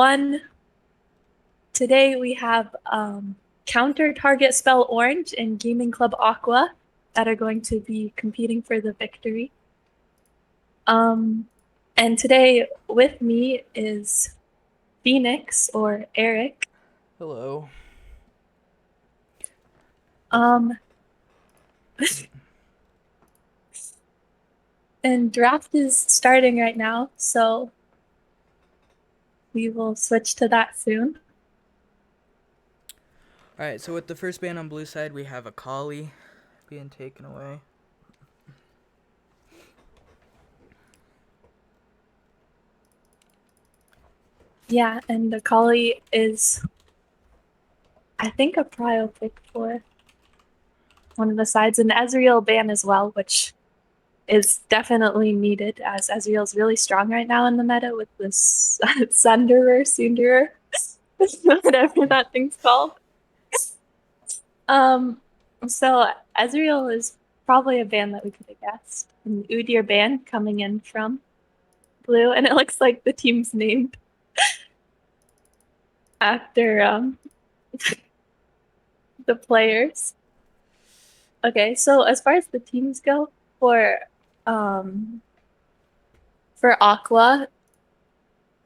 1. Today we have Counter Target Spell Orange and Gaming Club Aqua that are going to be competing for the victory. And today with me is Phoenix or Eric. Hello. Um, and draft is starting right now, so we will switch to that soon. Alright, so with the first ban on blue side, we have a Akali being taken away. Yeah, and the Kali is, I think, a prio pick for one of the sides, and Ezreal ban as well, which is definitely needed as Ezreal's really strong right now in the meta with this Sunderer, whatever that thing's called. Um, so Ezreal is probably a ban that we could have guessed. An Udyr ban coming in from blue, and it looks like the team's named after the players. Okay, so as far as the teams go um for Aqua,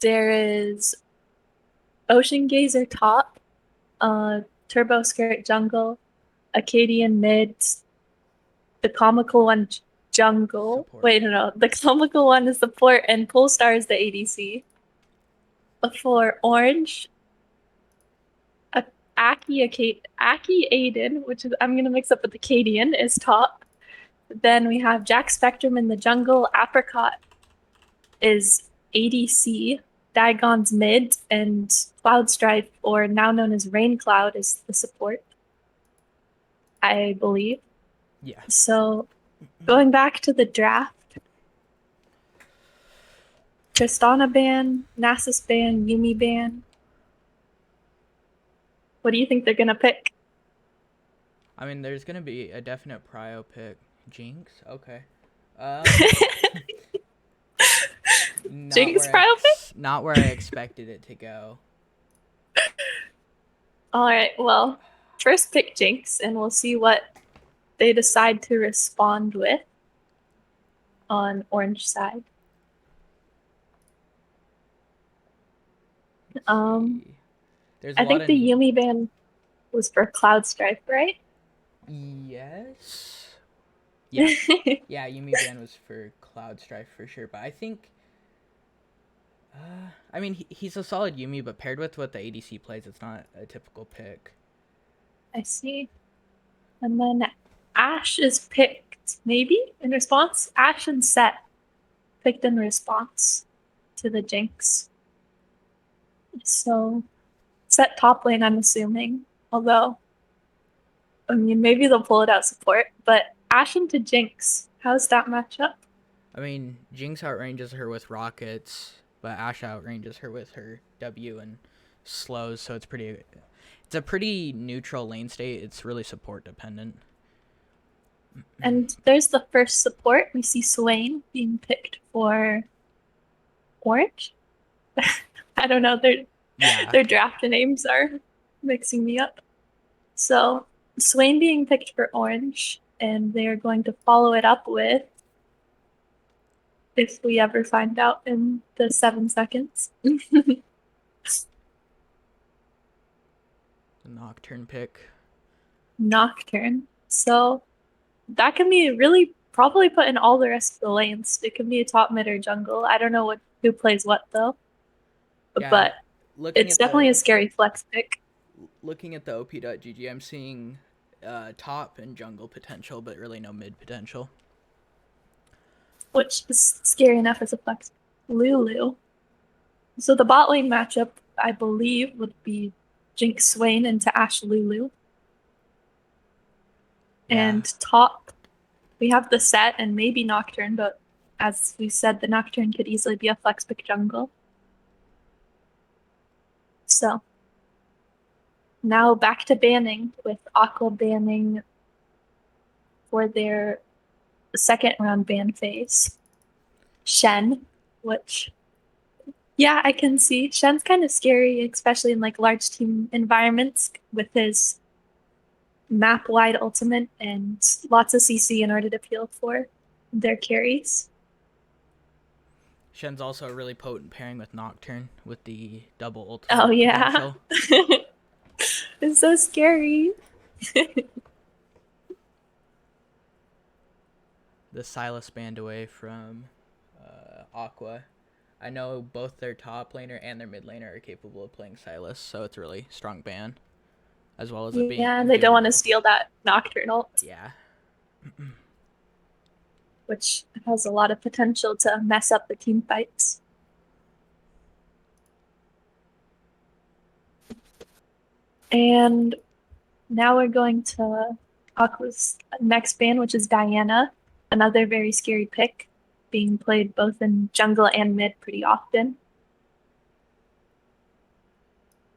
there is Ocean Gazer top, Turbo Skirt jungle, Acadian mid, the comical one jungle. Support. Wait, no. The comical one is support, and Polestar is the ADC. For orange, Aki Aiden, which is I'm gonna mix up with Acadian, is top. Then we have Jack Spectrum in the jungle. Apricot is ADC. Digon's mid, and Cloud Strife, or now known as Rain Cloud, is the support, I believe. Yeah. So going back to the draft, Tristana ban, Nasus ban, Yumi ban. What do you think they're gonna pick? I mean, there's gonna be a definite prio pick. Jinx? Okay. Um, Jinx prio pick? not where I expected it to go. All right, well, first pick Jinx, and we'll see what they decide to respond with on orange side. Let's Um, see. There's a I lot think of the Yumi ban was for Cloud Strife, right? yes. Yeah. Yeah, Yumi ban was for Cloud Strife for sure, but I think I mean, he's a solid Yumi, but paired with what the ADC plays, it's not a typical pick. I see. And then Ash is picked, maybe in response. Ash and Set picked in response to the Jinx. So Set top lane, I'm assuming. Although, I mean, maybe they'll pull it out support. But Ash into Jinx, how's that matchup? I mean, Jinx outranges her with rockets, but Ashe outranges her with her W and slows, so it's a pretty neutral lane state. It's really support dependent. And there's the first support. We see Swain being picked for Orange. I don't know. Their Yeah. their draft names are mixing me up. So Swain being picked for Orange, and they're going to follow it up with, if we ever find out in the 7 seconds, The Nocturne pick. Nocturne. So that can be really probably put in all the rest of the lanes. It can be a top mid or jungle. I don't know who plays what though, Yeah. but Looking it's at definitely a the scary flex pick. looking at the op.gg, I'm seeing top and jungle potential, but really no mid potential. Which is scary enough as a flex. Lulu. So the bot lane matchup, I believe, would be Jinx Swain into Ashe Lulu. Yeah. And top, we have the Set and maybe Nocturne, but as we said, the Nocturne could easily be a flex pick jungle. So now back to banning, with Aqua banning for their second round ban phase. Shen, which Yeah, I can see. Shen's kind of scary, especially in like large team environments with his map wide ultimate and lots of CC in order to peel for their carries. Shen's also a really potent pairing with Nocturne with the double Oh ultimate yeah. potential. It's so scary. The Silas banned away from Aqua. I know both their top laner and their mid laner are capable of playing Silas, so it's a really strong ban, as well as it being Yeah, and they don't want to steal that Nocturnal, yeah. which has a lot of potential to mess up the team fights. And now we're going to Aqua's next ban, which is Diana, another very scary pick, being played both in jungle and mid pretty often.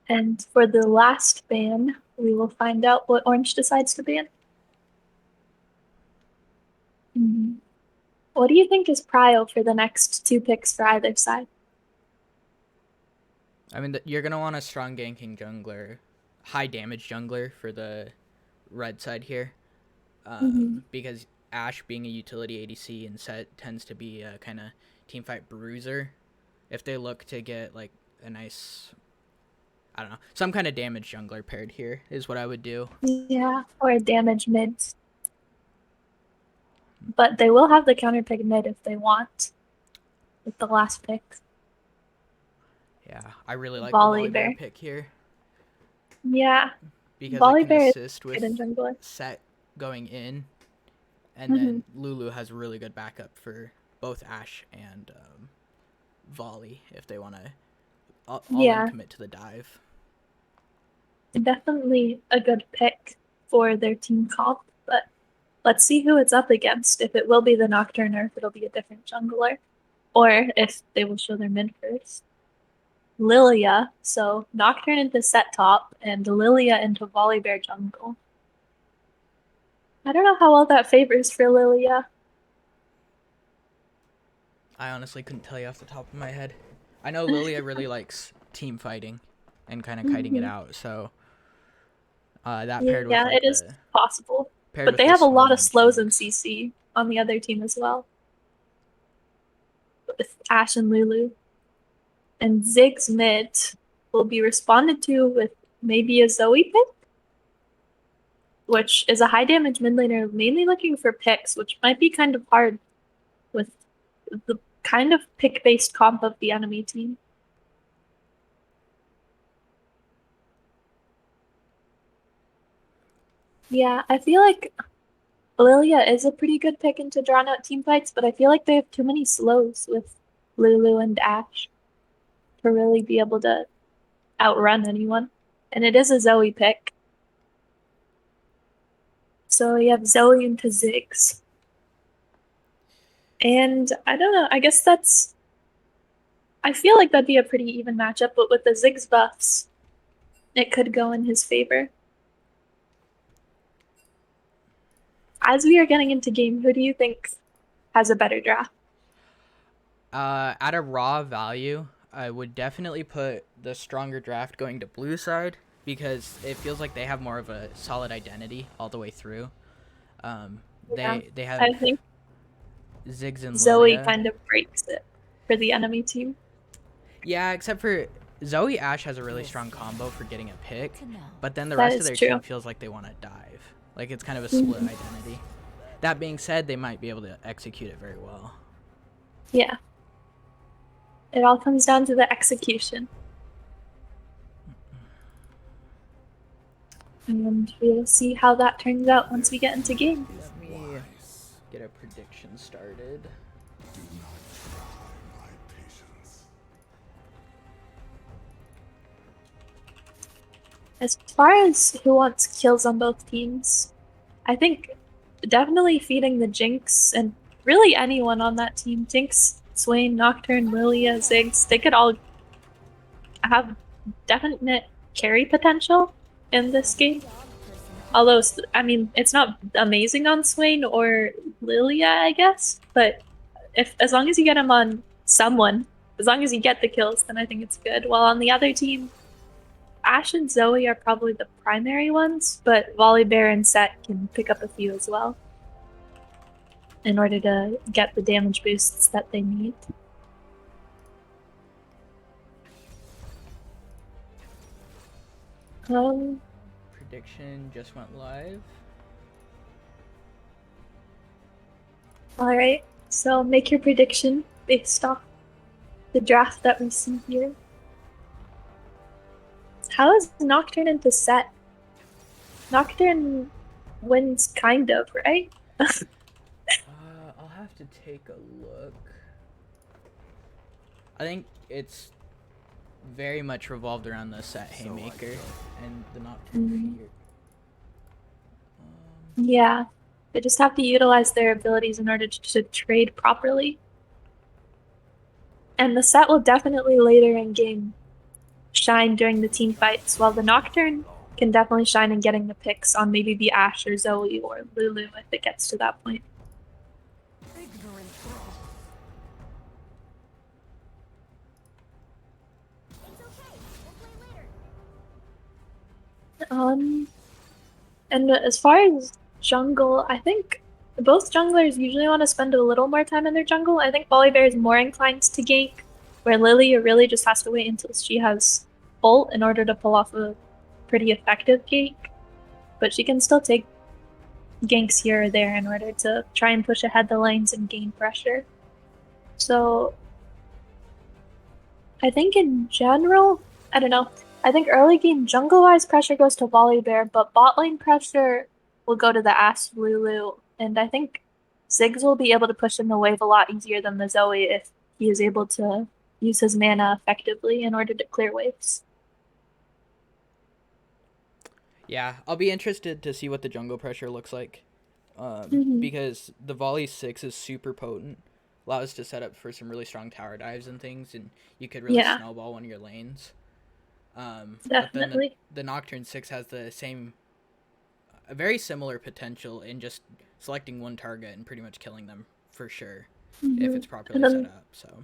And for the last ban, we will find out what Orange decides to ban. What do you think is prio for the next two picks for either side? I mean, you're gonna want a strong ganking jungler, high damage jungler for the red side here, because Ashe being a utility ADC and set tends to be a kind of team fight bruiser. If they look to get like a nice, I don't know, some kind of damage jungler paired here is what I would do. Yeah, or a damage mid. But they will have the counter pick mid if they want with the last pick. Yeah, I really like the Volibear. Volibear pick here Yeah, because it can Volibear is assist good in with jungler. set going in, and then Lulu has really good backup for both Ashe and Volley if they want to all in Yeah, commit to the dive. definitely a good pick for their team comp, but let's see who it's up against. If it will be the Nocturne or if it'll be a different jungler, or if they will show their mid first. Lilia, so Nocturne into set top and Lilia into Volibear jungle. I don't know how well that favors for Lilia. I honestly couldn't tell you off the top of my head. I know Lilia really likes team fighting and kind of kiting it out, so that paired with Yeah, like it is the possible. paired But with they the have a lot Swain of and slows in Jinx. CC on the other team as well, with Ashe and Lulu. And Ziggs mid will be responded to with maybe a Zoe pick, which is a high damage mid laner mainly looking for picks, which might be kind of hard with the kind of pick based comp of the enemy team. Yeah, I feel like Lilia is a pretty good pick into drawn out team fights, but I feel like they have too many slows with Lulu and Ashe to really be able to outrun anyone. And it is a Zoe pick. So you have Zoe into Ziggs. And I don't know, I guess I feel like that'd be a pretty even matchup, but with the Ziggs buffs, it could go in his favor. As we are getting into game, who do you think has a better draft? At a raw value, I would definitely put the stronger draft going to blue side because it feels like they have more of a solid identity all the way through. Yeah, They have I think Ziggs and Zoe Lilia. kind of breaks it for the enemy team. Yeah, except for Zoe Ashe has a really strong combo for getting a pick, but then the That rest of is their true. team feels like they want to dive. Like it's kind of a split identity. That being said, they might be able to execute it very well. Yeah. It all comes down to the execution. And we'll see how that turns out once we get into game. Let me get a prediction started. As far as who wants kills on both teams, I think definitely feeding the Jinx and really anyone on that team. Jinx, Swain, Nocturne, Lilia, Ziggs, they could all have definite carry potential in this game. Although, I mean, it's not amazing on Swain or Lilia, I guess, but if as long as you get him on someone, as long as you get the kills, then I think it's good. While on the other team, Ash and Zoe are probably the primary ones, but Volibear and Set can pick up a few as well in order to get the damage boosts that they need. Um, Prediction just went live. all right. So make your prediction based off the draft that we see here. How is Nocturne into Set? Nocturne wins kind of, right? I'll have to take a look. I think it's very much revolved around the Set Haymaker and the Nocturne Fear. Yeah. They just have to utilize their abilities in order to trade properly. And the Set will definitely later in game shine during the team fights, while the Nocturne can definitely shine in getting the picks on maybe the Ash or Zoe or Lulu if it gets to that point. Um, and as far as jungle, I think both junglers usually want to spend a little more time in their jungle. I think Volibear is more inclined to gank, where Lily really just has to wait until she has ult in order to pull off a pretty effective gank. But she can still take ganks here or there in order to try and push ahead the lanes and gain pressure. So I think in general, I don't know. I think early game jungle-wise pressure goes to Volibear, but bot lane pressure will go to the Ashe Lulu. And I think Ziggs will be able to push in the wave a lot easier than the Zoe if he is able to use his mana effectively in order to clear waves. Yeah, I'll be interested to see what the jungle pressure looks like. Mm-hmm. Because the volley 6 is super potent, allows to set up for some really strong tower dives and things, and you could really Yeah, snowball one of your lanes. But then definitely. the Nocturne 6 has the same, a very similar potential in just selecting one target and pretty much killing them for sure if Mm-hmm. it's And properly set then up. So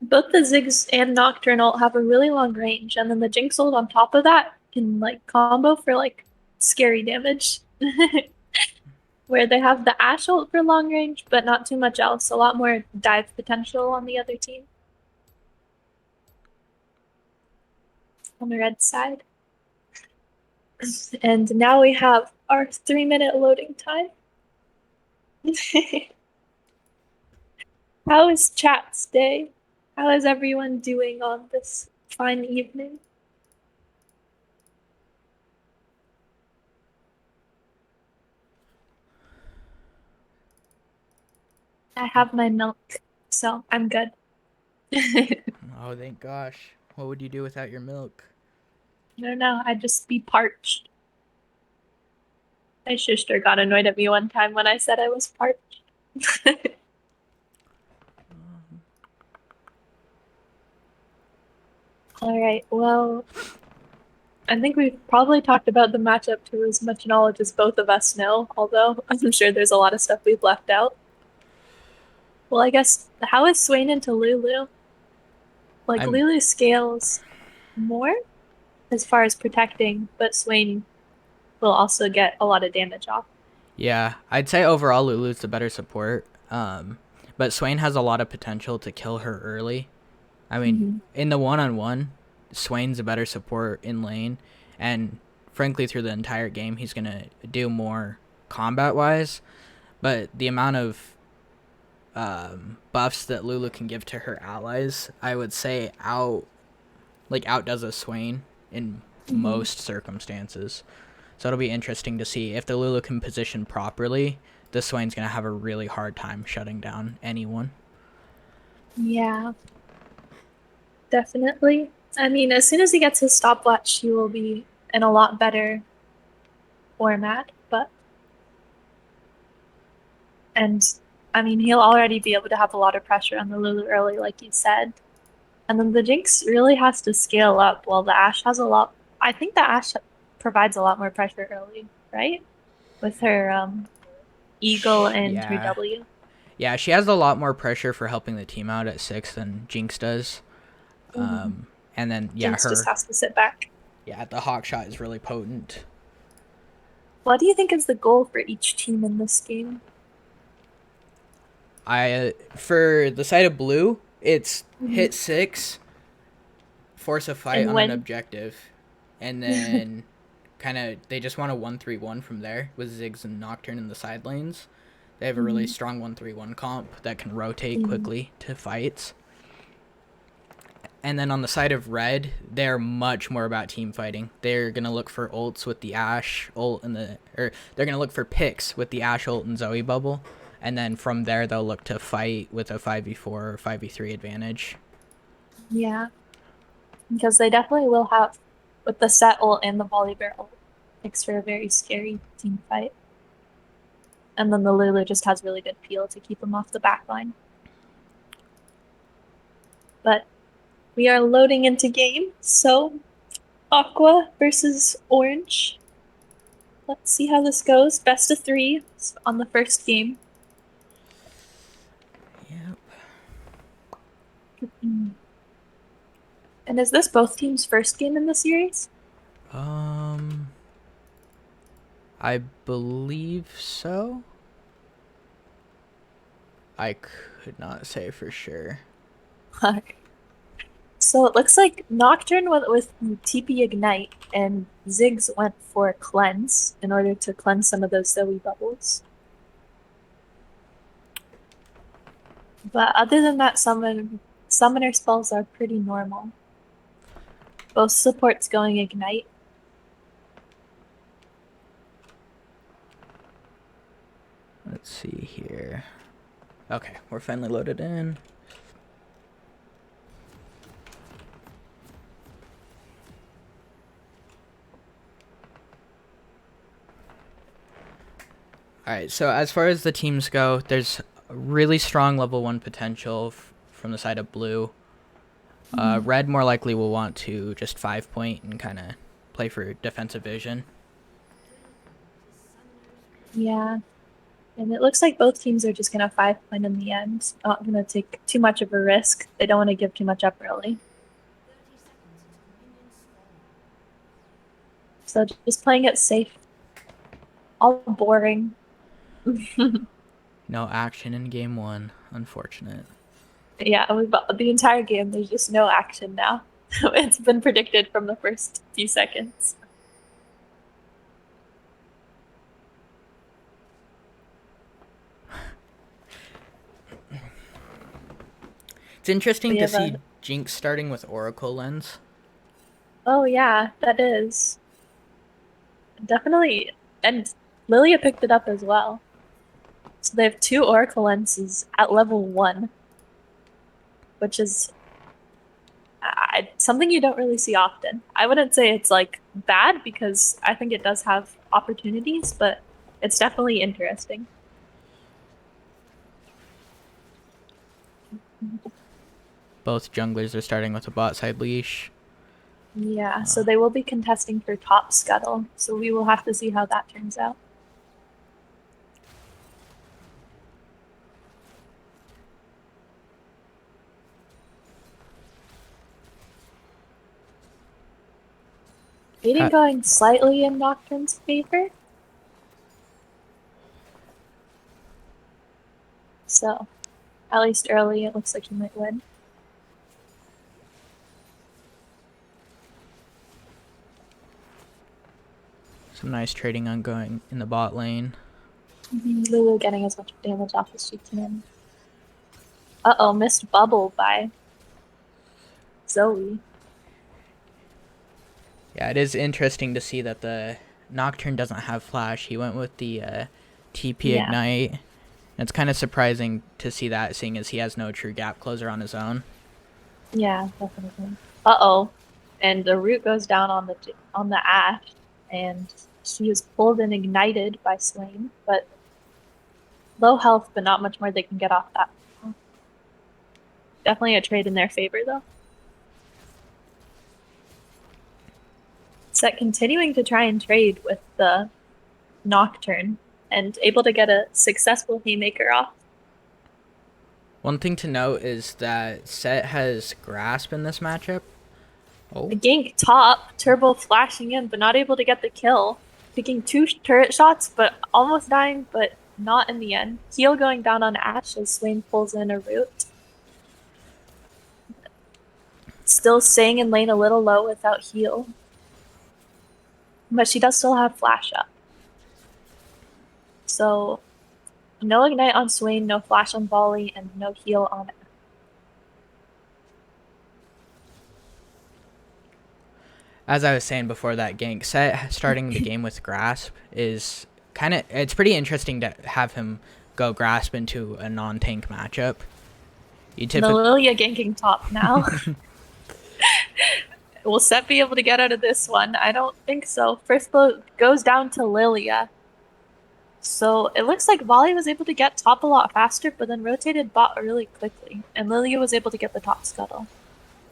both the Ziggs and Nocturnal have a really long range, and then the Jinx ult on top of that can like combo for like scary damage. Where they have the Ashe ult for long range, but not too much else. A lot more dive potential on the other team. On the red side. And now we have our 3-minute loading time. How is chat's day? How is everyone doing on this fine evening? I have my milk, so I'm good. I oh, thank gosh. What would you do without your milk? don't know, I'd just be parched. My sister got annoyed at me one time when I said I was parched. All right, well, I think we've probably talked about the matchup to as much knowledge as both of us know, although I'm sure there's a lot of stuff we've left out. Well, I guess how is Swain into Lulu? Like I'm Lulu scales more as far as protecting, but Swain will also get a lot of damage off. Yeah, I'd say overall Lulu's the better support. But Swain has a lot of potential to kill her early. I mean, Mm-hmm. in the one-on-one, Swain's a better support in lane, and frankly, through the entire game, he's gonna do more combat-wise. But the amount of buffs that Lulu can give to her allies, I would say outdoes a Swain in Mm-hmm. most circumstances. So it'll be interesting to see if the Lulu can position properly. The Swain's gonna have a really hard time shutting down anyone. Yeah, definitely. I mean, as soon as he gets his stopwatch, he will be in a lot better format, but and I mean, he'll already be able to have a lot of pressure on the Lulu early, like you said. And then the Jinx really has to scale up while the Ashe has a lot. I think the Ashe provides a lot more pressure early, right? With her Eagle and her Yeah, W. Yeah, she has a lot more pressure for helping the team out at 6 than Jinx does. And then Jinx just has to sit back. Yeah, the hawk shot is really potent. What do you think is the goal for each team in this game? For the side of blue, it's hit 6, force a fight And on an when objective, and then kind of they just want a 1-3-1 from there with Ziggs and Nocturne in the side lanes. They have a really strong 1-3-1 comp that can rotate quickly to fights. And then on the side of red, they're much more about team fighting. They're gonna look for ults with the Ashe ult they're gonna look for picks with the Ashe ult and Zoe bubble, and then from there they'll look to fight with a 5v4 or 5v3 advantage. Yeah, because they definitely will have, with the set ult and the Volibear ult, makes for a very scary team fight. And then the Lulu just has really good peel to keep them off the back line. But we are loading into game, so Aqua versus Orange. Let's see how this goes. Best of 3 on the first game. Yep. And is this both teams' first game in the series? I believe so. I could not say for sure. So it looks like Nocturne went with TP Ignite, and Ziggs went for Cleanse in order to cleanse some of those Zoe bubbles. But other than that, summoner spells are pretty normal. Both supports going Ignite. Let's see here. Okay, we're finally loaded in. Alright, so as far as the teams go, there's really strong level 1 potential from the side of blue. Red more likely will want to just 5-point and kind of play for defensive vision. Yeah. And it looks like both teams are just going to 5-point in the end. Not going to take too much of a risk. They don't want to give too much up early. So just playing it safe. All boring. No action in game 1. Unfortunate. Yeah, the entire game, there's just no action now. It's been predicted from the first few seconds. It's interesting to see Jinx starting with Oracle Lens. Oh yeah, that is. Definitely. And Lilia picked it up as well. So they have 2 Oracle Lenses at level 1. Which is something you don't really see often. I wouldn't say it's like bad because I think it does have opportunities, but it's definitely interesting. Both junglers are starting with a bot side leash. Yeah, so they will be contesting for top scuttle, so we will have to see how that turns out. Meeting going slightly in Nocturne's favor. So, at least early, it looks like he might win. Some nice trading ongoing in the bot lane. Lulu getting as much damage off as she can. Uh-oh, missed bubble by Zoe. Yeah, it is interesting to see that the Nocturne doesn't have flash. He went with the TP Ignite. It's kind of surprising to see that, seeing as he has no true gap closer on his own. Yeah, definitely. Uh-oh. And the root goes down on the Ashe, and she is pulled and ignited by Swain, but low health, but not much more they can get off that. Definitely a trade in their favor, though. Set continuing to try and trade with the Nocturne and able to get a successful Haymaker off. One thing to note is that Set has Grasp in this matchup. Oh, The gank top, Turbo flashing in, but not able to get the kill. Taking two turret shots, but almost dying, but not in the end. Heal going down on Ashe as Swain pulls in a root. Still staying in lane a little low without heal. But she does still have flash up. So no ignite on Swain, no flash on Volley, and no heal on Ashe. as I was saying before that gank, Set starting the game with Grasp is it's pretty interesting to have him go Grasp into a non-tank matchup. You The Lilia ganking top now. Will Set be able to get out of this one? I don't think so. First blow goes down to Lilia. So it looks like Volley was able to get top a lot faster, but then rotated bot really quickly, and Lilia was able to get the top scuttle.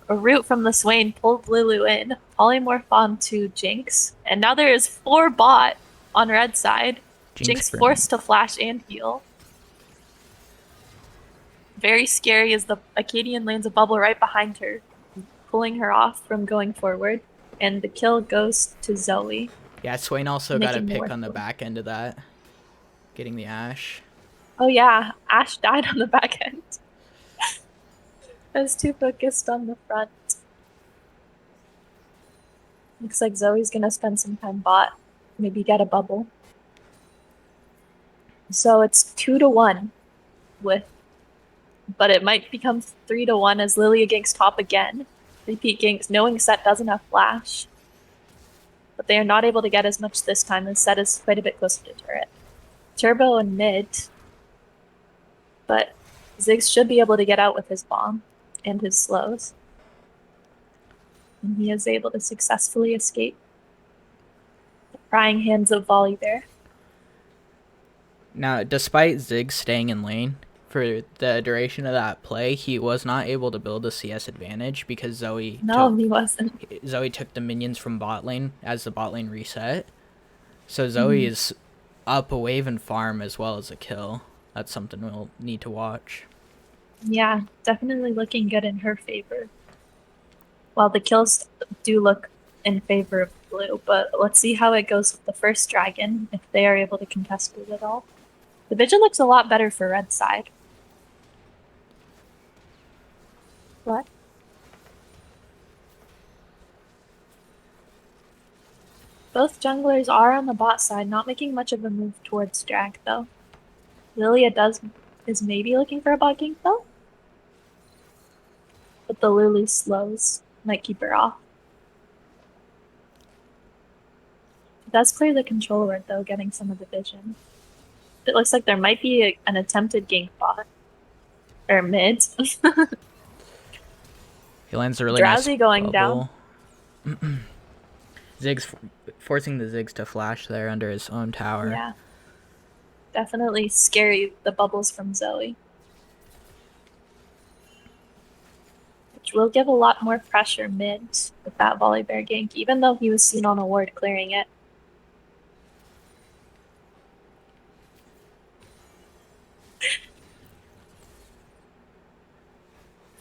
A root from the Swain pulled Lulu in, polymorph onto Jinx, and now there is 4 bot on red side. Jinx forced to flash and heal. Very scary as the Acadian lands a bubble right behind her, pulling her off from going forward, and the kill goes to Zoe. Yeah, Swain also got a pick on the back end of that, getting the Ashe. Oh yeah, Ashe died on the back end. I was too focused on the front. Looks like Zoe's gonna spend some time bot, maybe get a bubble. So it's 2-1 but it might become 3-1 as Lilia ganks top again. Repeat ganks, knowing Set doesn't have flash. But they are not able to get as much this time as Set is quite a bit closer to turret. Turbo and mid. But Ziggs should be able to get out with his bomb and his slows. And he is able to successfully escape the prying hands of Volley there. Now, despite Ziggs staying in lane for the duration of that play, he was not able to build a CS advantage because he wasn't. Zoe took the minions from bot lane as the bot lane reset. So Zoe is up a wave and farm as well as a kill. That's something we'll need to watch. Yeah, definitely looking good in her favor. While the kills do look in favor of blue, but let's see how it goes with the first dragon, if they are able to contest it at all. The vision looks a lot better for red side. What? Both junglers are on the bot side, not making much of a move towards drag though. Lilia is maybe looking for a bot gank though. But the Lulu slows might keep her off. It does clear the control ward though, getting some of the vision. It looks like there might be an attempted gank bot. Or mid. He lands a really Drowsy nice going bubble. down. Ziggs forcing the Ziggs to flash there under his own tower. Yeah. Definitely scary, the bubbles from Zoe. Which will give a lot more pressure mid with that Volibear gank, even though he was seen on a ward clearing it.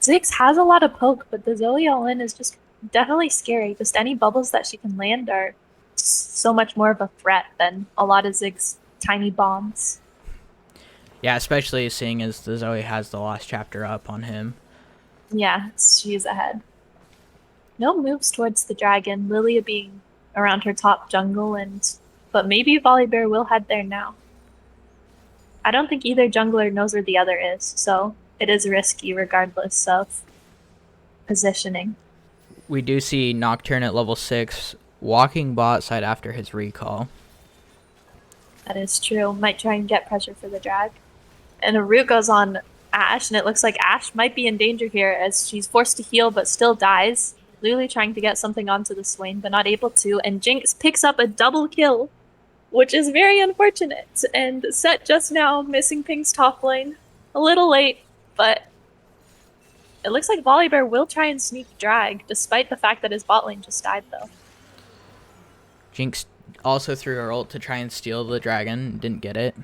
Ziggs has a lot of poke, but the Zoe all-in is just definitely scary. Just any bubbles that she can land are so much more of a threat than a lot of Ziggs' tiny bombs. Yeah, especially seeing as the Zoe has the last chapter up on him. Yeah, she's ahead. No moves towards the dragon, Lilia being around her top jungle, but maybe Volibear will head there now. I don't think either jungler knows where the other is, so it is risky regardless of positioning. We do see Nocturne at level 6 walking bot side after his recall. That is true. Might try and get pressure for the drag. And a root goes on Ashe, and it looks like Ashe might be in danger here as she's forced to heal but still dies. Lulu trying to get something onto the Swain, but not able to, and Jinx picks up a double kill, which is very unfortunate. And Set just now missing Ping's top lane. A little late, but it looks like Volibear will try and sneak drag, despite the fact that his bot lane just died, though. Jinx also threw her ult to try and steal the dragon, didn't get it.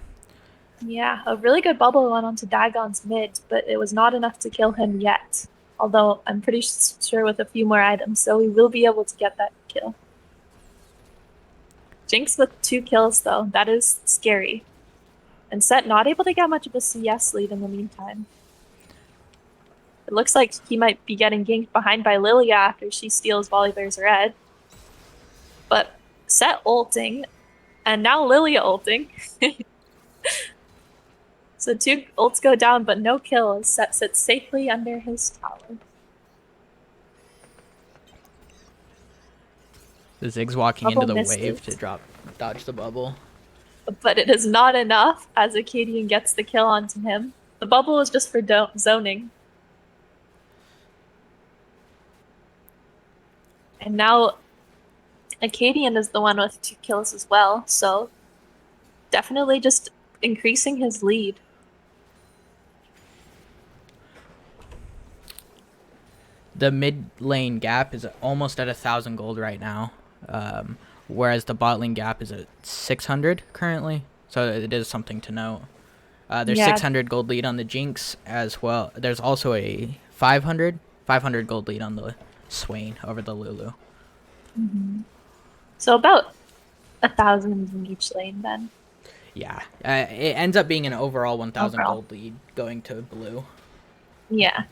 Yeah, a really good bubble went onto Dagon's mid, but it was not enough to kill him yet. Although I'm pretty sure with a few more items, so we will be able to get that kill. Jinx with 2 kills, though, that is scary. And Set not able to get much of a CS lead in the meantime. It looks like he might be getting ganked behind by Lilia after she steals Volibear's red. But Set ulting, and now Lilia ulting. So 2 ults go down, but no kill as Set sits safely under his tower. The Zig's walking into Bubble the missed wave it, to dodge the bubble. but it is not enough as Acadian gets the kill onto him. The bubble was just for zoning. And now Acadian is the one with 2 kills as well, so definitely just increasing his lead. The mid lane gap is almost at 1,000 gold right now, whereas the bot lane gap is at 600 currently. So it is something to note. There's 600 gold lead on the Jinx as well. There's also a 500 gold lead on the Swain over the Lulu. Mm-hmm. So about 1,000 in each lane then. Yeah, it ends up being an overall 1,000 Overall. gold lead going to blue. Yeah.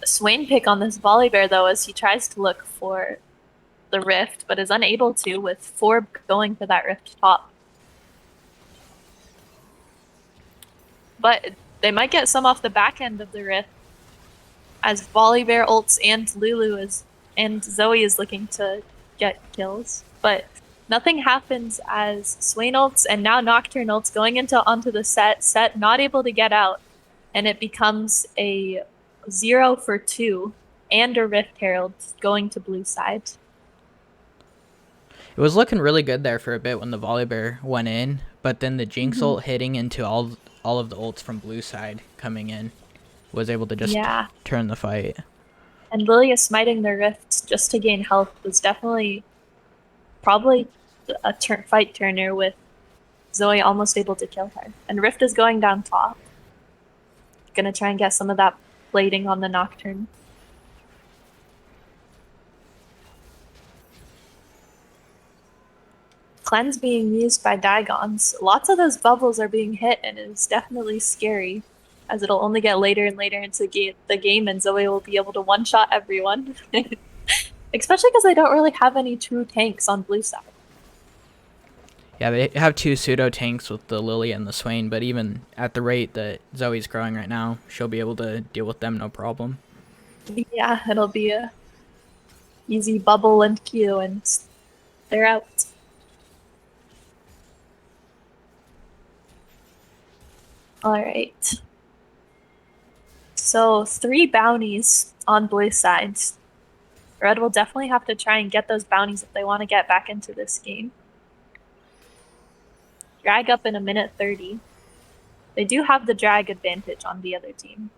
The Swain pick on this Volibear, though, as he tries to look for the rift, but is unable to, with 4 going for that rift top. But they might get some off the back end of the rift, as Volibear ults and Lulu and Zoe is looking to get kills. But nothing happens as Swain ults and now Nocturne ults going onto the set not able to get out, and it becomes a 0 for 2 and a Rift Herald going to blue side. It was looking really good there for a bit when the Volibear went in, but then the Jinx ult hitting into all of the ults from blue side coming in was able to just turn the fight. And Lilia smiting the Rift just to gain health was definitely probably a fight turner, with Zoe almost able to kill her. And Rift is going down top. Gonna try and get some of that plating on the Nocturne. Cleanse being used by Daigons. Lots of those bubbles are being hit, and it's definitely scary, as it'll only get later and later into the game, and Zoe will be able to one-shot everyone. Especially because they don't really have any true tanks on blue side. Yeah, they have 2 pseudo tanks with the Lily and the Swain, but even at the rate that Zoe's growing right now, she'll be able to deal with them no problem. Yeah, it'll be a easy bubble and Q, and they're out. Alright. So 3 bounties on blue sides. Red will definitely have to try and get those bounties if they want to get back into this game. Drag up in a minute 30. They do have the drag advantage on the other team.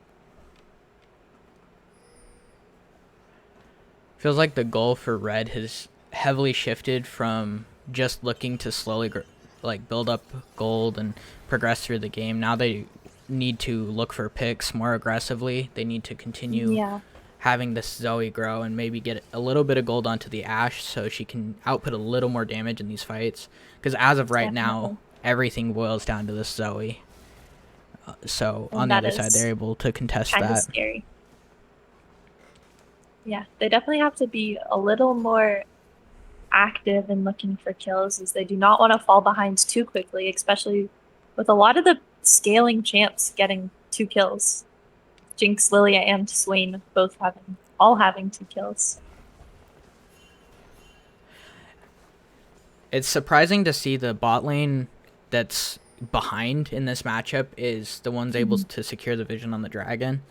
Feels like the goal for Red has heavily shifted from just looking to slowly build up gold and progress through the game. Now they need to look for picks more aggressively. They need to continue having this Zoe grow and maybe get a little bit of gold onto the Ashe so she can output a little more damage in these fights. Because as of right now, everything boils down to this Zoe. So on the other side, they're able to contest that. Kind of scary. Yeah, they definitely have to be a little more active in looking for kills, as they do not want to fall behind too quickly, especially with a lot of the scaling champs getting 2 kills. Jinx, Lilia, and Swain both having 2 kills. It's surprising to see the bot lane that's behind in this matchup is the ones able to secure the vision on the dragon.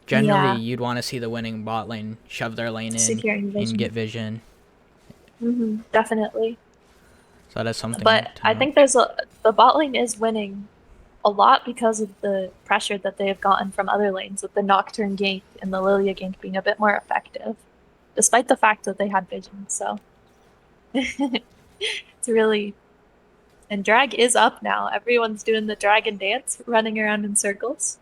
Generally, you'd want to see the winning bot lane shove their lane in and get vision. Definitely. So that's something. But I think the bot lane is winning a lot because of the pressure that they have gotten from other lanes, with the Nocturne gank and the Lilia gank being a bit more effective, despite the fact that they had vision. So it's really And drag is up now. Everyone's doing the dragon dance, running around in circles.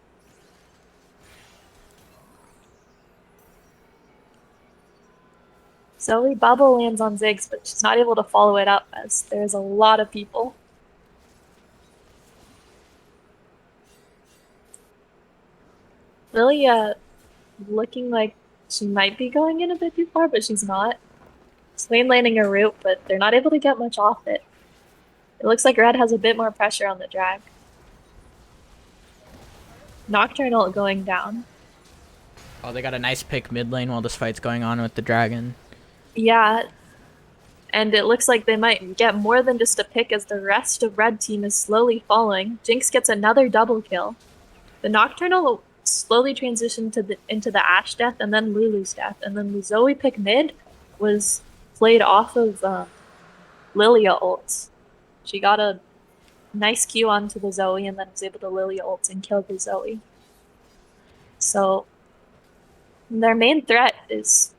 Zoe bubble lands on Ziggs, but she's not able to follow it up as there's a lot of people. Lilia looking like she might be going in a bit too far, but she's not. Swain landing a root, but they're not able to get much off it. It looks like Red has a bit more pressure on the drag. Nocturnal going down. Oh, they got a nice pick mid lane while this fight's going on with the dragon. Yeah, and it looks like they might get more than just a pick as the rest of Red team is slowly falling. Jinx gets another double kill. The Nocturnal slowly transitioned into the Ashe death and then Lulu's death, and then the Zoe pick mid was played off of Lilia ults. She got a nice Q onto the Zoe and then was able to Lilia ults and kill the Zoe. So their main threat is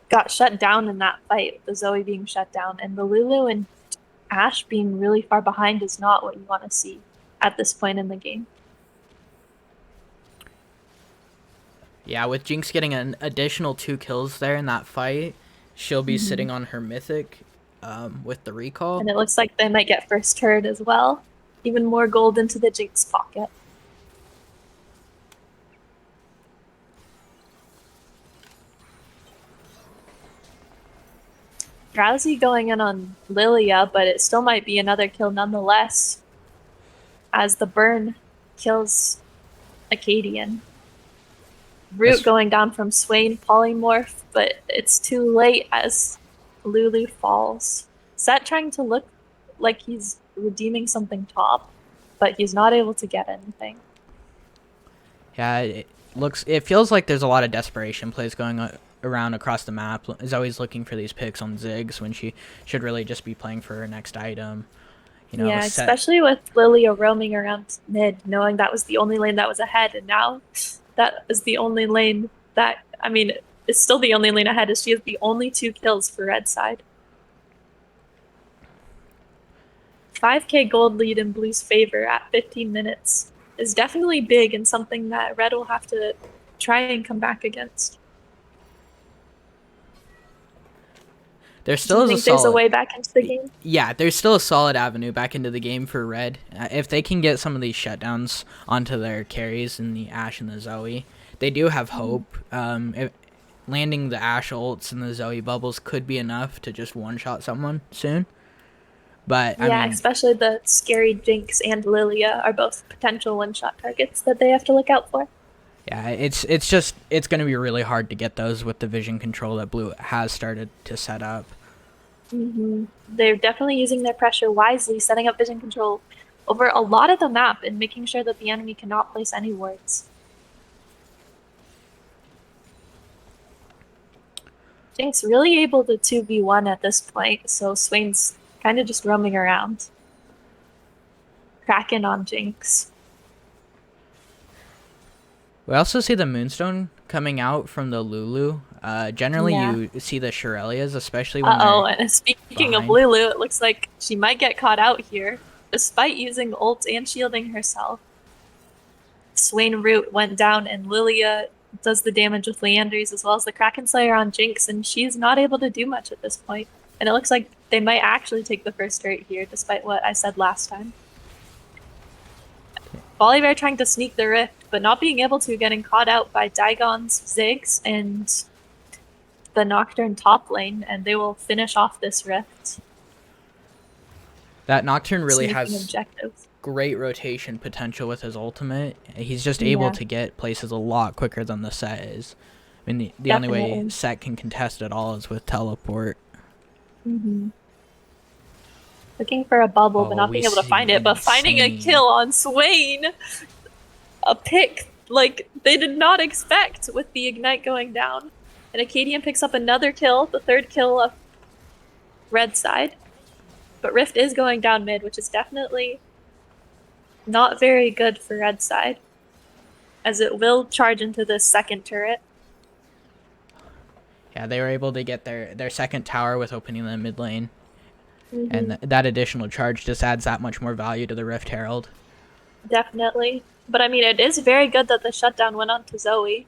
got shut down in that fight, the Zoe being shut down, and the Lulu and Ashe being really far behind is not what you want to see at this point in the game. Yeah, with Jinx getting an additional 2 kills there in that fight, she'll be sitting on her mythic with the recall. And it looks like they might get first turret as well. Even more gold into the Jinx pocket. Drowsy going in on Lilia, but it still might be another kill nonetheless, as the burn kills Acadian. Root going down from Swain polymorph, but it's too late as Lulu falls. Set trying to look like he's redeeming something top, but he's not able to get anything. Yeah, it feels like there's a lot of desperation plays going around across the map. Is always looking for these picks on Ziggs when she should really just be playing for her next item. You know, yeah, especially with Lilia roaming around mid, knowing that was the only lane that was ahead, and now that is the only lane that, I mean, it's still the only lane ahead as she has the only 2 kills for Red side. 5k gold lead in Blue's favor at 15 minutes is definitely big and something that Red will have to try and come back against. There still is there's a way back into the game? Yeah, there's still a solid avenue back into the game for Red. If they can get some of these shutdowns onto their carries in the Ashe and the Zoe, they do have hope. Landing the Ashe ults and the Zoe bubbles could be enough to just one-shot someone soon. But yeah, I mean, especially the scary Jinx and Lilia are both potential one-shot targets that they have to look out for. Yeah, it's going to be really hard to get those with the vision control that Blue has started to set up. They're definitely using their pressure wisely, setting up vision control over a lot of the map and making sure that the enemy cannot place any wards. Jinx really able to 2v1 at this point, so Swain's kind of just roaming around. Kraken on Jinx. We also see the Moonstone coming out from the Lulu. Generally, you see the Shirelias, especially when and speaking of Lulu, it looks like she might get caught out here, despite using ult and shielding herself. Swain Root went down, and Lilia does the damage with Leandries, as well as the Kraken Slayer on Jinx, and she's not able to do much at this point. And it looks like they might actually take the first turret here, despite what I said last time. Volibear trying to sneak the Rift, but not being able to, getting caught out by Daigon's Ziggs and the Nocturne top lane, and they will finish off this Rift. That Nocturne really has great rotation potential with his ultimate. He's just able to get places a lot quicker than the Set is. I mean, the only way Set can contest it all is with teleport. Looking for a bubble, but not being able to find it, but finding a kill on Swain. A pick like they did not expect with the Ignite going down. And Acadian picks up another kill, the 3rd kill of Red side. But Rift is going down mid, which is definitely not very good for Red side, as it will charge into this 2nd turret. Yeah, they were able to get their 2nd tower with opening the mid lane. Hmm. and that additional charge just adds that much more value to the Rift Herald. Definitely. But I mean, it is very good that the shutdown went on to Zoe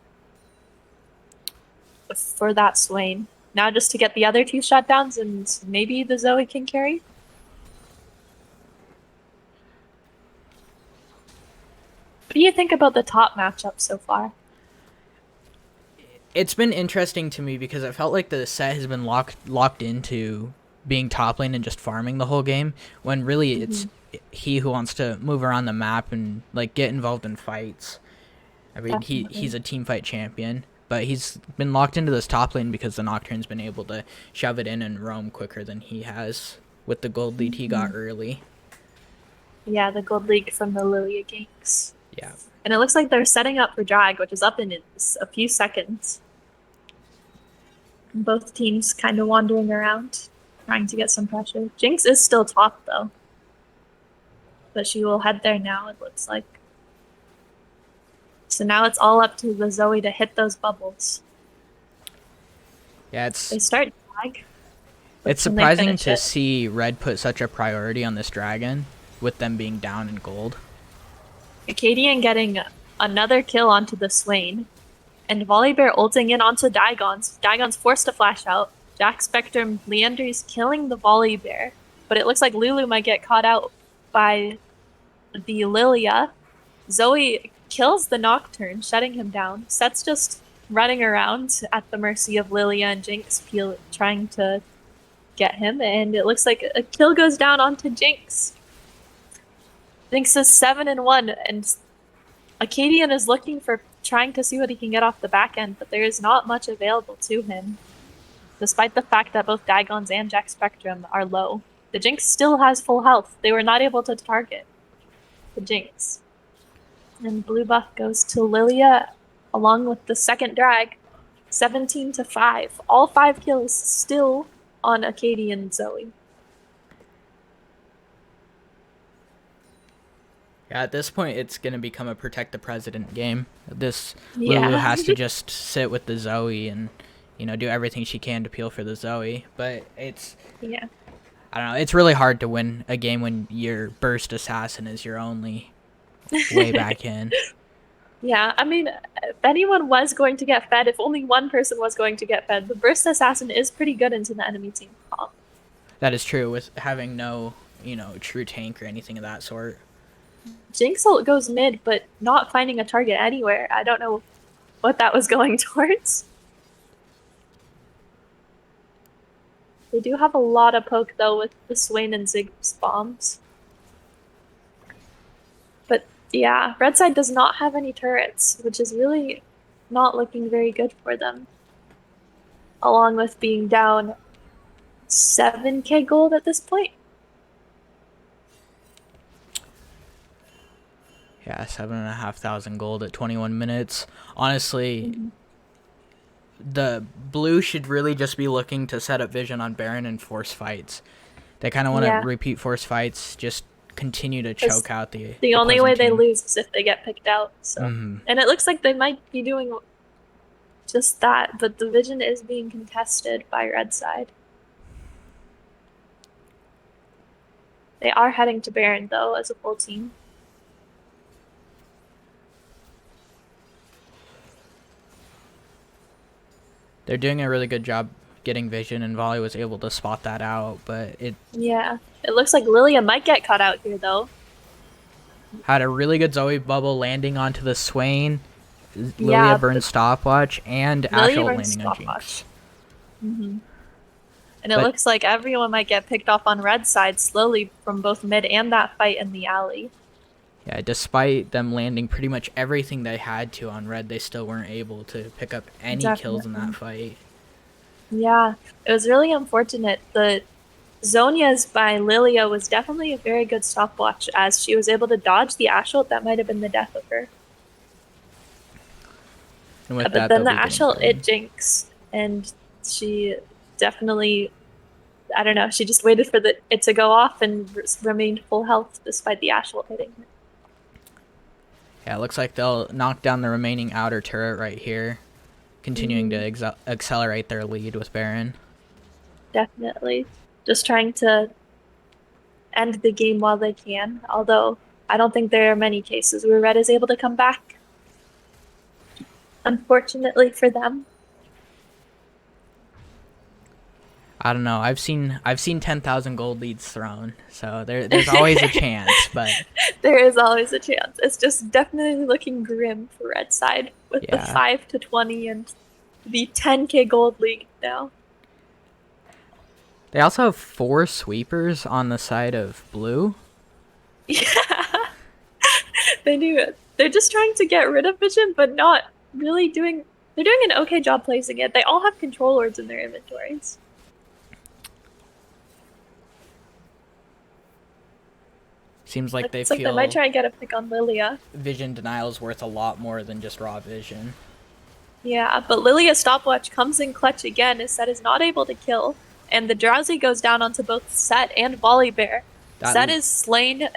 for that Swain. Now just to get the other two shutdowns and maybe the Zoe can carry. What do you think about the top matchup so far? It's been interesting to me because it felt like the set has been locked into being top lane and just farming the whole game, when really it's Hmm. he who wants to move around the map and like get involved in fights. I mean, he's Definitely. a team fight champion, but he's been locked into this top lane because the Nocturne's been able to shove it in and roam quicker than he has with the gold lead he got Hmm. early. Yeah, the gold league from the Lilia ganks. Yeah. And it looks like they're setting up for drag, which is up in a few seconds. Both teams kind of wandering around, trying to get some pressure. Jinx is still top though, but she will head there now, it looks like. So now it's all up to the Zoe to hit those bubbles. Yeah, They start drag, but it's can they surprising finish to it? see Red put such a priority on this dragon with them being down in gold. Acadian getting another kill onto the Swain, and Volibear ulting in onto Daigon's. Daigon's forced to flash out. Jack Spectrum Leander's killing the Volibear, but it looks like Lulu might get caught out by the Lilia. Zoe kills the Nocturne, shutting him down. Set's just running around at the mercy of Lilia and Jinx, trying to get him, and it looks like a kill goes down onto Jinx. Jinx is 7-1, and Acadian is looking for trying to see what he can get off the back end, but there is not much available to him, despite the fact that both Daigons and Jack Spectrum are low. The Jinx still has full health. They were not able to target the Jinx. And blue buff goes to Lilia along with the second drag, 17-5. All 5 kills still on Acadian Zoe. Yeah, at this point, it's going to become a protect the president game. This Lulu Yeah. has to just sit with the Zoe and, do everything she can to peel for the Zoe. But Yeah. I don't know, it's really hard to win a game when your burst assassin is your only way back in. Yeah, I mean, if anyone was going to get fed, if only one person was going to get fed, the Burst Assassin is pretty good into the enemy team comp. That is true with having no, true tank or anything of that sort. Jinx ult goes mid, but not finding a target anywhere. I don't know what that was going towards. They do have a lot of poke, though, with the Swain and Ziggs bombs. But yeah, red side does not have any turrets, which is really not looking very good for them. Along with being down 7k gold at this point. Yeah, 7,500 gold at 21 minutes. Honestly, the blue should really just be looking to set up vision on Baron and force fights. They kind of want to Yeah, repeat force fights, just continue to choke out the the only opposing way they team. lose is if they get picked out. So, Mm-hmm. and it looks like they might be doing just that, but the vision is being contested by red side. They are heading to Baron though as a full team. They're doing a really good job getting vision, and Volley was able to spot that out, but it Yeah, it looks like Lilia might get caught out here though. had a really good Zoe bubble landing onto the Swain. Lilia Yeah, burns stopwatch, and Lilia Ashel burns landing on stopwatch. Jinx. And it But looks like everyone might get picked off on red side slowly from both mid and that fight in the alley. yeah, despite them landing pretty much everything they had to on red, they still weren't able to pick up any kills in Definitely. that fight. Yeah, it was really unfortunate. The Zonia's by Lilia was definitely a very good stopwatch as she was able to dodge the Ash ult that might have been the death of her. And with But that, then they'll the be getting Ash ult, it Baron. Jinx, and she definitely, I don't know, she just waited for it to go off and remained full health despite the Ash ult hitting her. Yeah, it looks like they'll knock down the remaining outer turret right here, continuing to accelerate their lead with Baron. Definitely. Just trying to end the game while they can. Although I don't think there are many cases where red is able to come back. Unfortunately for them. I don't know. I've seen 10,000 gold leads thrown, so there's always a chance. But There is always a chance. It's just definitely looking grim for red side with the yeah, 5 to 20 and the 10K gold league now. they also have 4 sweepers on the side of blue. Yeah, they do it. They're just trying to get rid of vision, but not really doing. They're doing an okay job placing it. They all have control words in their inventories. Seems like they Looks like they might feel try and get a pick on Lilia. vision denial is worth a lot more than just raw vision. Yeah, but Lilia stopwatch comes in clutch again as Set is not able to kill, and the Drowsy goes down onto both Set and Volibear. Set is slain,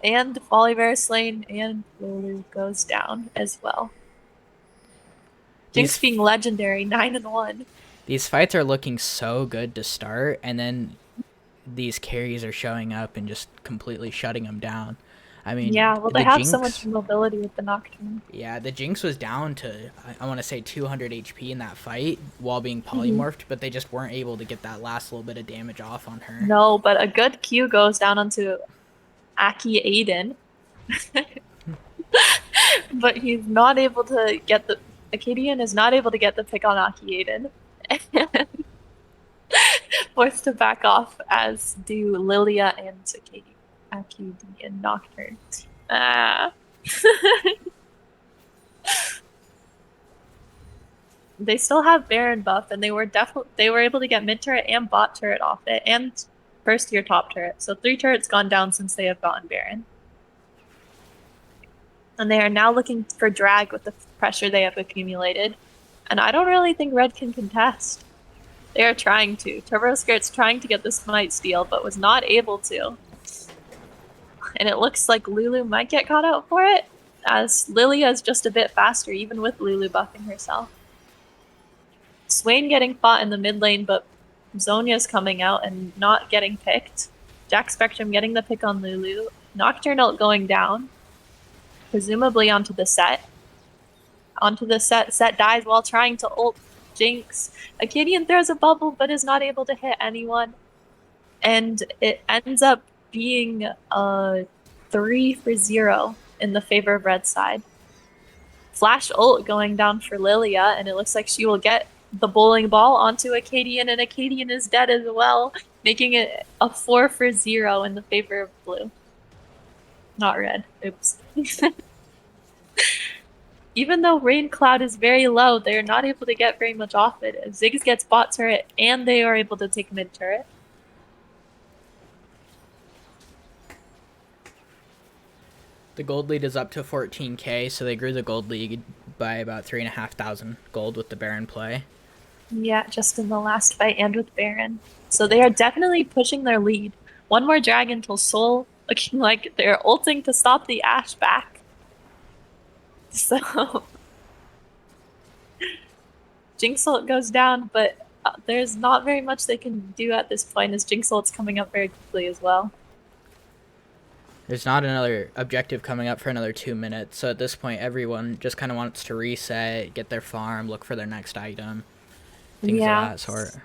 and Volibear is slain, and Lulu goes down as well. Jinx being legendary, 9-1. These fights are looking so good to start, and then these carries are showing up and just completely shutting them down. I mean, Yeah, well, they the have Jinx, so much mobility with the Nocturne. yeah, the Jinx was down to, I want to say 200 HP in that fight while being polymorphed, but they just weren't able to get that last little bit of damage off on her. No, but a good Q goes down onto Aki Aiden. But he's not able to get the Acadian is not able to get the pick on Aki Aiden. Forced to back off, as do Lilia and Acadian Nocturne. Ah. They still have Baron buff, and they were able to get mid turret and bot turret off it, and first tier top turret. So 3 turrets gone down since they have gotten Baron. And they are now looking for drag with the pressure they have accumulated. And I don't really think red can contest. They are trying to. TurboSquared's trying to get the smite steal, but was not able to. And it looks like Lulu might get caught out for it, as Lilia is just a bit faster, even with Lulu buffing herself. Swain getting fought in the mid lane, but Zhonya's coming out and not getting picked. Jack Spectrum getting the pick on Lulu. Nocturne ult going down. Presumably onto the Set. Onto the Set. Set dies while trying to ult Jinx. Acadian throws a bubble but is not able to hit anyone. And it ends up being a 3-0 in the favor of red side. Flash ult going down for Lilia, and it looks like she will get the bowling ball onto Acadian, and Acadian is dead as well, making it a 4-0 in the favor of blue. Not red. Oops. Even though Rain Cloud is very low, they are not able to get very much off it. Ziggs gets bot turret, and they are able to take mid turret. The gold lead is up to 14k, so they grew the gold lead by about 3,500 gold with the Baron play. Yeah, just in the last fight and with Baron. So they are definitely pushing their lead. One more dragon till Soul, looking like they're ulting to stop the Ashe back. So Jinx ult goes down, but there's not very much they can do at this point, as Jinx ult's coming up very quickly as well. There's not another objective coming up for another 2 minutes, so at this point everyone just kind of wants to reset, get their farm, look for their next item, things of that sort.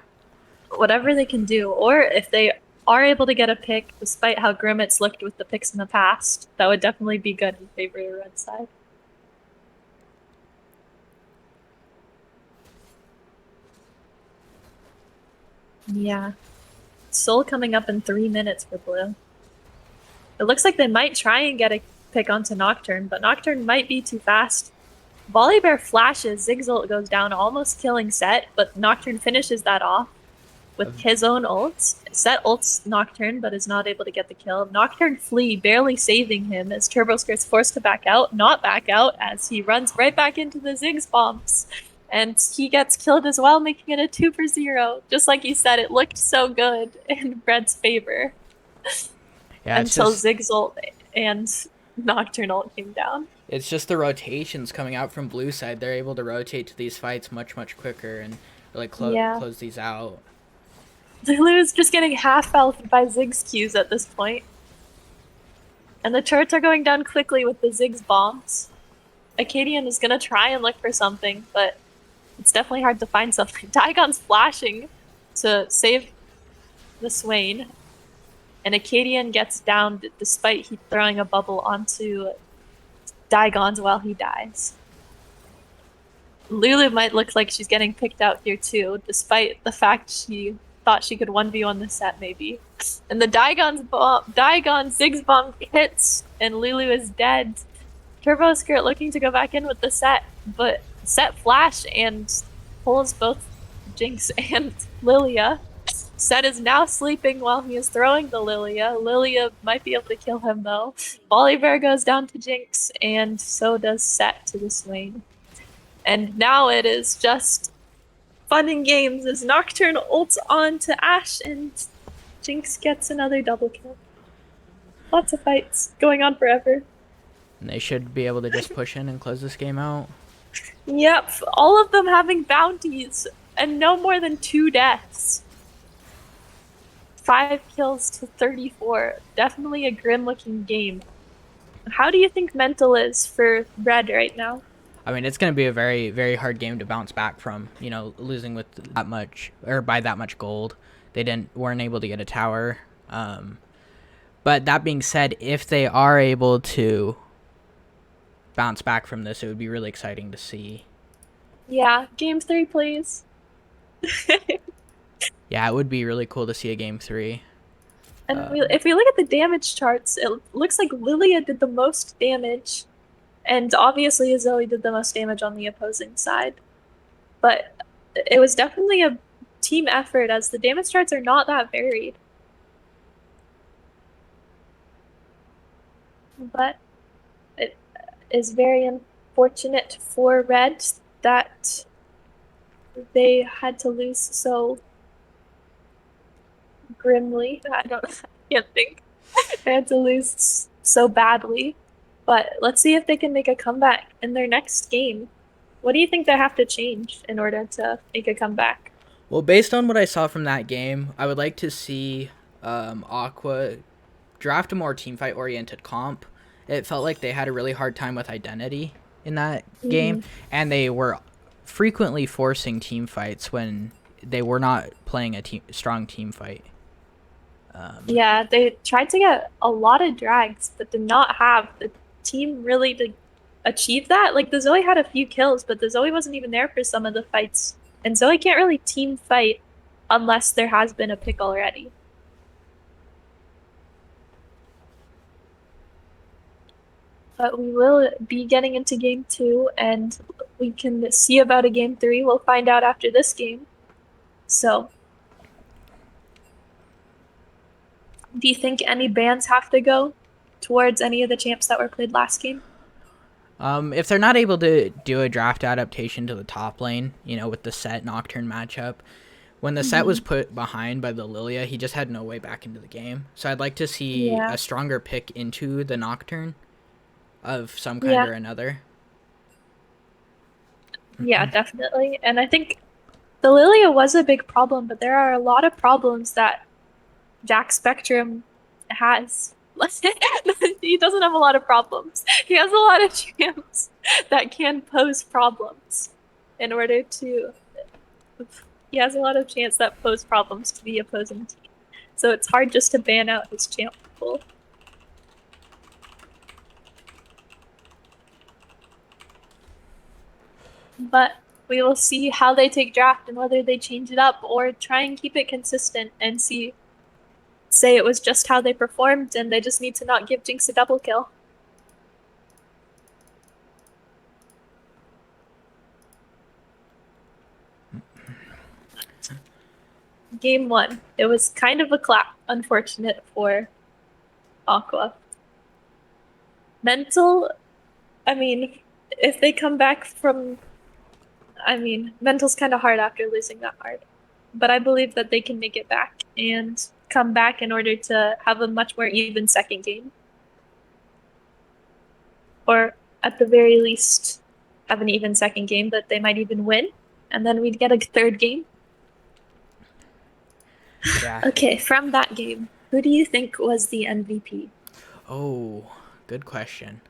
Whatever they can do, or if they are able to get a pick, despite how grim it's looked with the picks in the past, that would definitely be good in favor of the red side. Yeah. Soul coming up in 3 minutes for blue. It looks like they might try and get a pick onto Nocturne, but Nocturne might be too fast. Volibear flashes, Ziggs ult goes down, almost killing Set, but Nocturne finishes that off with his own ult. Set ults Nocturne, but is not able to get the kill. Nocturne flee, barely saving him, as TurboSquared's forced to back out, not back out, as he runs right back into the Ziggs bombs. And he gets killed as well, making it a 2-0. Just like you said, it looked so good in Red's favor. Yeah, until Ziggs ult and Nocturne ult came down. It's just the rotations coming out from blue side. They're able to rotate to these fights much, much quicker and really close these out. Lulu is just getting half health by Ziggs Qs at this point. And the turrets are going down quickly with the Ziggs bombs. Acadian is gonna try and look for something, but it's definitely hard to find something. Digon's flashing to save the Swain, and Acadian gets down despite he throwing a bubble onto Digon's while he dies. Lulu might look like she's getting picked out here too, despite the fact she thought she could 1v1 the set maybe. And the Digon Ziggs bomb hits, and Lulu is dead. Turbo Skirt looking to go back in with the set, but set flash and pulls both Jinx and Lilia. Set is now sleeping while he is throwing the Lilia. Lilia might be able to kill him though. Volibear goes down to Jinx, and so does Set to the Swain. And now it is just fun and games as Nocturne ults on to Ashe and Jinx gets another double kill. Lots of fights going on forever. And they should be able to just push in and close this game out. Yep, all of them having bounties and no more than 2 deaths. 5 kills to 34. Definitely a grim looking game. How do you think mental is for Red right now? I mean, it's going to be a very, very hard game to bounce back from, you know, losing with that much, or by that much gold. They weren't able to get a tower. But that being said, if they are able to bounce back from this, it would be really exciting to see. Yeah, game 3, please. Yeah, it would be really cool to see a game 3. And if we look at the damage charts, it looks like Lilia did the most damage. And obviously Zoe did the most damage on the opposing side. But it was definitely a team effort as the damage charts are not that varied. But it is very unfortunate for Red that they had to lose so grimly. I can't think. They had to lose so badly. But let's see if they can make a comeback in their next game. What do you think they have to change in order to make a comeback? Well, based on what I saw from that game, I would like to see Aqua draft a more teamfight oriented comp. It felt like they had a really hard time with identity in that game, and they were frequently forcing team fights when they were not playing a strong team fight. Yeah, they tried to get a lot of drags, but did not have the team really to achieve that. Like the Zoe had a few kills, but the Zoe wasn't even there for some of the fights. And Zoe can't really team fight unless there has been a pick already. But we will be getting into game 2, and we can see about a game 3. We'll find out after this game. So, do you think any bans have to go towards any of the champs that were played last game? If they're not able to do a draft adaptation to the top lane, you know, with the Set Nocturne matchup, when the Set was put behind by the Lilia, he just had no way back into the game. So I'd like to see a stronger pick into the Nocturne of some kind or another. Yeah, definitely. And I think the Lilia was a big problem, but there are a lot of problems that Jack Spectrum has. He doesn't have a lot of problems. He has a lot of champs that can pose problems in order to. He has a lot of champs that pose problems to the opposing team. So it's hard just to ban out his champ pool. But we will see how they take draft and whether they change it up or try and keep it consistent and say it was just how they performed and they just need to not give Jinx a double kill. Game 1. It was kind of a clap, unfortunate for Aqua. Mental, I mean, if they come back from, Mental's kind of hard after losing that hard. But I believe that they can make it back and come back in order to have a much more even second game. Or at the very least, have an even second game that they might even win. And then we'd get a third game. Yeah. Okay, from that game, who do you think was the MVP? Oh, good question.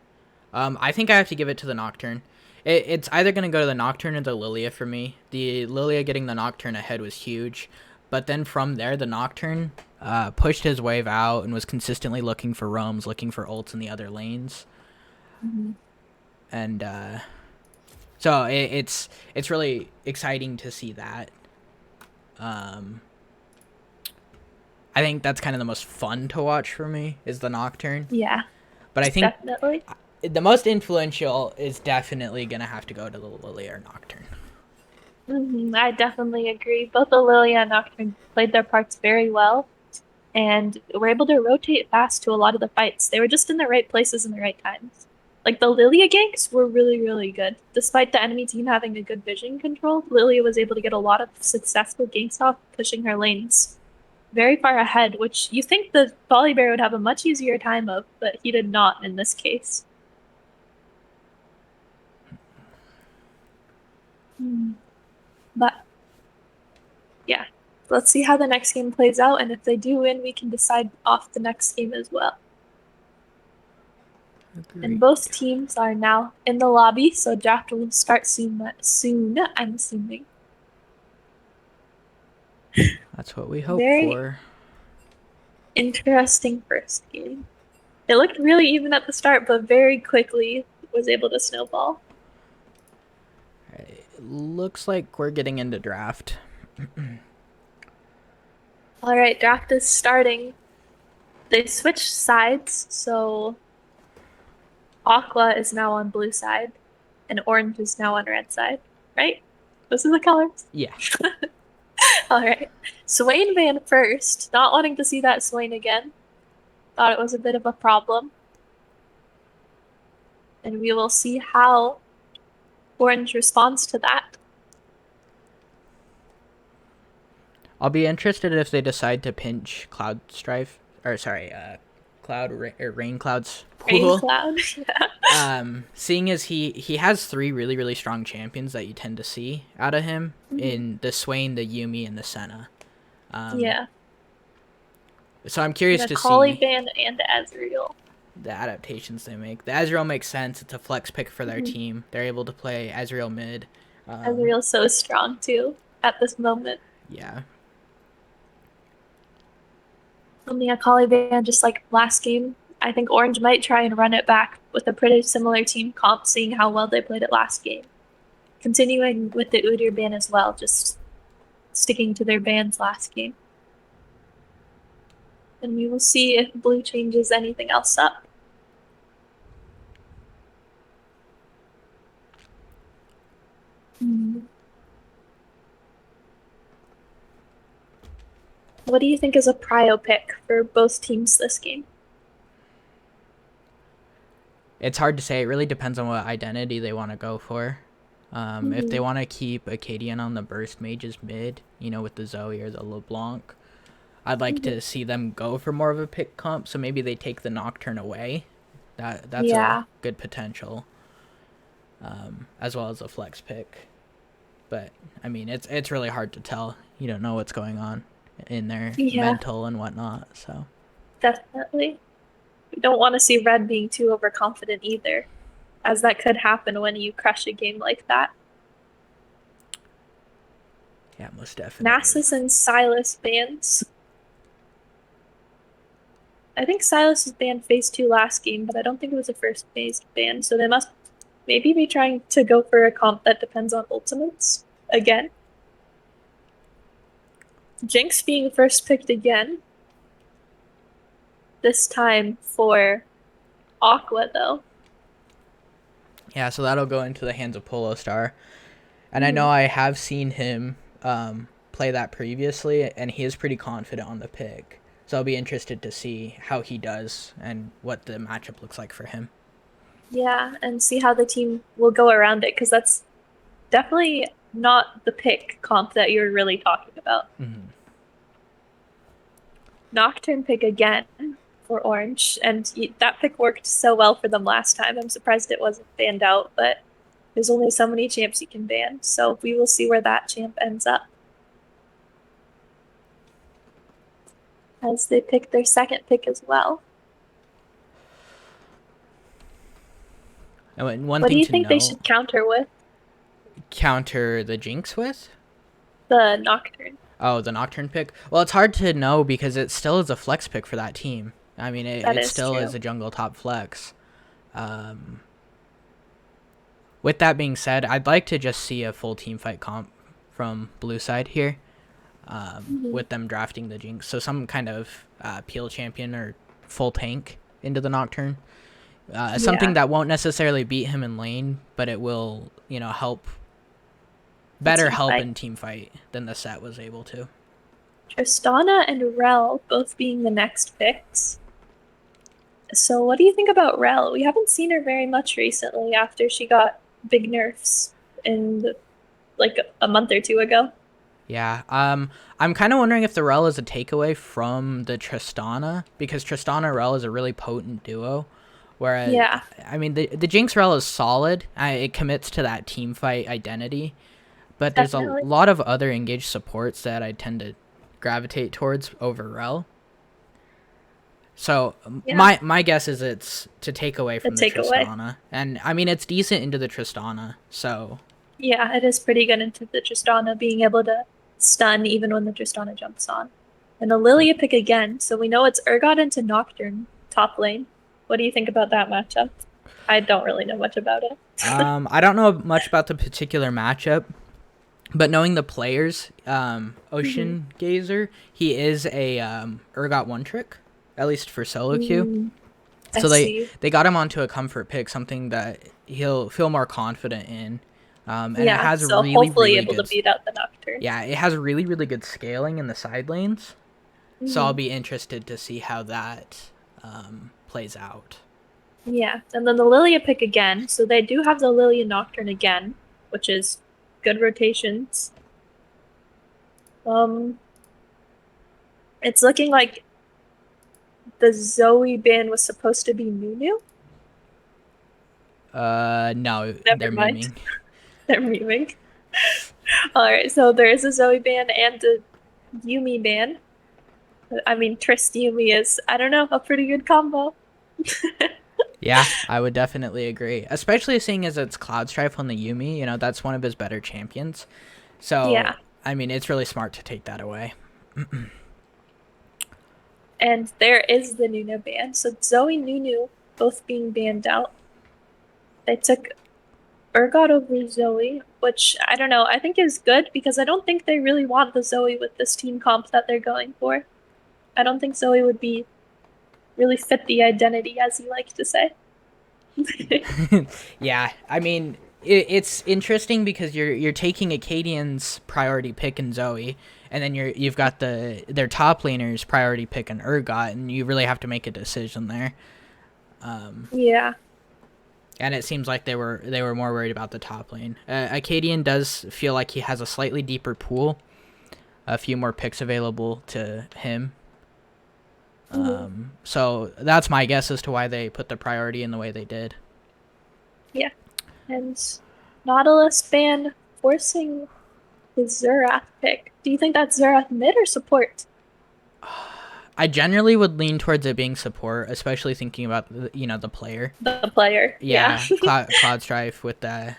I think I have to give it to the Nocturne. It's either going to go to the Nocturne or the Lilia for me. The Lilia getting the Nocturne ahead was huge. But then from there, the Nocturne pushed his wave out and was consistently looking for roams, looking for ults in the other lanes. Mhm. And so it's really exciting to see that. Um, I think that's kind of the most fun to watch for me is the Nocturne. Yeah, But I think definitely. the most influential is definitely going to have to go to the Lilia or Nocturne. I definitely agree. Both Lilia and Nocturne played their parts very well and were able to rotate fast to a lot of the fights. They were just in the right places in the right times. Like the Lilia ganks were really, really good. Despite the enemy team having a good vision control, Lilia was able to get a lot of successful ganks off, pushing her lanes very far ahead, which you think the Volibear would have a much easier time of, but he did not in this case. Hmm. But yeah, let's see how the next game plays out, and if they do win, we can decide off the next game as well. And Agreed. both teams are now in the lobby, so draft will start soon, I'm assuming. That's what we hope Very for. interesting first game. It looked really even at the start, but very quickly was able to snowball. It looks like we're getting into draft. All right, draft is starting. They switched sides, so Aqua is now on blue side, and Orange is now on red side, right? Those are the colors. Yeah. All right. Swain van first, not wanting to see that Swain again. Thought it was a bit of a problem. And we will see how Orange responds to that. I'll be interested if they decide to pinch Cloud Strife, or sorry, Rain Cloud's Rain pool. Cloud. Seeing as he has three really really strong champions that you tend to see out of him Mhm. in the Swain, the Yuumi, and the Senna. Um, Yeah. so I'm curious The to see Caliban and Ezreal. the adaptations they make. The Ezreal makes sense. It's a flex pick for their Mhm. team. They're able to play Ezreal mid. Ezreal's so strong too at this moment. Yeah, On the Caliban, just like last game, I think Orange might try and run it back with a pretty similar team comp, seeing how well they played it last game. Continuing with the Udyr ban as well, just sticking to their bans last game. And we will see if blue changes anything else up. Hmm. What do you think is a prio pick for both teams this game? it's hard to say. It really depends on what identity they want to go for. If they Hmm. want to keep Acadian on the burst mages mid, with the Zoe or the LeBlanc, I'd like Hmm. to see them go for more of a pick comp. So maybe they take the Nocturne away. That's a Yeah, good potential, as well as a flex pick. But I mean, it's really hard to tell. You don't know what's going on in their yeah, mental and whatnot. So definitely. We don't want to see Red being too overconfident either, as that could happen when you crush a game like that. yeah, most definitely. Nasus and Silas bans. I think Silas was banned phase two last game, but I don't think it was a first phase ban, so they must maybe be trying to go for a comp that depends on ultimates again. Jinx being first picked again, this time for Aqua though. Yeah, so that'll go into the hands of Polo Star. And I know Mhm. I have seen him play that previously, and he is pretty confident on the pick. So I'll be interested to see how he does and what the matchup looks like for him. Yeah, and see how the team will go around it, because that's definitely not the pick comp that you're really talking about. Mm-hmm. Nocturne pick again for Orange, and that pick worked so well for them last time. I'm surprised it wasn't banned out, but there's only so many champs you can ban, so we will see where that champ ends up as they pick their second pick as well. And one What do thing you to think they know, should counter with? counter the Jinx with? The Nocturne. Oh, the Nocturne pick? Well, it's hard to know because it still is a flex pick for that team. I mean, That it is still is true. a jungle top flex. Um, with that being said, I'd like to just see a full team fight comp from blue side here, Mhm. with them drafting the Jinx. So some kind of peel champion or full tank into the Nocturne. Something Yeah, that won't necessarily beat him in lane, but it will, help the better team help fight. in team fight than the set was able to. Tristana and Rel both being the next picks. So, what do you think about Rel? We haven't seen her very much recently after she got big nerfs like a month or two ago. Yeah. I'm kind of wondering if the Rel is a takeaway from the Tristana because Tristana Rel is a really potent duo. Whereas, Yeah, I mean, the Jinx Rel is solid. It commits to that team fight identity, but there's a definitely. lot of other engaged supports that I tend to gravitate towards over Rel. So Yeah, my guess is it's to take away a from the takeaway. Tristana, and I mean it's decent into the Tristana. So Yeah, it is pretty good into the Tristana being able to stun even when the Tristana jumps on. And the Lilia pick again, so we know it's Urgot into Nocturne top lane. What do you think about that matchup? I don't really know much about it. I don't know much about the particular matchup, but knowing the players, Mhm. Ocean Gazer, he is a Urgot one trick, at least for solo queue. Mm, I So see. they got him onto a comfort pick, something that he'll feel more confident in, and it Yeah, has so really hopefully really able to good. beat out the Nocturne. Yeah, it has really really good scaling in the side lanes. So I'll Hmm. be interested to see how that plays out. Yeah, and then the Lilia pick again. So they do have the Lilia Nocturne again, which is good rotations. Um, it's looking like the Zoe ban was supposed to be Nunu. No, Never they're mind. memeing. They're memeing. All right, so there is a Zoe ban and a Yumi ban. I mean, Trist Yumi is, I don't know, a pretty good combo. Yeah, I would definitely agree. Especially seeing as it's Cloud Strife on the Yumi, that's one of his better champions. So, Yeah, I mean, it's really smart to take that away. and there is the Nunu ban. So Zoe Nunu both being banned out. They took Urgot over Zoe, which I don't know, I think is good because I don't think they really want the Zoe with this team comp that they're going for. I don't think Zoe would be really fit the identity, as you like to say. Yeah, I mean, it's interesting because you're taking Acadian's priority pick in Zoe, and then you've got their top laner's priority pick in Urgot, and you really have to make a decision there. Yeah. And it seems like they were more worried about the top lane. Acadian does feel like he has a slightly deeper pool, a few more picks available to him. Mhm. So that's my guess as to why they put the priority in the way they did. Yeah. And Nautilus ban forcing the Xerath pick. Do you think that's Xerath mid or support? I generally would lean towards it being support, especially thinking about the player. The player. Yeah. Yeah, Cloud Strife with the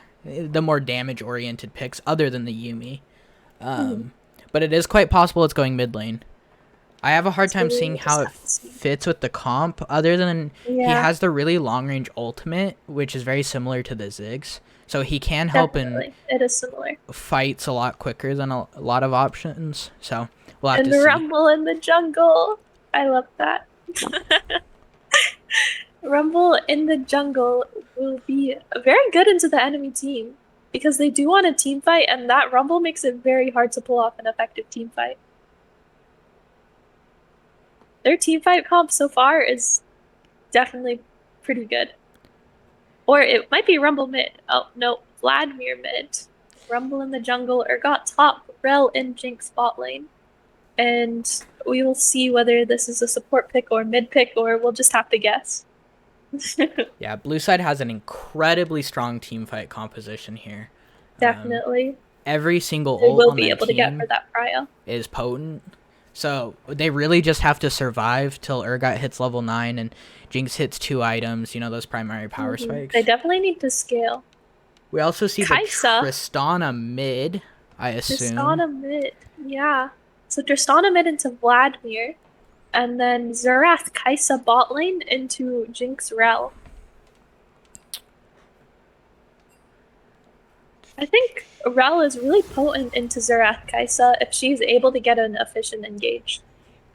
more damage oriented picks other than the Yumi. Mhm. But it is quite possible it's going mid lane. I have a hard So time we seeing will how just it have to see. fits with the comp, other than he Yeah, has the really long range ultimate, which is very similar to the Ziggs. So he can help in definitely. It is similar. fights a lot quicker than a lot of options. So we'll have And to the see. Rumble in the jungle. I love that. Rumble in the jungle will be very good into the enemy team because they do want a team fight, and that Rumble makes it very hard to pull off an effective team fight. Their team fight comp so far is definitely pretty good. Or it might be Rumble mid. Oh, no, Vladimir mid. Rumble in the jungle, Urgot top, Rel in Jinx bot lane. And we will see whether this is a support pick or mid pick, or we'll just have to guess. Yeah, blue side has an incredibly strong team fight composition here. Definitely. Every single They ult will on be their able to get for team that prio. is potent. So they really just have to survive till Urgot hits level 9 and Jinx hits 2 items, those primary power They spikes. definitely need to scale. We also see the Kaisa, Tristana mid, I assume. Tristana mid. Yeah. So Tristana mid into Vladimir, and then Xerath Kaisa bot lane into Jinx Rel. I think Rel is really potent into Xerath Kaisa if she's able to get an efficient engage.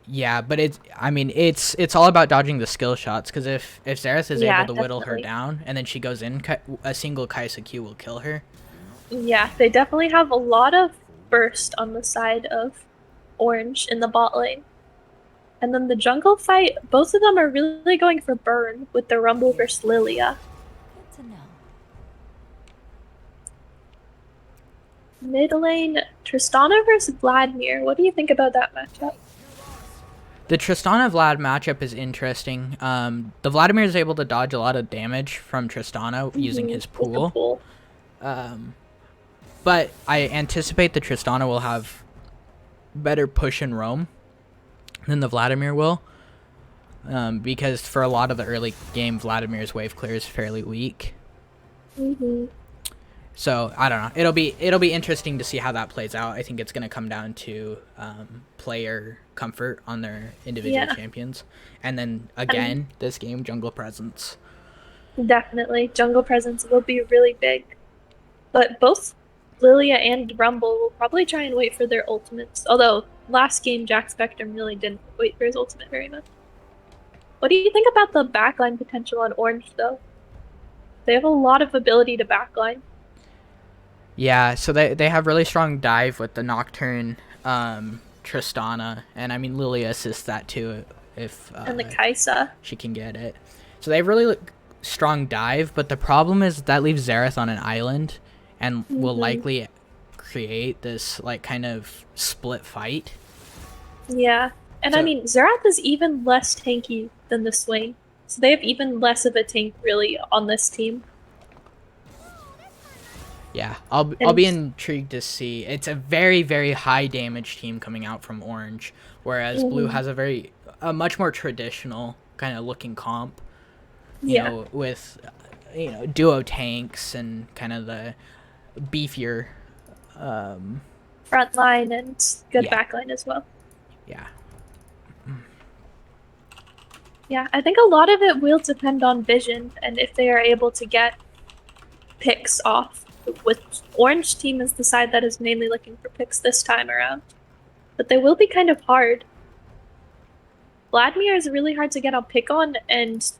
Yeah, but it's all about dodging the skill shots, because if Xerath is able Yeah, to whittle her definitely. down and then she goes in, a single Kaisa Q will kill her. Yeah, they definitely have a lot of burst on the side of Orange in the bot lane. And then the jungle fight, both of them are really going for burn with the Rumble versus Lilia. Good to know. Mid lane, Tristana versus Vladimir. What do you think about that matchup? The Tristana Vlad matchup is interesting. The Vladimir is able to dodge a lot of damage from Tristana using his With the pool. pool. But I anticipate the Tristana will have better push and roam than the Vladimir will. Because for a lot of the early game, Vladimir's wave clear is fairly weak. So I don't know. It'll be interesting to see how that plays out. I think it's going to come down to player comfort on their individual champions, and then again this game jungle presence. Definitely, jungle presence will be really big. But both Lilia and Rumble will probably try and wait for their ultimates. Although last game Jack Spectrum really didn't wait for his ultimate very much. What do you think about the backline potential on Orange though? They have a lot of ability to backline. Yeah, so they have really strong dive with the Nocturne, Tristana, and I mean Lilia assists that too if And the Kaisa. she can get it. So they have really strong dive, but the problem is that leaves Xerath on an island and will likely create this like kind of split fight. Yeah. And So- I mean, Xerath is even less tanky than the Swain. So they have even less of a tank really on this team. Yeah, I'll be intrigued to see. It's a very, very high damage team coming out from Orange, whereas Blue has a much more traditional kind of looking comp. You know, with duo tanks and kind of the beefier Front line and good Yeah. back line as well. yeah. Yeah, I think a lot of it will depend on vision and if they are able to get picks off. With Orange team is the side that is mainly looking for picks this time around. But they will be kind of hard. Vladimir is really hard to get a pick on, and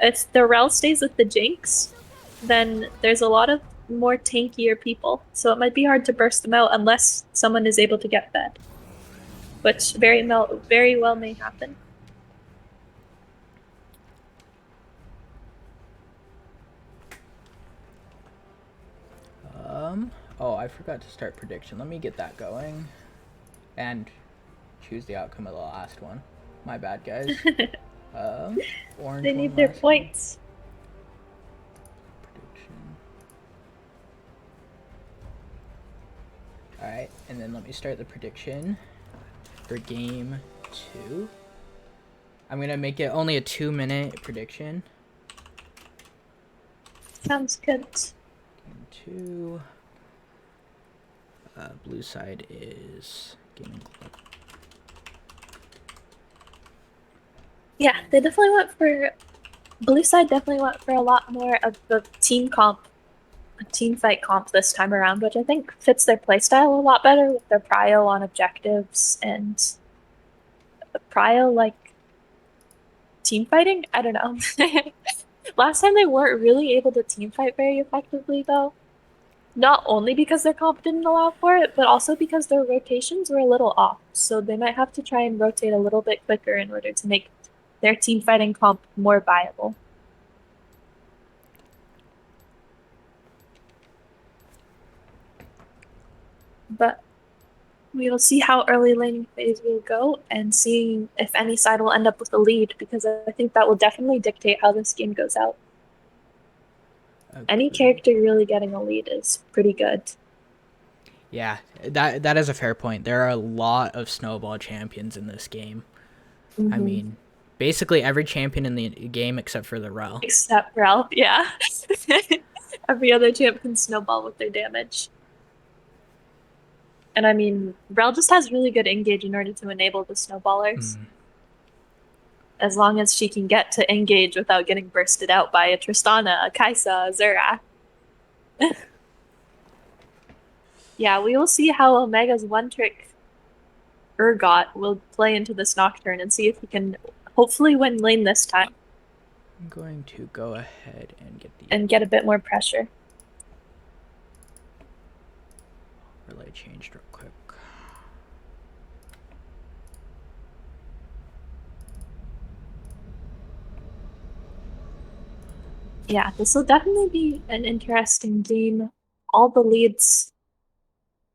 if the Rel stays with the Jinx, then there's a lot of more tankier people. So it might be hard to burst them out unless someone is able to get fed. Which very well may happen. Oh, I forgot to start prediction. Let me get that going, and choose the outcome of the last one. My bad, guys. Orange. They need their points. Prediction. All right, and then let me start the prediction for game 2. I'm gonna make it only a 2-minute prediction. Sounds good. Game 2. Blue side is gaming club. Yeah, they definitely went for Blue side definitely went for a lot more of the team fight comp this time around, which I think fits their playstyle a lot better with their prio on objectives and prio like team fighting. I don't know. Last time they weren't really able to team fight very effectively though. Not only because their comp didn't allow for it, but also because their rotations were a little off. So they might have to try and rotate a little bit quicker in order to make their team fighting comp more viable. But we will see how early laning phase will go and seeing if any side will end up with a lead, because I think that will definitely dictate how this game goes out. Any character really getting a lead is pretty good. Yeah, that is a fair point. There are a lot of snowball champions in this game. I Hmm. mean, basically every champion in the game except for the Rel. Except Ralph, yeah. Every other champ can snowball with their damage. And I mean, Rel just has really good engage in order to enable the snowballers. Mm. As long as she can get to engage without getting bursted out by a Tristana, a Kaisa, a Xerath. Yeah, we will see how Omega's one trick Urgot will play into this Nocturne and see if he can hopefully win lane this time I'm going to go ahead and get the and get a bit more pressure. relay changed real quick. Yeah, this will definitely be an interesting game. All the leads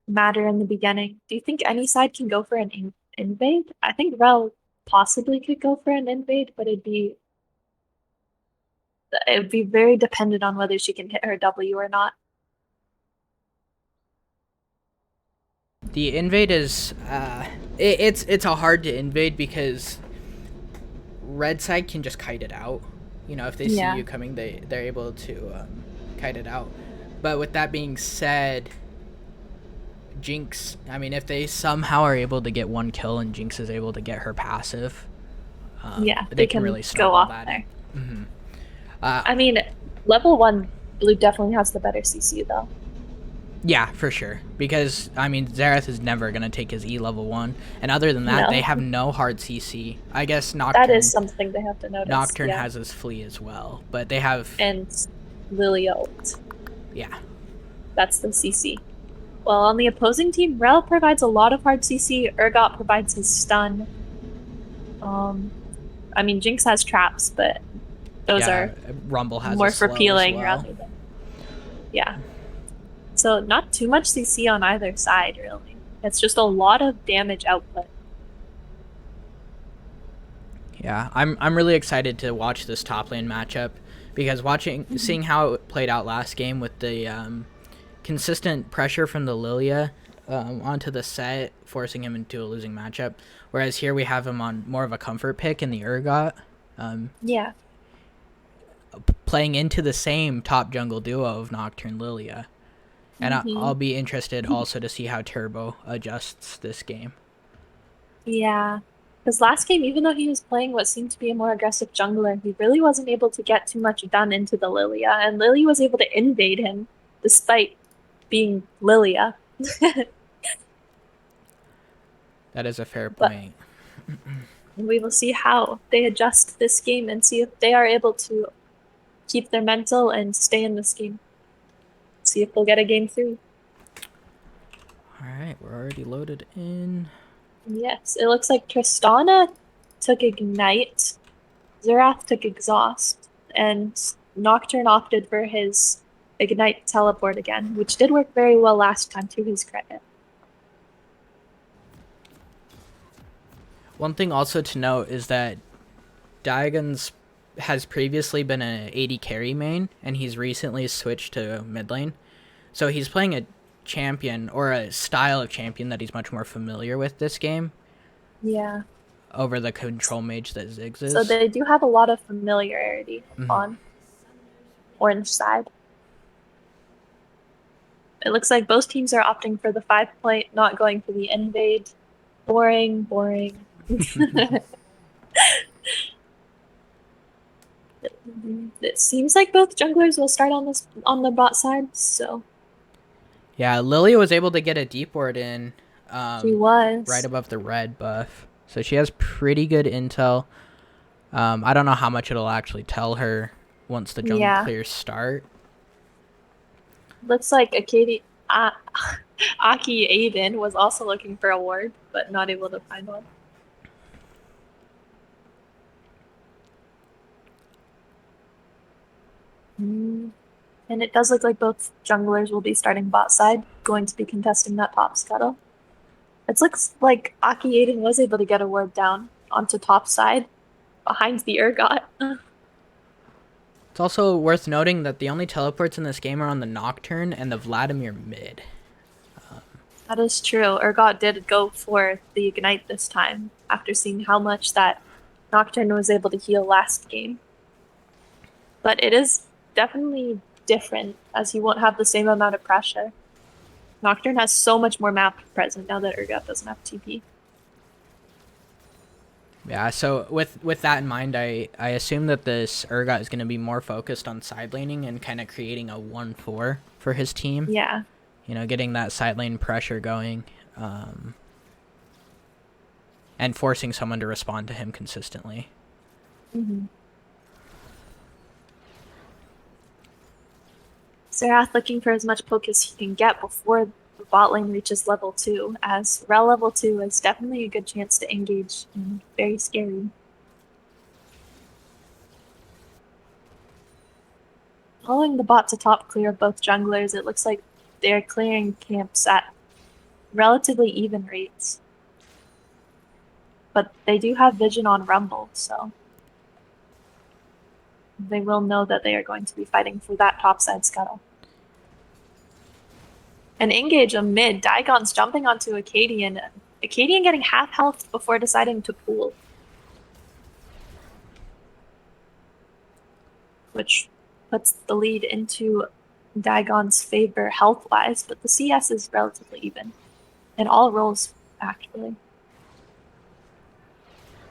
matter in the beginning. Do you think any side can go for an invade? I think Rel possibly could go for an invade, but it'd be very dependent on whether she can hit her W or not. The invade is it's a hard to invade because red side can just kite it out. You know, if they see Yeah. you coming, they're able to kite it out. But with that being said, Jinx, I mean, if they somehow are able to get one kill and Jinx is able to get her passive, Yeah, they they can can really go snowball off that. there. Mm-hmm. I mean, level one, blue definitely has the better CC though. Yeah, for sure. Because, I mean, Xerath is never going to take his E level 1. And other than that, they No, have no hard CC. I guess that is Nocturne something they have to notice. Nocturne Yeah, has his flea as well. But they have, and Lilia ult. yeah. That's the CC. Well, on the opposing team, Rel provides a lot of hard CC. Urgot provides his stun. Um, I mean, Jinx has traps, but those Yeah, are Rumble has a more for slow as peeling well. rather than yeah. So not too much CC on either side, really. It's just a lot of damage output. Yeah, I'm really excited to watch this top lane matchup because seeing how it played out last game with the consistent pressure from the Lilia onto the set, forcing him into a losing matchup. Whereas here we have him on more of a comfort pick in the Urgot, Yeah. playing into the same top jungle duo of Nocturne Lilia. And Hmm. I'll be interested also to see how Turbo adjusts this game. Yeah. Because last game, even though he was playing what seemed to be a more aggressive jungler, he really wasn't able to get too much done into the Lilia, and Lily was able to invade him despite being Lilia. That is a fair But point. we will see how they adjust this game and see if they are able to keep their mental and stay in this game. See if they'll get a game 3. Alright, we're already loaded in. Yes, it looks like Tristana took Ignite, Xerath took Exhaust, and Nocturne opted for his Ignite teleport again, which did work very well last time to his credit. One thing also to note is that Diagon's has previously been an AD carry main, and he's recently switched to mid lane. So he's playing a champion, or a style of champion that he's much more familiar with this game, Yeah. over the control mage that Ziggs So is. they do have a lot of familiarity on orange side. It looks like both teams are opting for the 5 point, not going for the invade. Boring, boring. It seems like both junglers will start on the bot side, so Yeah, Lilia was able to get a deep ward in she right was. above the red buff. So she has pretty good intel. I don't know how much it'll actually tell her once the jungle Yeah. clears start. Looks like Aki Aiden was also looking for a ward, but not able to find one. Mm. And it does look like both junglers will be starting bot side, going to be contesting that top scuttle. It looks like Aki Aiden was able to get a ward down onto top side behind the Urgot. It's also worth noting that the only teleports in this game are on the Nocturne and the Vladimir mid. That is true. Urgot did go for the Ignite this time after seeing how much that Nocturne was able to heal last game. But it is definitely different as he won't have the same amount of pressure. Nocturne has so much more map present now that Urgot doesn't have TP. Yeah, so with that in mind, I assume that this Urgot is going to be more focused on side laning and kind of creating a 1-4 for his team. Yeah. You know, getting that side lane pressure going, and forcing someone to respond to him consistently. Mm-hmm. Serath looking for as much poke as he can get before the bot lane reaches level 2, as Rel level 2 is definitely a good chance to engage and very scary. Following the bot to top clear of both junglers, it looks like they're clearing camps at relatively even rates. But they do have vision on Rumble, so they will know that they are going to be fighting for that topside scuttle. And engage a mid. Daigon's jumping onto Acadian. Acadian getting half health before deciding to pool. Which puts the lead into Daigon's favor health-wise, but the CS is relatively even. In all roles, actually.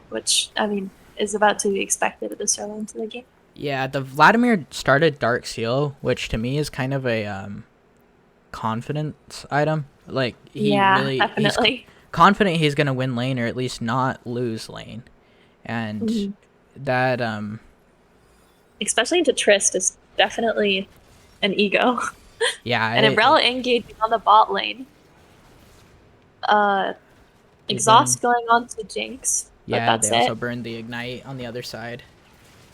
Which, I mean, is about to be expected at this early into the game. Yeah, the Vladimir started Dark Seal, which to me is kind of a confidence item. Like Definitely. he's confident he's gonna win lane or at least not lose lane, and that especially into Trist is definitely an ego. yeah, and Umbrella engaging on the bot lane. Exhaust going on to Jinx. But yeah, that's they also it. burned the Ignite on the other side.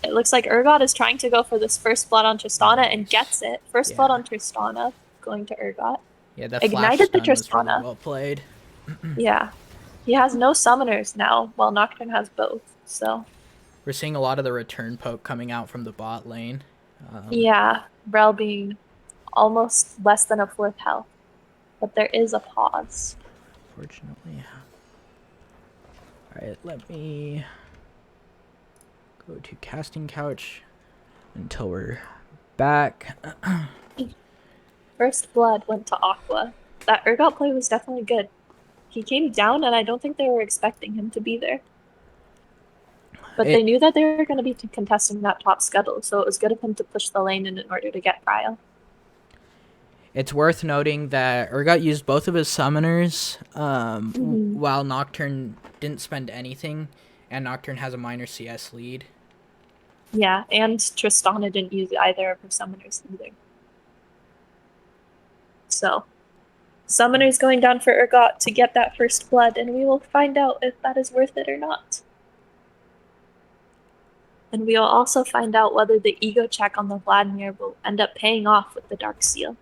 It looks like Urgot is trying to go for this first blood on Tristana and gets it. First blood on Tristana, going to Urgot. Yeah, the flash Ignited the stun was really Tristana. well played. Yeah. He has no summoners now, while Nocturne has both, so. We're seeing a lot of the return poke coming out from the bot lane. Yeah, Rel being almost less than a fourth health. But there is a pause. Fortunately. Alright, let me go to casting couch until we're back. First blood went to Aqua. That Urgot play was definitely good. He came down, and I don't think they were expecting him to be there. But they knew that they were going to be contesting that top scuttle, so it was good of him to push the lane in order to get Prio. It's worth noting that Urgot used both of his summoners while Nocturne didn't spend anything, and Nocturne has a minor CS lead. Yeah, and Tristana didn't use either of her summoners either. So, summoners going down for Urgot to get that first blood, and we will find out if that is worth it or not. And we will also find out whether the ego check on the Vladimir will end up paying off with the Dark Seal.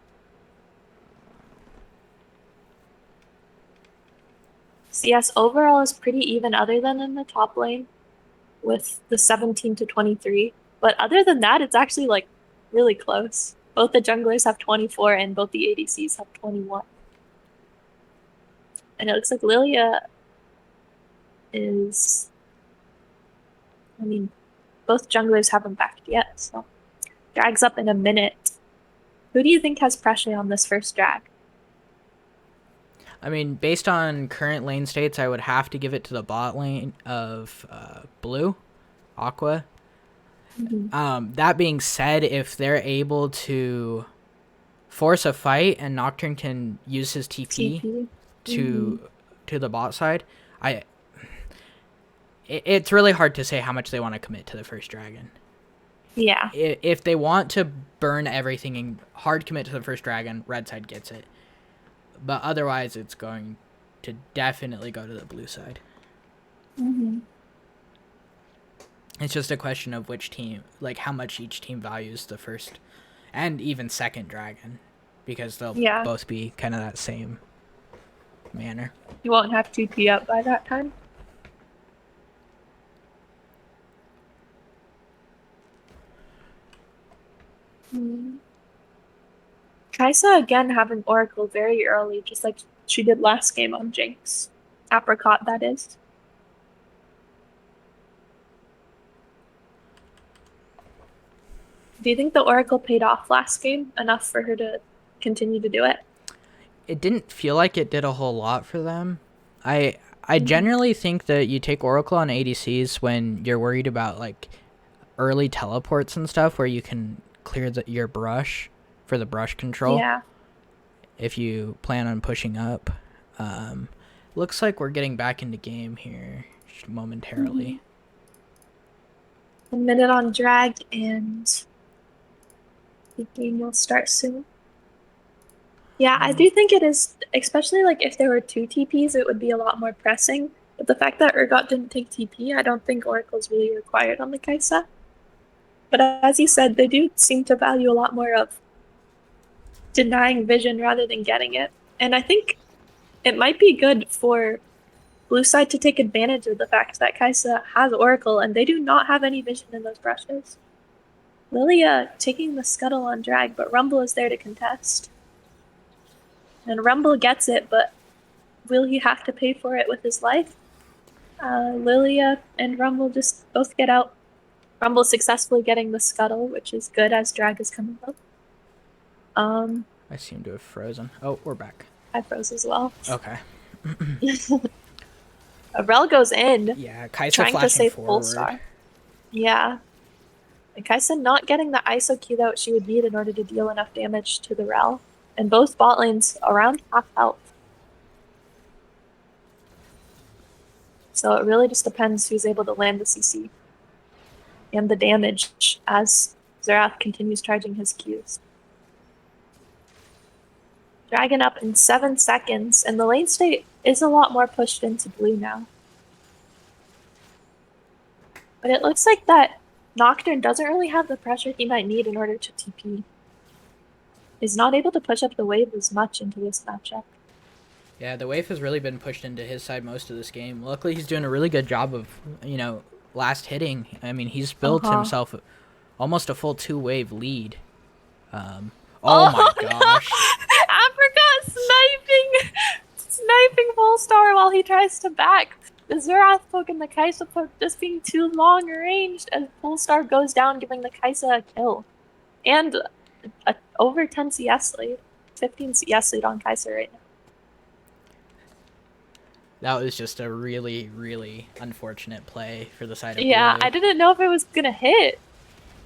CS overall is pretty even other than in the top lane with the 17 to 23. But other than that, it's actually like really close. Both the junglers have 24 and both the ADCs have 21. And it looks like Lilia is, I mean, both junglers haven't backed yet, so drag's up in a minute. Who do you think has pressure on this first drag? I mean, based on current lane states, I would have to give it to the bot lane of blue, Aqua. That being said, if they're able to force a fight and Nocturne can use his TP to the bot side, it's really hard to say how much they want to commit to the first dragon. Yeah. If they want to burn everything and hard commit to the first dragon, red side gets it. But otherwise, it's going to definitely go to the blue side. It's just a question of which team, like how much each team values the first and even second dragon, because they'll both be kind of that same manner. You won't have TP up by that time? Kaisa again having Oracle very early, just like she did last game on Jinx. Apricot, that is. Do you think the Oracle paid off last game enough for her to continue to do it? It didn't feel like it did a whole lot for them. I Mhm. generally think that you take Oracle on ADCs when you're worried about like early teleports and stuff where you can clear your brush for the brush control Yeah. if you plan on pushing up. Um, Looks like we're getting back into game here momentarily. Mhm. A minute on drag, and the game will start soon. Yeah, I do think it is, especially like if there were two TPs, it would be a lot more pressing. But the fact that Urgot didn't take TP, I don't think Oracle's really required on the Kaisa. But as you said, they do seem to value a lot more of denying vision rather than getting it. And I think it might be good for Blue side to take advantage of the fact that Kaisa has Oracle and they do not have any vision in those brushes. Lilia taking the scuttle on drag, but Rumble is there to contest. And Rumble gets it, but will he have to pay for it with his life? Lilia and Rumble just both get out. Rumble successfully getting the scuttle, which is good as drag is coming up. I seem to have frozen. Oh, we're back. I froze as well. Okay. Rel goes in, Yeah, Kaisa trying to flashing save forward. Polestar. Yeah. And Kaisa not getting the ISO Q that she would need in order to deal enough damage to the Rel. And both bot lanes around half health. So it really just depends who's able to land the CC and the damage as Xerath continues charging his Qs. Dragon up in 7 seconds, and the lane state is a lot more pushed into blue now. But it looks like that Nocturne doesn't really have the pressure he might need in order to TP. He's not able to push up the wave as much into this matchup. Yeah, the wave has really been pushed into his side most of this game. Luckily, he's doing a really good job of, last hitting. I mean, he's built himself almost a full 2-wave lead. Oh my gosh. Apricot sniping Polestar while he tries to back. The Xerath poke and the Kaisa poke just being too long ranged as Polestar goes down, giving the Kaisa a kill. And a over 10 CS lead. 15 CS lead on Kaisa right now. That was just a really, really unfortunate play for the side of Yeah, blue. I didn't know if it was gonna hit.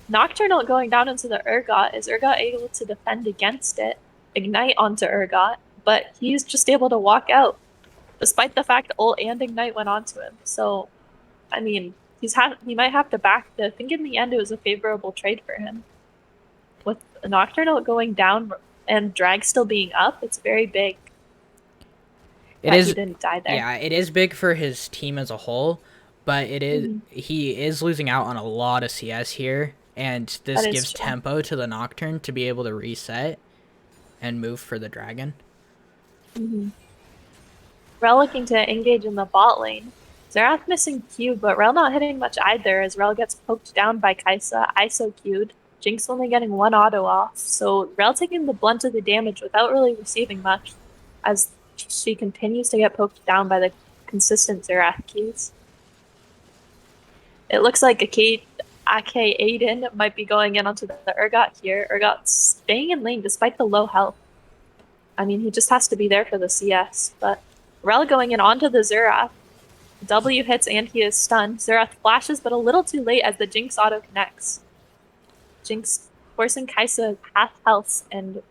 Nocturnal going down into the Urgot. Is Urgot able to defend against it? Ignite onto Urgot, but he's just able to walk out, despite the fact ult and Ignite went onto him. So, I mean, he might have to back. I think in the end it was a favorable trade for him. With Nocturnal going down and Drag still being up, it's very big. He didn't die there. Yeah, it is big for his team as a whole, but he is losing out on a lot of CS here, and this gives tempo to the Nocturne to be able to reset and move for the Dragon. Rel looking to engage in the bot lane. Xerath missing Q, but Rel not hitting much either as Rel gets poked down by Kaisa, ISO Q'd. Jinx only getting 1 auto off, so Rel taking the blunt of the damage without really receiving much as she continues to get poked down by the consistent Xerath Qs. It looks like AK Aiden might be going in onto the Urgot here. Urgot staying in lane despite the low health. I mean, he just has to be there for the CS, but Rel going in onto the Xerath. W hits and he is stunned. Xerath flashes, but a little too late as the Jinx auto connects. Jinx forcing Kaisa half health, and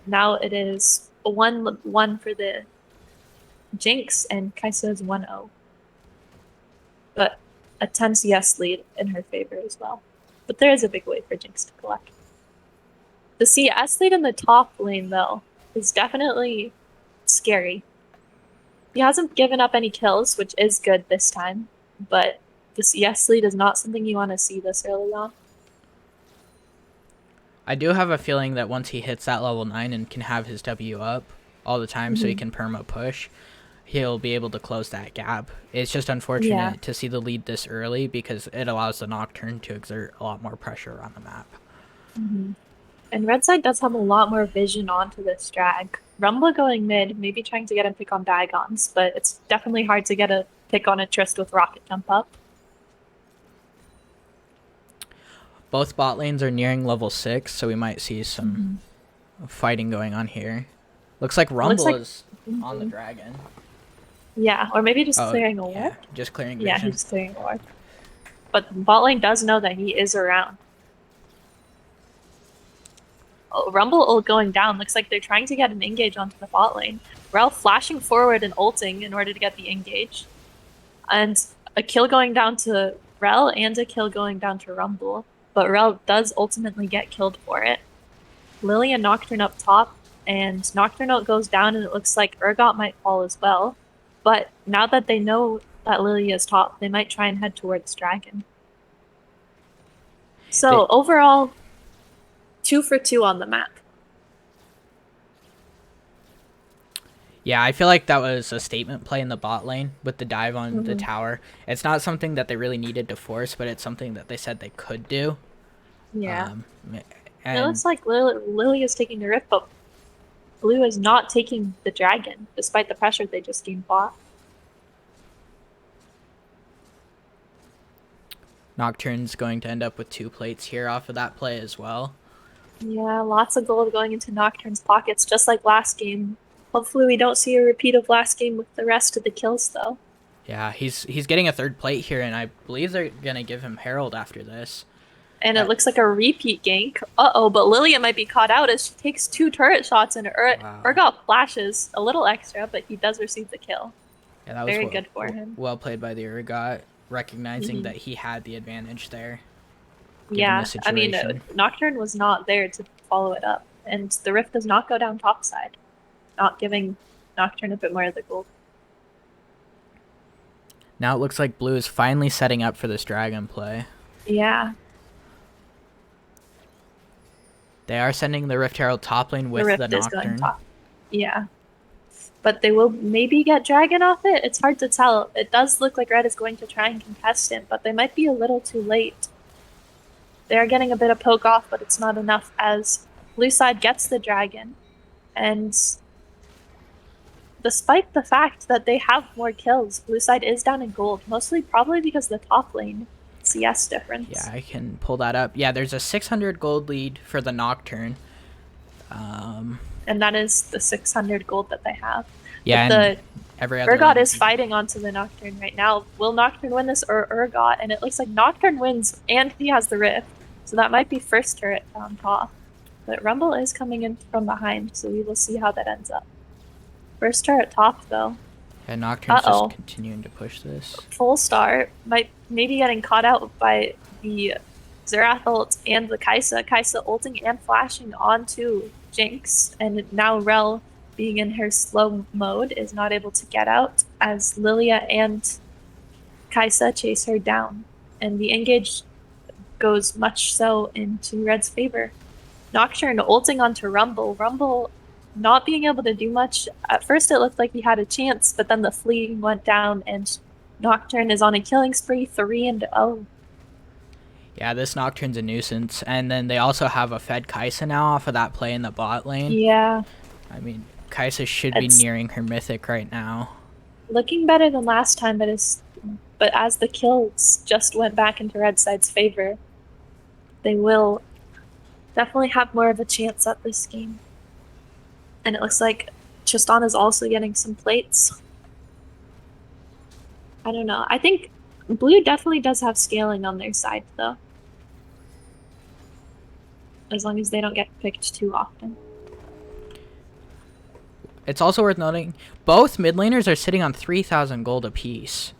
now it is 1-1 for the Jinx, and Kaisa is 1-0. But a 10 CS lead in her favor as well. But there is a big way for Jinx to collect. The CS lead in the top lane, though, is definitely scary. He hasn't given up any kills, which is good this time, but the CS lead is not something you want to see this early on. I do have a feeling that once he hits that level 9 and can have his W up all the time so he can perma push, he'll be able to close that gap. It's just unfortunate to see the lead this early because it allows the Nocturne to exert a lot more pressure on the map. And red side does have a lot more vision onto this drag. Rumble going mid, maybe trying to get a pick on Digons, but it's definitely hard to get a pick on a Trist with Rocket Jump up. Both bot lanes are nearing level 6, so we might see some fighting going on here. Looks like Looks Rumble like, is on the dragon. yeah, or maybe just Oh, clearing a ward. yeah, just clearing Yeah, vision. he's clearing a ward. But bot lane does know that he is around. Oh, Rumble ult going down. Looks like they're trying to get an engage onto the bot lane. Rel flashing forward and ulting in order to get the engage. And a kill going down to Rel and a kill going down to Rumble. But Rel does ultimately get killed for it. Lily and Nocturne up top, and Nocturne ult goes down, and it looks like Urgot might fall as well. But now that they know that Lily is top, they might try and head towards Dragon. So overall, 2 for 2 on the map. Yeah, I feel like that was a statement play in the bot lane with the dive on the tower. It's not something that they really needed to force, but it's something that they said they could do. Yeah. And It looks like Lily is taking the rift, but Blue is not taking the dragon, despite the pressure they just gained bot. Nocturne's going to end up with 2 plates here off of that play as well. Yeah, lots of gold going into Nocturne's pockets, just like last game. Hopefully we don't see a repeat of last game with the rest of the kills, though. Yeah, he's getting a 3rd plate here, and I believe they're going to give him Herald after this. And it looks like a repeat gank. Uh-oh, but Lilia might be caught out as she takes 2 turret shots, and Urgot flashes a little extra, but he does receive the kill. Yeah, that was very good for him. Well played by the Urgot, recognizing that he had the advantage there. Yeah, I mean, Nocturne was not there to follow it up, and the rift does not go down topside, not giving Nocturne a bit more of the gold. Now it looks like Blue is finally setting up for this dragon play. Yeah. They are sending the Rift Herald top lane with the Nocturne. Yeah. But they will maybe get dragon off it? It's hard to tell. It does look like Red is going to try and contest it, but they might be a little too late. They are getting a bit of poke off, but it's not enough as Blue side gets the dragon. And despite the fact that they have more kills, Blue side is down in gold, mostly probably because the top lane CS difference. Yeah, I can pull that up. Yeah, there's a 600 gold lead for the Nocturne. And that is the 600 gold that they have. Yeah, but the Urgot is fighting onto the Nocturne right now. Will Nocturne win this or Urgot? And it looks like Nocturne wins and he has the Rift. So that might be first turret on top. But Rumble is coming in from behind, so we will see how that ends up. First turret top, though. Yeah, Nocturne's just continuing to push this. Full star, maybe getting caught out by the Xerath ult and the Kai'Sa. Kai'Sa ulting and flashing onto Jinx, and now Rel, being in her slow mode, is not able to get out as Lilia and Kai'Sa chase her down. And the engage goes much so into Red's favor. Nocturne ulting onto Rumble. Rumble not being able to do much. At first it looked like he had a chance, but then the fleeing went down and Nocturne is on a killing spree, 3-0. Yeah, this Nocturne's a nuisance. And then they also have a fed Kai'Sa now off of that play in the bot lane. Yeah. I mean, Kai'Sa should be nearing her mythic right now. Looking better than last time, but as the kills just went back into Red side's favor, they will definitely have more of a chance at this game. And it looks like Tristan is also getting some plates. I don't know. I think Blue definitely does have scaling on their side, though. As long as they don't get picked too often. It's also worth noting, both mid laners are sitting on 3,000 gold apiece.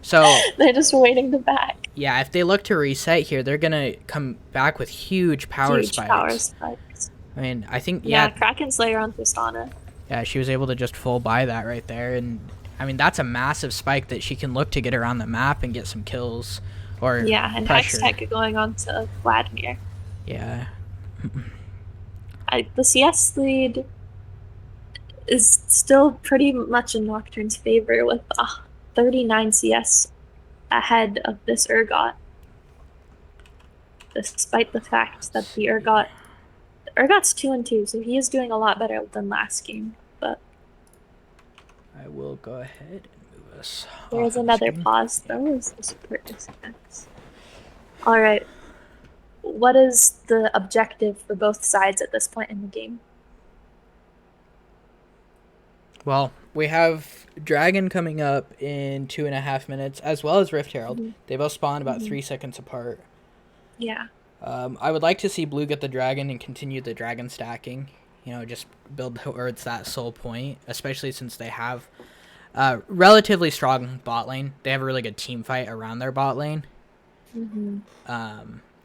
So they're just waiting to back. Yeah, if they look to reset here, they're going to come back with huge power spikes. I mean, I think, yeah. Kraken Slayer on Tristana. Yeah, she was able to just full buy that right there. And, I mean, that's a massive spike that she can look to get around the map and get some kills. Or yeah, and Hextech going on to Vladimir. Yeah. The CS lead is still pretty much in Nocturne's favor with 39 CS ahead of this Urgot. despite the fact that Urgot's 2-2, so he is doing a lot better than last game. But I will go ahead and move us there off is of the another screen. pause though as the support disconnects. All right. What is the objective for both sides at this point in the game? Well, we have Dragon coming up in 2.5 minutes, as well as Rift Herald. Mm-hmm. They both spawn about Mm-hmm. 3 seconds apart. Yeah. I would like to see Blue get the Dragon and continue the Dragon stacking. You know, just build towards that soul point, especially since they have relatively strong bot lane. They have a really good team fight around their bot lane. Mm-hmm.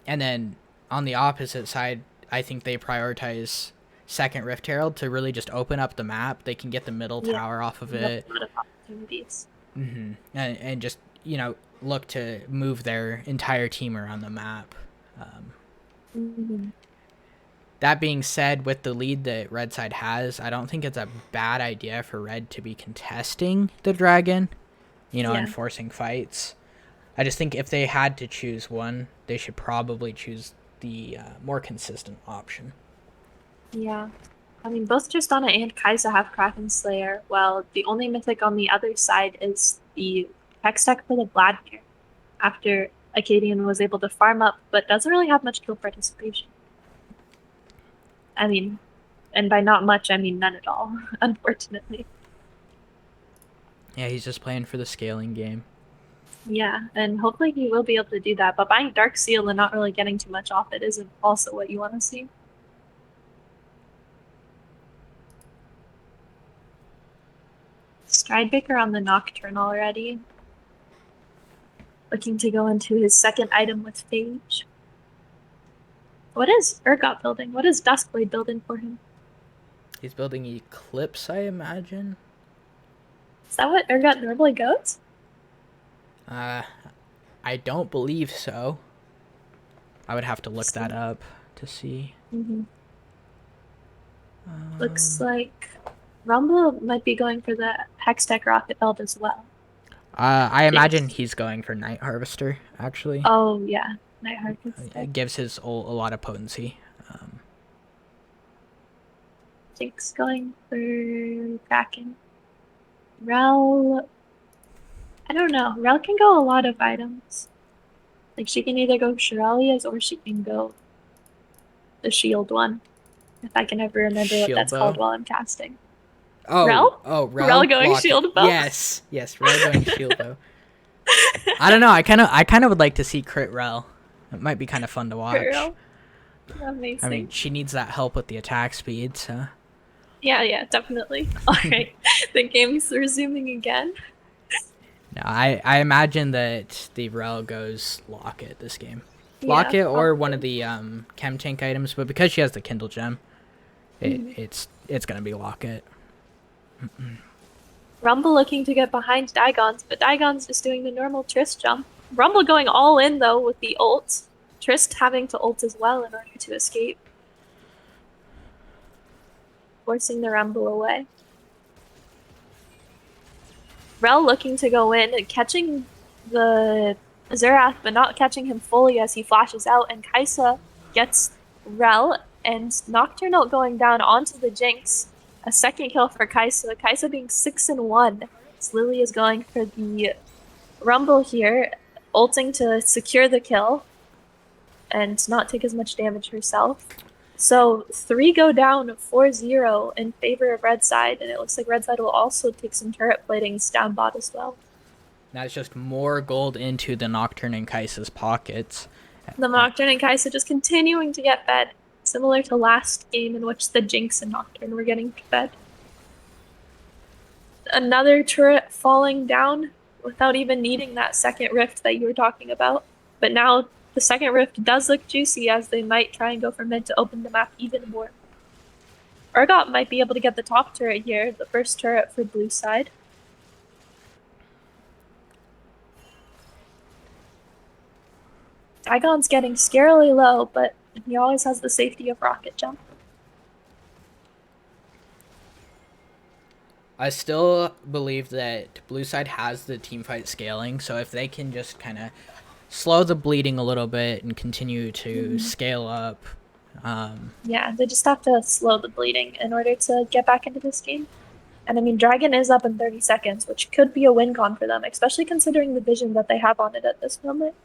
And then on the opposite side, I think they prioritize second Rift Herald to really just open up the map. They can get the middle tower off of it. A lot of opportunities. And just, you know, look to move their entire team around the map. Mm-hmm. That being said, with the lead that Red Side has, I don't think it's a bad idea for Red to be contesting the Dragon, you know, and forcing fights. I just think if they had to choose one, they should probably choose the more consistent option. Yeah. I mean, both Tristana and Kai'Sa have Kraken Slayer, while the only mythic on the other side is the hex tech for the Vladimir, after Acadian was able to farm up, but doesn't really have much kill participation. I mean, and by not much, I mean none at all, unfortunately. Yeah, he's just playing for the scaling game. Yeah, and hopefully he will be able to do that, but buying Dark Seal and not really getting too much off it isn't also what you want to see. Stridebaker on the Nocturne already. Looking to go into his second item with Phage. What is Urgot building? What is Duskblade building for him? He's building Eclipse, I imagine. Is that what Urgot normally goes? I don't believe so. I would have to look that up to see. Mm-hmm. Looks like Rumble might be going for the Hextech Rocket Belt as well. I imagine he's going for Night Harvester, actually. Oh, yeah. Night Harvester. It gives his ult a lot of potency. Jinx going for Kraken. Rel... I don't know. Rel can go a lot of items. Like, she can either go Shirelia's or she can go the shield one. If I can ever remember Shield what that's bow? called while I'm casting. Oh, Rel? Oh, Rel. Rel going shield bow? Yes, Rel going shield bow. I don't know. I kind of would like to see crit Rel. It might be kind of fun to watch. Rel? Amazing. I mean, she needs that help with the attack speed, so. Yeah, definitely. All right, the game's resuming again. No, I imagine that the Rel goes Locket this game. Locket or one of the chem tank items, but because she has the Kindle gem, it's gonna be Locket. Rumble looking to get behind Digons, but Digons just doing the normal Trist jump. Rumble going all in though with the ult. Trist having to ult as well in order to escape. Forcing the Rumble away. Rel looking to go in and catching the Xerath, but not catching him fully as he flashes out, and Kai'Sa gets Rel, and Nocturne going down onto the Jinx. A second kill for Kai'Sa. Kai'Sa being 6-1. So Lily is going for the Rumble here, ulting to secure the kill and not take as much damage herself. So 3 go down 4-0 in favor of Red Side, and it looks like Red Side will also take some turret platings down bot as well. That's just more gold into the Nocturne and Kai'Sa's pockets. The Nocturne and Kai'Sa just continuing to get fed, similar to last game in which the Jinx and Nocturne were getting fed. Another turret falling down without even needing that second rift that you were talking about. But now the second rift does look juicy as they might try and go for mid to open the map even more. Urgot might be able to get the top turret here, the first turret for blue side. Digon's getting scarily low, but he always has the safety of rocket jump. I still believe that blue side has the team fight scaling, so if they can just kind of slow the bleeding a little bit and continue to Mhm. scale up. Yeah, they just have to slow the bleeding in order to get back into this game. And I mean, Dragon is up in 30 seconds, which could be a win con for them, especially considering the vision that they have on it at this moment.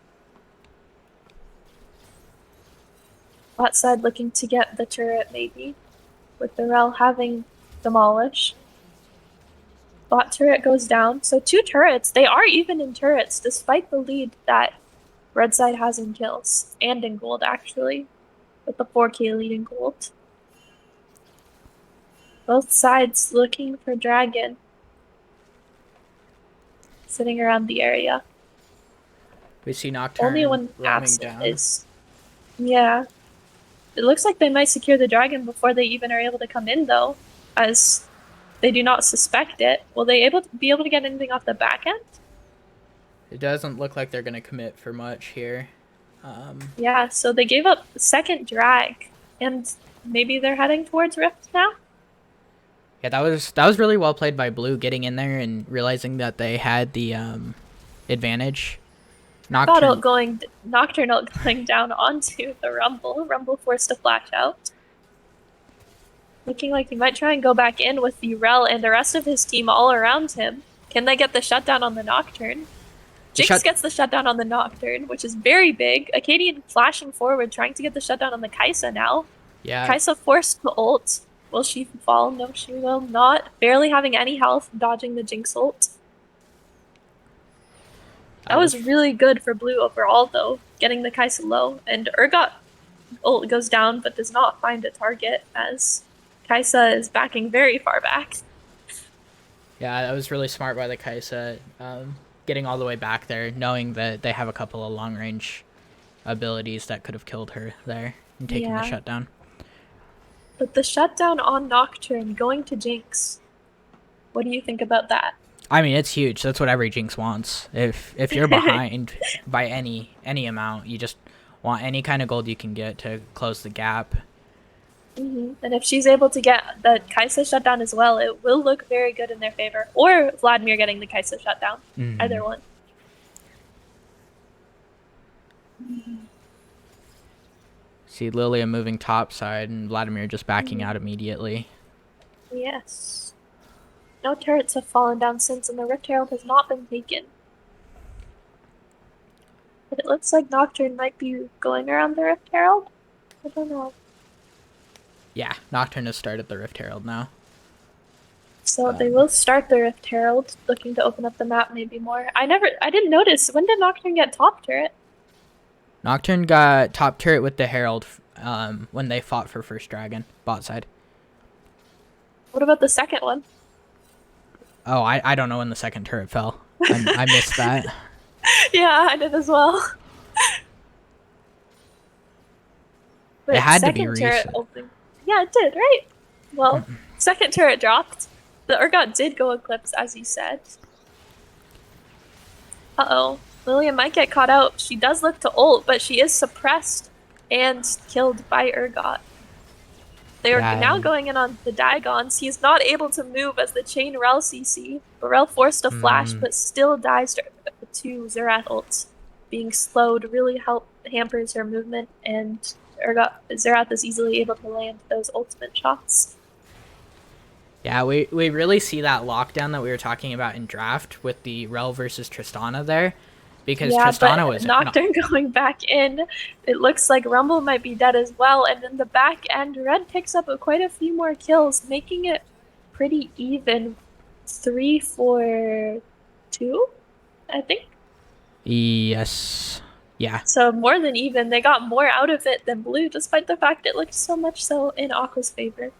Bot side looking to get the turret, maybe, with the Rel having Demolish. Bot turret goes down. So two turrets. They are even in turrets, despite the lead that red side has in kills and in gold, actually, with the 4K lead in gold. Both sides looking for Dragon, sitting around the area. We see Only Nocturne one roaming absent down. is, yeah. It looks like they might secure the Dragon before they even are able to come in, though, as they do not suspect it. Will they be able to get anything off the back end? It doesn't look like they're going to commit for much here. Yeah, so they gave up the second drag, and maybe they're heading towards Rift now? Yeah, that was really well played by Blue, getting in there and realizing that they had the advantage. Nocturne. Nocturnal going down onto the Rumble. Rumble forced to flash out. Looking like he might try and go back in with the Rel and the rest of his team all around him. Can they get the shutdown on the Nocturne? The Jinx shut. gets the shutdown on the Nocturne, which is very big. Acadian flashing forward, trying to get the shutdown on the Kai'Sa now. Yeah, Kai'Sa forced to ult. Will she fall? No, she will not. Barely having any health, dodging the Jinx ult. That the was really good for Blue overall, though, getting the Kai'Sa low. And Urgot ult goes down, but does not find a target, as Kai'Sa is backing very far back. Yeah, that was really smart by the Kai'Sa, getting all the way back there, knowing that they have a couple of long range abilities that could have killed her there and taken the Yeah, shutdown. but the shutdown on Nocturne going to Jinx. What do you think about that? I mean, it's huge. That's what every Jinx wants. If you're behind by any amount, you just want any kind of gold you can get to close the gap. And if she's able to get the Kai'Sa shutdown as well, it will look very good in their favor. Or Vladimir getting the Kai'Sa shutdown. Either one. See Lilia moving top side and Vladimir just backing out immediately. Yes. No turrets have fallen down since, and the Rift Herald has not been taken. But it looks like Nocturne might be going around the Rift Herald. I don't know. Yeah, Nocturne has started the Rift Herald now. So they will start the Rift Herald, looking to open up the map maybe more. I didn't notice. When did Nocturne get top turret? Nocturne got top turret with the Herald when they fought for first dragon, bot side. What about the second one? Oh, I don't know when the second turret fell. I missed that. Yeah, I did as well. It had to be second turret recent. opening. Yeah, it did, right? Well, second turret dropped. The Urgot did go Eclipse, as you said. Uh-oh. Lilia might get caught out. She does look to ult, but she is suppressed and killed by Urgot. They are now going in on the Daigons. He's not able to move as the chain Rel CC. Rel forced a flash, but still dies to Xerath ult. Being slowed really hampers her movement, and Xerath is easily able to land those ultimate shots. Yeah, we really see that lockdown that we were talking about in draft with the Rel versus Tristana there. Because Tristana was Nocturne going back in. It looks like Rumble might be dead as well, and in the back end, Red picks up quite a few more kills, making it pretty even. 3-4-2, I think. Yes. Yeah. So more than even. They got more out of it than Blue, despite the fact it looked so much so in Aqua's favor.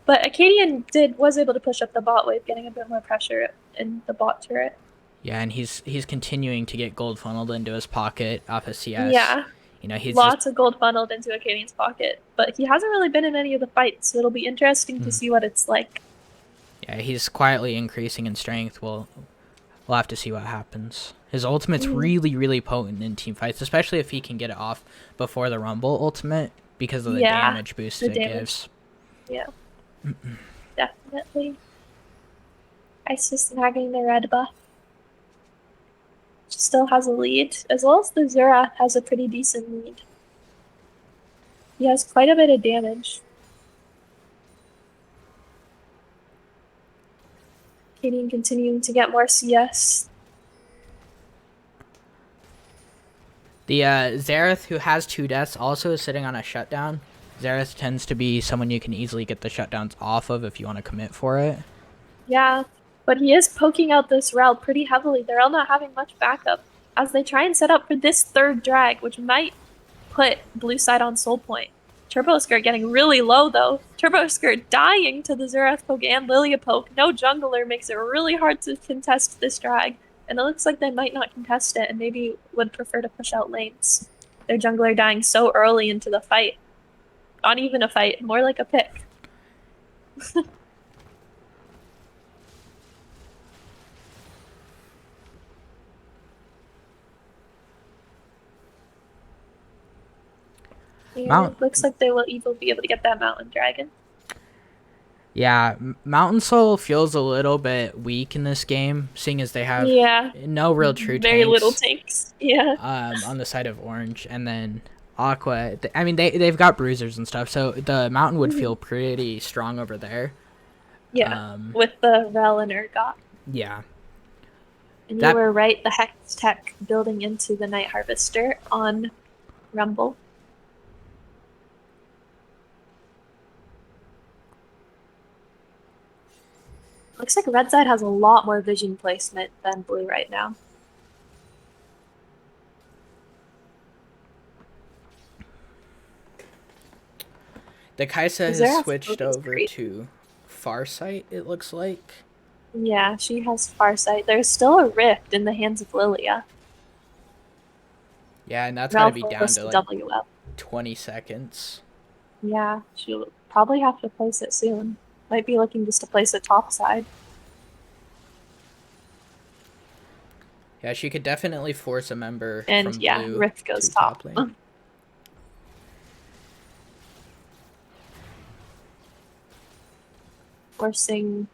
But Acadian was able to push up the bot wave, getting a bit more pressure in the bot turret. Yeah, and he's continuing to get gold funneled into his pocket off of CS. Yeah. You know, he's lots of gold funneled into Acadian's pocket, but he hasn't really been in any of the fights, so it'll be interesting to see what it's like. Yeah, he's quietly increasing in strength. We'll have to see what happens. His ultimate's really, really potent in team fights, especially if he can get it off before the Rumble ultimate because of the damage boost it gives. Yeah, definitely. Isis snagging the red buff. still has a lead, as well as the Zura has a pretty decent lead. He has quite a bit of damage. Katie continuing to get more CS. The Xerath, who has 2 deaths, also is sitting on a shutdown. Xerath tends to be someone you can easily get the shutdowns off of if you want to commit for it. Yeah, but he is poking out this Rel pretty heavily. They're all not having much backup as they try and set up for this third drag, which might put blue side on soul point. Turbo Skirt getting really low though. Turbo Skirt dying to the Xerath poke and Lilia poke. No jungler makes it really hard to contest this drag. And it looks like they might not contest it and maybe would prefer to push out lanes. Their jungler dying so early into the fight. Not even a fight, more like a pick. Yeah, it looks like they will even be able to get that Mountain Dragon. Yeah, Mountain Soul feels a little bit weak in this game, seeing as they have no real true very tanks. little tanks. Yeah. On the side of Orange, and then Aqua. I mean, they've got bruisers and stuff, so the Mountain would feel pretty strong over there. Yeah, with the Rel and Urgot. Yeah. And you were right, the Hex Tech building into the Night Harvester on Rumble. Looks like red side has a lot more vision placement than blue right now. The Kaisa has switched over to Farsight, it looks like. Yeah, she has Farsight. There's still a rift in the hands of Lilia. Yeah, and that's got to be down to like 20 seconds. Yeah, she'll probably have to place it soon. Might be looking just to place it top side. Yeah, she could definitely force a member and from yeah, blue Rift goes top. lane. Forcing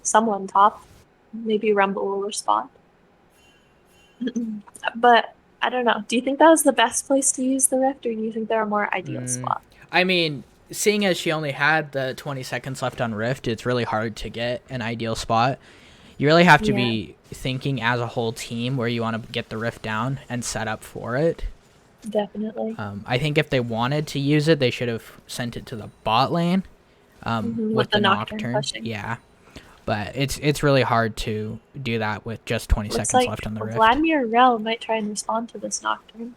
someone top. Maybe Rumble will respond. But I don't know. Do you think that was the best place to use the Rift, or do you think there are more ideal spots? I mean, seeing as she only had the 20 seconds left on Rift, it's really hard to get an ideal spot. You really have to be thinking as a whole team where you want to get the Rift down and set up for it. Definitely. I think if they wanted to use it, they should have sent it to the bot lane with the Nocturne. Yeah. But it's really hard to do that with just 20 seconds left on the Rift. Vladimir Rel might try and respond to this Nocturne.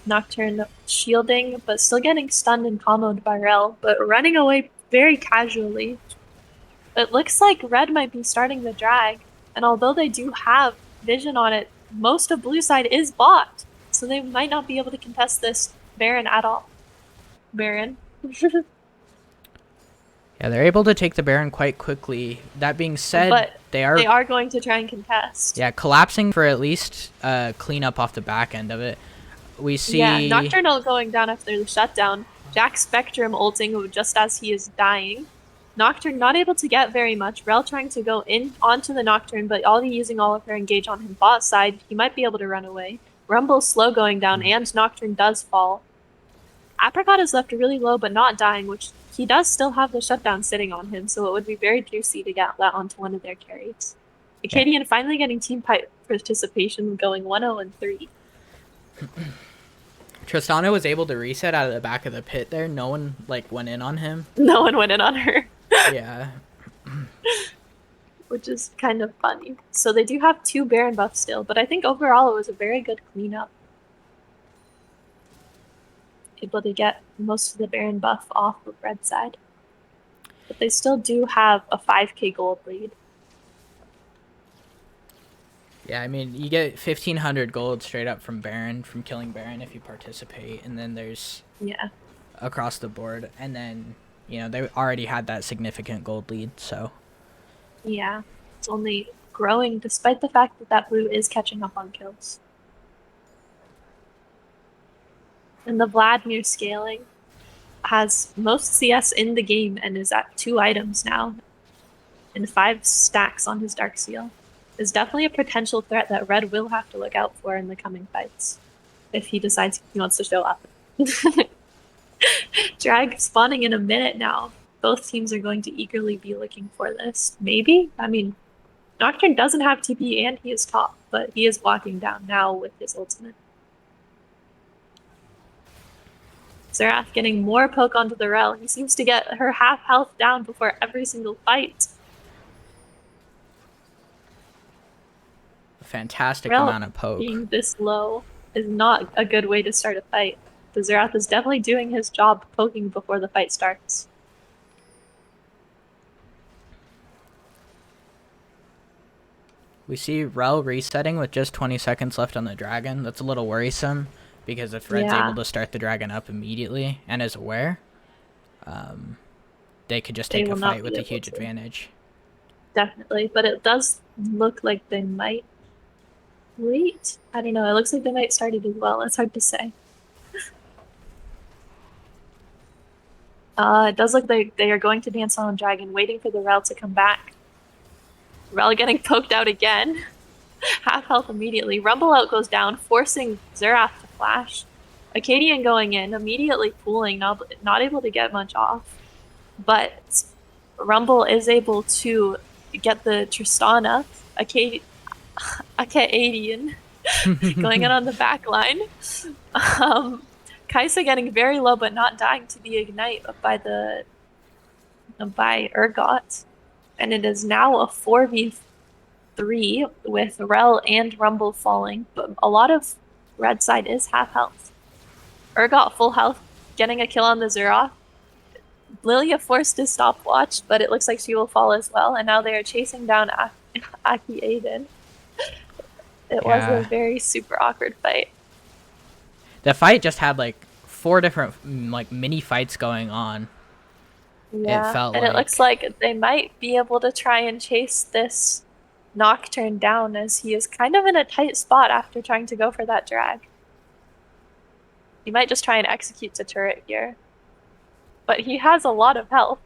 Nocturne shielding, but still getting stunned and comboed by Rel, but running away very casually. It looks like red might be starting the drag, and although they do have vision on it, most of blue side is bot, so they might not be able to contest this Baron at all. Baron. Yeah, they're able to take the Baron quite quickly. That being said, but they are going to try and contest. Yeah, collapsing for at least clean up off the back end of it. We see Nocturnal going down after the shutdown. Jack Spectrum ulting just as he is dying. Nocturne not able to get very much. Rel trying to go in onto the Nocturne, but already using all of her engage on him bot side. He might be able to run away. Rumble slow going down, and Nocturne does fall. Apricot is left really low, but not dying, which he does still have the shutdown sitting on him, so it would be very juicy to get that onto one of their carries. Acadian finally getting team participation, going 1-0-3. Tristana was able to reset out of the back of the pit there. No one went in on him. No one went in on her. Yeah. Which is kind of funny. So they do have 2 Baron buffs still, but I think overall it was a very good cleanup. Able to get most of the Baron buff off of red side. But they still do have a 5k gold lead. Yeah, I mean, you get 1,500 gold straight up from Baron, from killing Baron if you participate, and then there's across the board, and then, they already had that significant gold lead, so. Yeah, it's only growing despite the fact that that blue is catching up on kills. And the Vladimir scaling has most CS in the game and is at 2 items now and 5 stacks on his Dark Seal. is definitely a potential threat that Red will have to look out for in the coming fights if he decides he wants to show up. Drag spawning in a minute now. Both teams are going to eagerly be looking for this. Maybe? I mean, Nocturne doesn't have TP and he is top, but he is walking down now with his ultimate. Xerath getting more poke onto the Rel. He seems to get her half health down before every single fight. A fantastic Rel amount of poke. being this low is not a good way to start a fight. The Xerath is definitely doing his job poking before the fight starts. We see Rel resetting with just 20 seconds left on the dragon. That's a little worrisome because if Red's able to start the dragon up immediately and is aware, they could just take a fight with a huge advantage. Definitely, but it does look like they might wait. I don't know. It looks like they might start it as well. It's hard to say. It does look like they are going to dance on dragon, waiting for the Rel to come back. Rel getting poked out again. Half health immediately. Rumble out goes down, forcing Xerath to flash. Acadian going in, immediately pooling, not able to get much off. But Rumble is able to get the Tristana. Acadian going in on the back line. Kaisa getting very low but not dying to the ignite by Urgot. And it is now a 4v3 with Rel and Rumble falling, but a lot of red side is half health. Urgot full health, getting a kill on the Xerath. Lilia forced his stopwatch, but it looks like she will fall as well, and now they are chasing down Aki Aiden. It was a very super awkward fight. The fight just had like 4 different like mini fights going on. Yeah, it looks like they might be able to try and chase this Nocturne down as he is kind of in a tight spot after trying to go for that drag. He might just try and execute the turret here. But he has a lot of health.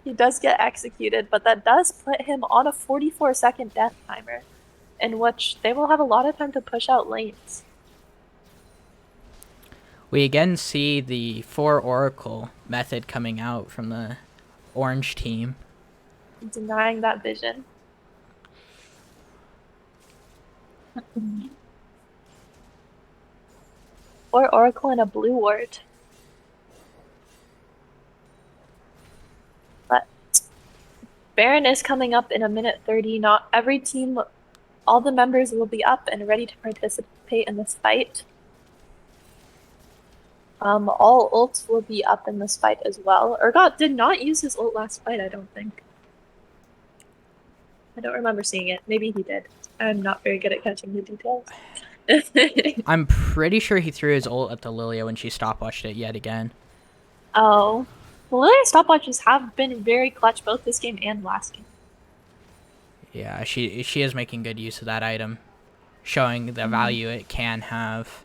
He does get executed, but that does put him on a 44-second death timer, in which they will have a lot of time to push out lanes. We again see the 4 Oracle method coming out from the orange team. Denying that vision. Or Oracle and a blue ward. But Baron is coming up in a minute 30. Not every team, all the members will be up and ready to participate in this fight. All ults will be up in this fight as well. Urgot did not use his ult last fight, I don't think. I don't remember seeing it. Maybe he did. I'm not very good at catching the details. I'm pretty sure he threw his ult at the Lilia when she stopwatched it yet again. Oh. The Lilia stopwatches have been very clutch both this game and last game. Yeah, she is making good use of that item, showing the value it can have.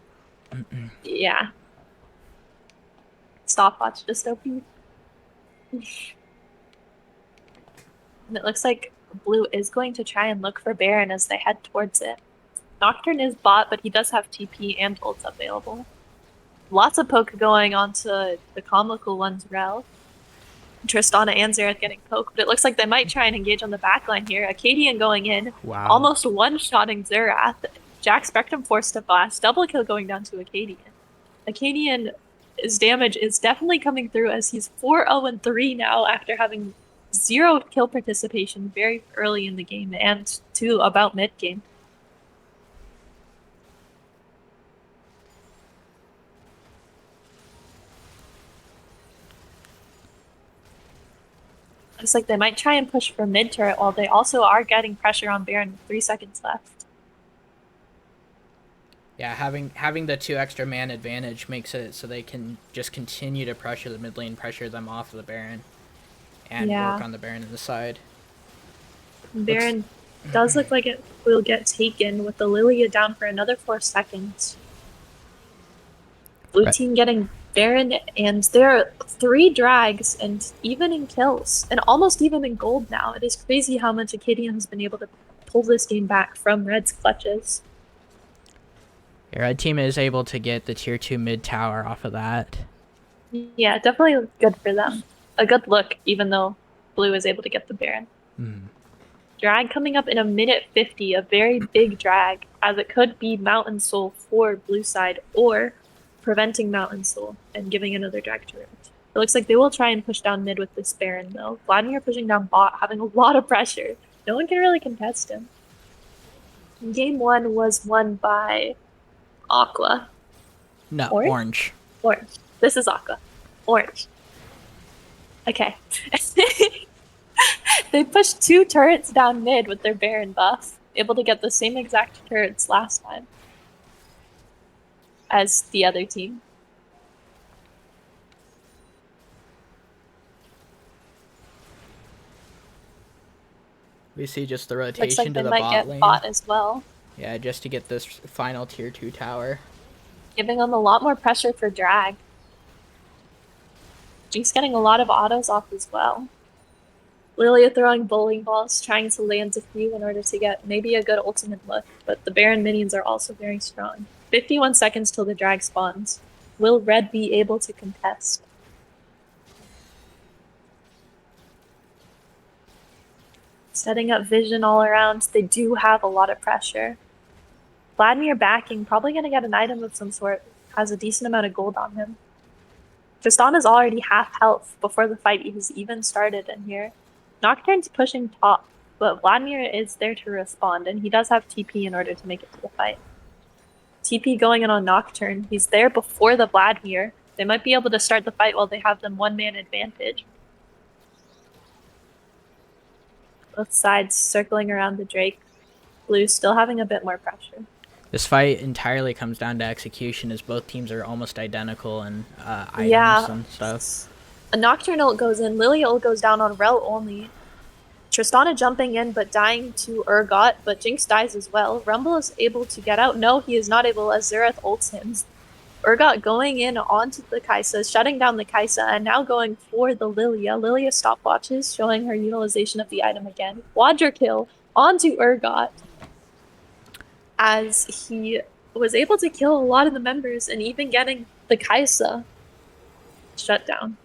Yeah. Stopwatch just OP. And it looks like Blue is going to try and look for Baron as they head towards it. Nocturne is bot, but he does have TP and ults available. Lots of poke going onto the comical one's Rel. Tristana and Xerath getting poked, but it looks like they might try and engage on the backline here. Acadian going in, almost one-shotting Xerath. Jack Spectrum forced to blast, double kill going down to Acadian. Acadian's damage is definitely coming through as he's 4-0-3 now after having 0 kill participation very early in the game and to about mid-game. Looks like they might try and push for mid turret while they also are getting pressure on Baron with 3 seconds left. Yeah, having the 2 extra man advantage makes it so they can just continue to pressure the mid lane, pressure them off of the Baron, and work on the Baron in the side. Baron does look like it will get taken with the Lilia down for another 4 seconds. Blue team getting Baron, and there are 3 drags and even in kills and almost even in gold now. It is crazy how much Acadian has been able to pull this game back from Red's clutches. Your red team is able to get the tier 2 mid tower off of that. Yeah, definitely good for them. A good look, even though Blue is able to get the Baron. Drag coming up in a minute 50, a very big drag, as it could be Mountain Soul for Blue side or preventing Mountain Soul and giving another drag to Red. It looks like they will try and push down mid with this Baron though. Vladimir pushing down bot, having a lot of pressure. No one can really contest him. Game 1 was won by Aqua. No, orange. Orange. This is Aqua. Orange. Okay. They pushed 2 turrets down mid with their Baron buff, able to get the same exact turrets last time as the other team. We see just the rotation Looks like to they the might bot get lane. bot as well. Yeah, just to get this final tier 2 tower. Giving them a lot more pressure for drag. Jinx getting a lot of autos off as well. Lilia throwing bowling balls, trying to land a few in order to get maybe a good ultimate look, but the Baron minions are also very strong. 51 seconds till the drag spawns. Will Red be able to contest? Setting up vision all around, they do have a lot of pressure. Vladimir backing, probably going to get an item of some sort, has a decent amount of gold on him. Tristan is already half health before the fight has even started in here. Nocturne's pushing top, but Vladimir is there to respond, and he does have TP in order to make it to the fight. TP going in on Nocturne. He's there before the Vladimir. They might be able to start the fight while they have them 1-man advantage. Both sides circling around the Drake. Blue still having a bit more pressure. This fight entirely comes down to execution, as both teams are almost identical in items and stuff. A Nocturne ult goes in, Lilia ult goes down on Rel only. Tristana jumping in but dying to Urgot, but Jinx dies as well. Rumble is able to get out. No, he is not able as Xerath ults him. Urgot going in onto the Kai'Sa, shutting down the Kai'Sa, and now going for the Lilia. Lilia stopwatches, showing her utilization of the item again. Quadra kill onto Urgot, as he was able to kill a lot of the members and even getting the Kai'Sa shut down.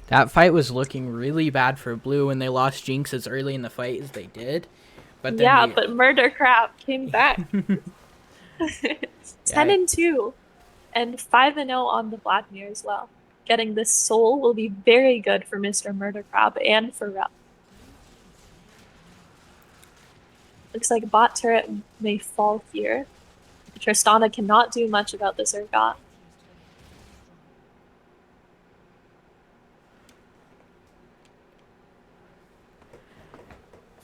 That fight was looking really bad for Blue when they lost Jinx as early in the fight as they did. But then yeah, but Murder Crap came back. 10-2 and 5-0 on the Vladimir as well. Getting this soul will be very good for Mr. Murder Crab and for Rel. Looks like bot turret may fall here. Tristana cannot do much about this Urgot.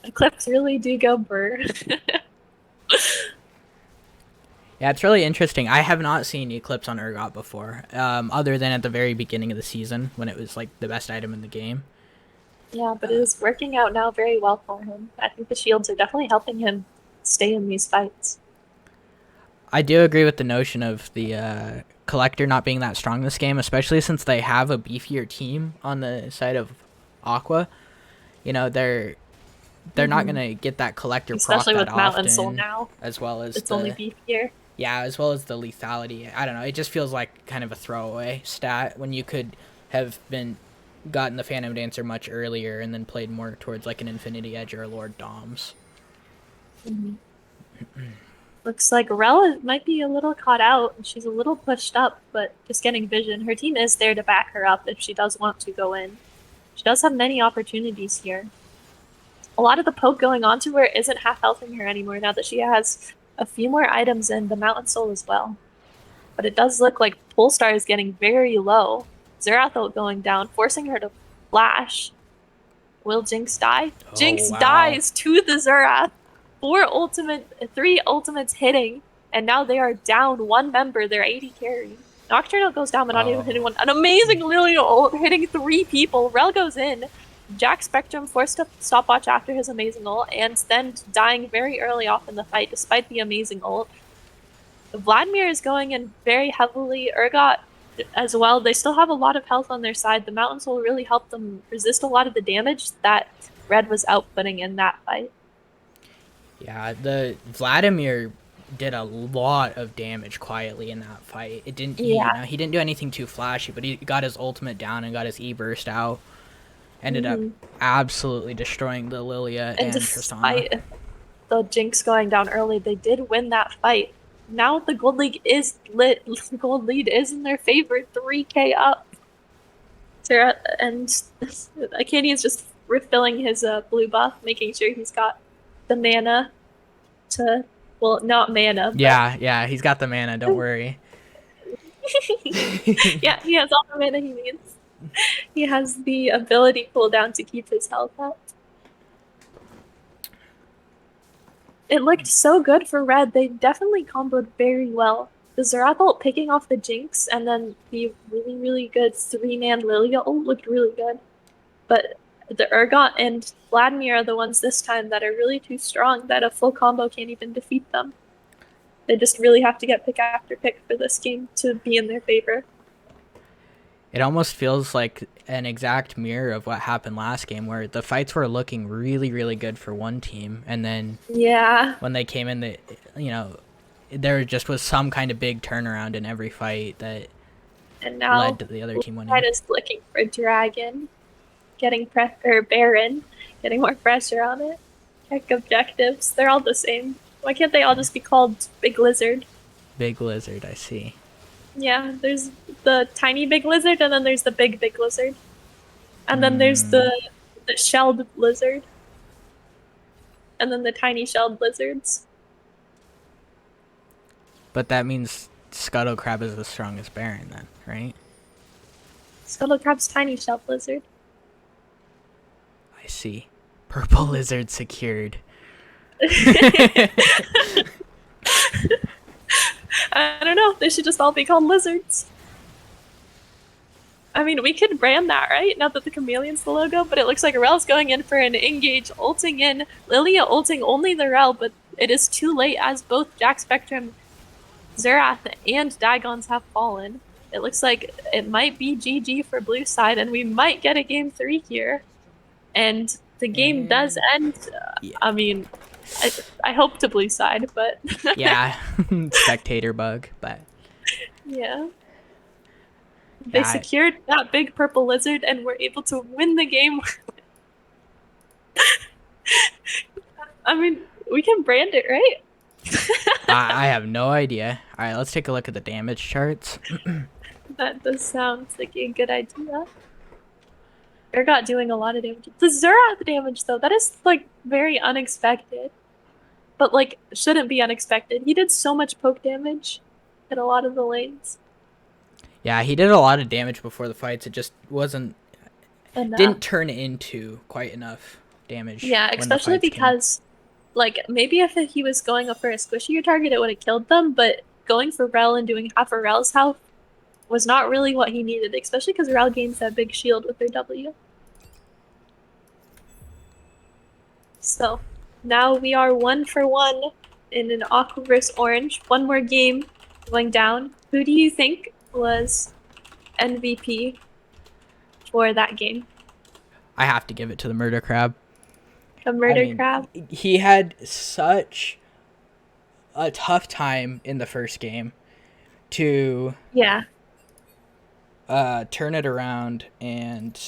The clips really do go burr. Yeah, it's really interesting. I have not seen Eclipse on Urgot before, other than at the very beginning of the season when it was like the best item in the game. Yeah, but it is working out now very well for him. I think the shields are definitely helping him stay in these fights. I do agree with the notion of the Collector not being that strong this game, especially since they have a beefier team on the side of Aqua. You know, they're not gonna get that Collector especially proc with that Mountain often, Soul now. as well as it's only beefier. Yeah, as well as the lethality. I don't know. It just feels like kind of a throwaway stat when you could have gotten the Phantom Dancer much earlier and then played more towards like an Infinity Edge or a Lord Doms. Looks like Rel might be a little caught out. She's a little pushed up, but just getting vision. Her team is there to back her up if she does want to go in. She does have many opportunities here. A lot of the poke going on to her isn't half healthing her anymore now that she has a few more items in the Mountain Soul as well. But it does look like Polestar is getting very low. Xerath ult going down, forcing her to flash. Will Jinx die? Oh, Jinx wow. dies to the Xerath. 3 ultimates hitting, and now they are down 1 member, their 80 carry. Nocturnal goes down, but not even hitting one. An amazing Lilia ult hitting 3 people. Rel goes in. Jack Spectrum forced to stopwatch after his amazing ult, and then dying very early off in the fight despite the amazing ult. Vladimir is going in very heavily. Urgot as well. They still have a lot of health on their side. The mountains will really help them resist a lot of the damage that Red was outputting in that fight. Yeah, the Vladimir did a lot of damage quietly in that fight. It didn't he Yeah. he didn't do anything too flashy, but he got his ultimate down and got his E burst out. Ended up Hmm. absolutely destroying the Lilia And and Tristana. despite the Jinx going down early, they did win that fight. Now the Gold League is lit. Gold lead is in their favor, 3K up. Sarah and Candy is just refilling his blue buff, making sure he's got the mana to, well, not mana, but Yeah, he's got the mana, don't worry. yeah, he has all the mana he needs. He has the ability cooldown to keep his health up. It looked so good for red. They definitely comboed very well. The Zerath ult picking off the Jinx and then the really, really good three-man Lilia ult looked really good. But the Urgot and Vladimir are the ones this time that are really too strong that a full combo can't even defeat them. They just really have to get pick after pick for this game to be in their favor. It almost feels like an exact mirror of what happened last game, where the fights were looking really, really good for one team, and then Yeah. when they came in, there just was some kind of big turnaround in every fight that And led now to the other team winning. Red is looking for Dragon, getting or Baron, getting more pressure on it. Check objectives. They're all the same. Why can't they all just be called Big Lizard? Big lizard, I see. Yeah, there's the tiny big lizard, and then there's the big lizard, and then there's Hmm. the shelled lizard, and then the tiny shelled lizards. But that means Scuttle Crab is the strongest Baron, then, right? Scuttle Crab's tiny shelled lizard. I see. Purple lizard secured. I don't know. They should just all be called lizards. I mean, we could brand that, right? Now that the chameleon's the logo, but it looks like Rel's going in for an engage, ulting in. Lilia ulting only the Rel, but it is too late as both Jack Spectrum, Zerath, and Dagons have fallen. It looks like it might be GG for blue side, and we might get a game 3 here. And the game does end. Yeah. I mean, I hope to blue side, but Yeah, spectator bug, but yeah. They yeah, secured that big purple lizard and were able to win the game. I mean, we can brand it, right? I have no idea. All right, let's take a look at the damage charts. That does sound like a good idea. Urgot doing a lot of damage. The Zerath damage, though, that is, like, very unexpected. But, like, shouldn't be unexpected. He did so much poke damage in a lot of the lanes. Yeah, he did a lot of damage before the fights. It just didn't turn into quite enough damage. Yeah, especially because, like, maybe if he was going up for a squishier target, it would have killed them, but going for Rel and doing half a Rel's health was not really what he needed, especially because Rel gains that big shield with their W. So, now we are 1-for-1 in an Aqua vs Orange. One more game going down. Who do you think was MVP for that game? I have to give it to the Murder Crab. The Murder Crab? He had such a tough time in the first game to Yeah. turn it around, and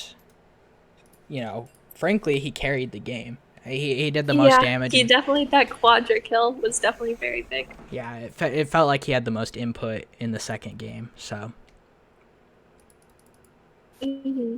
frankly, he carried the game. He did the most damage. He definitely, that quadra kill was definitely very big. Yeah, it felt like he had the most input in the second game, so. Mm-hmm.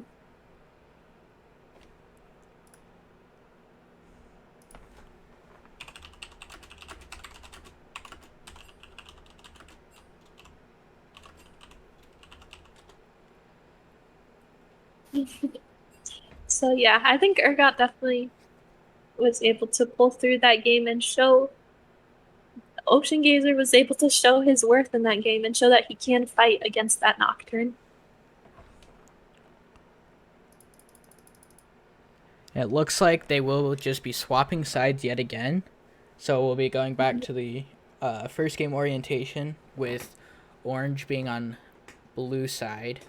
So yeah, I think Urgot definitely was able to pull through that game and show Ocean Gazer was able to show his worth in that game and show that he can fight against that Nocturne. It looks like they will just be swapping sides yet again. So we'll be going back to the first game orientation with Orange being on blue side.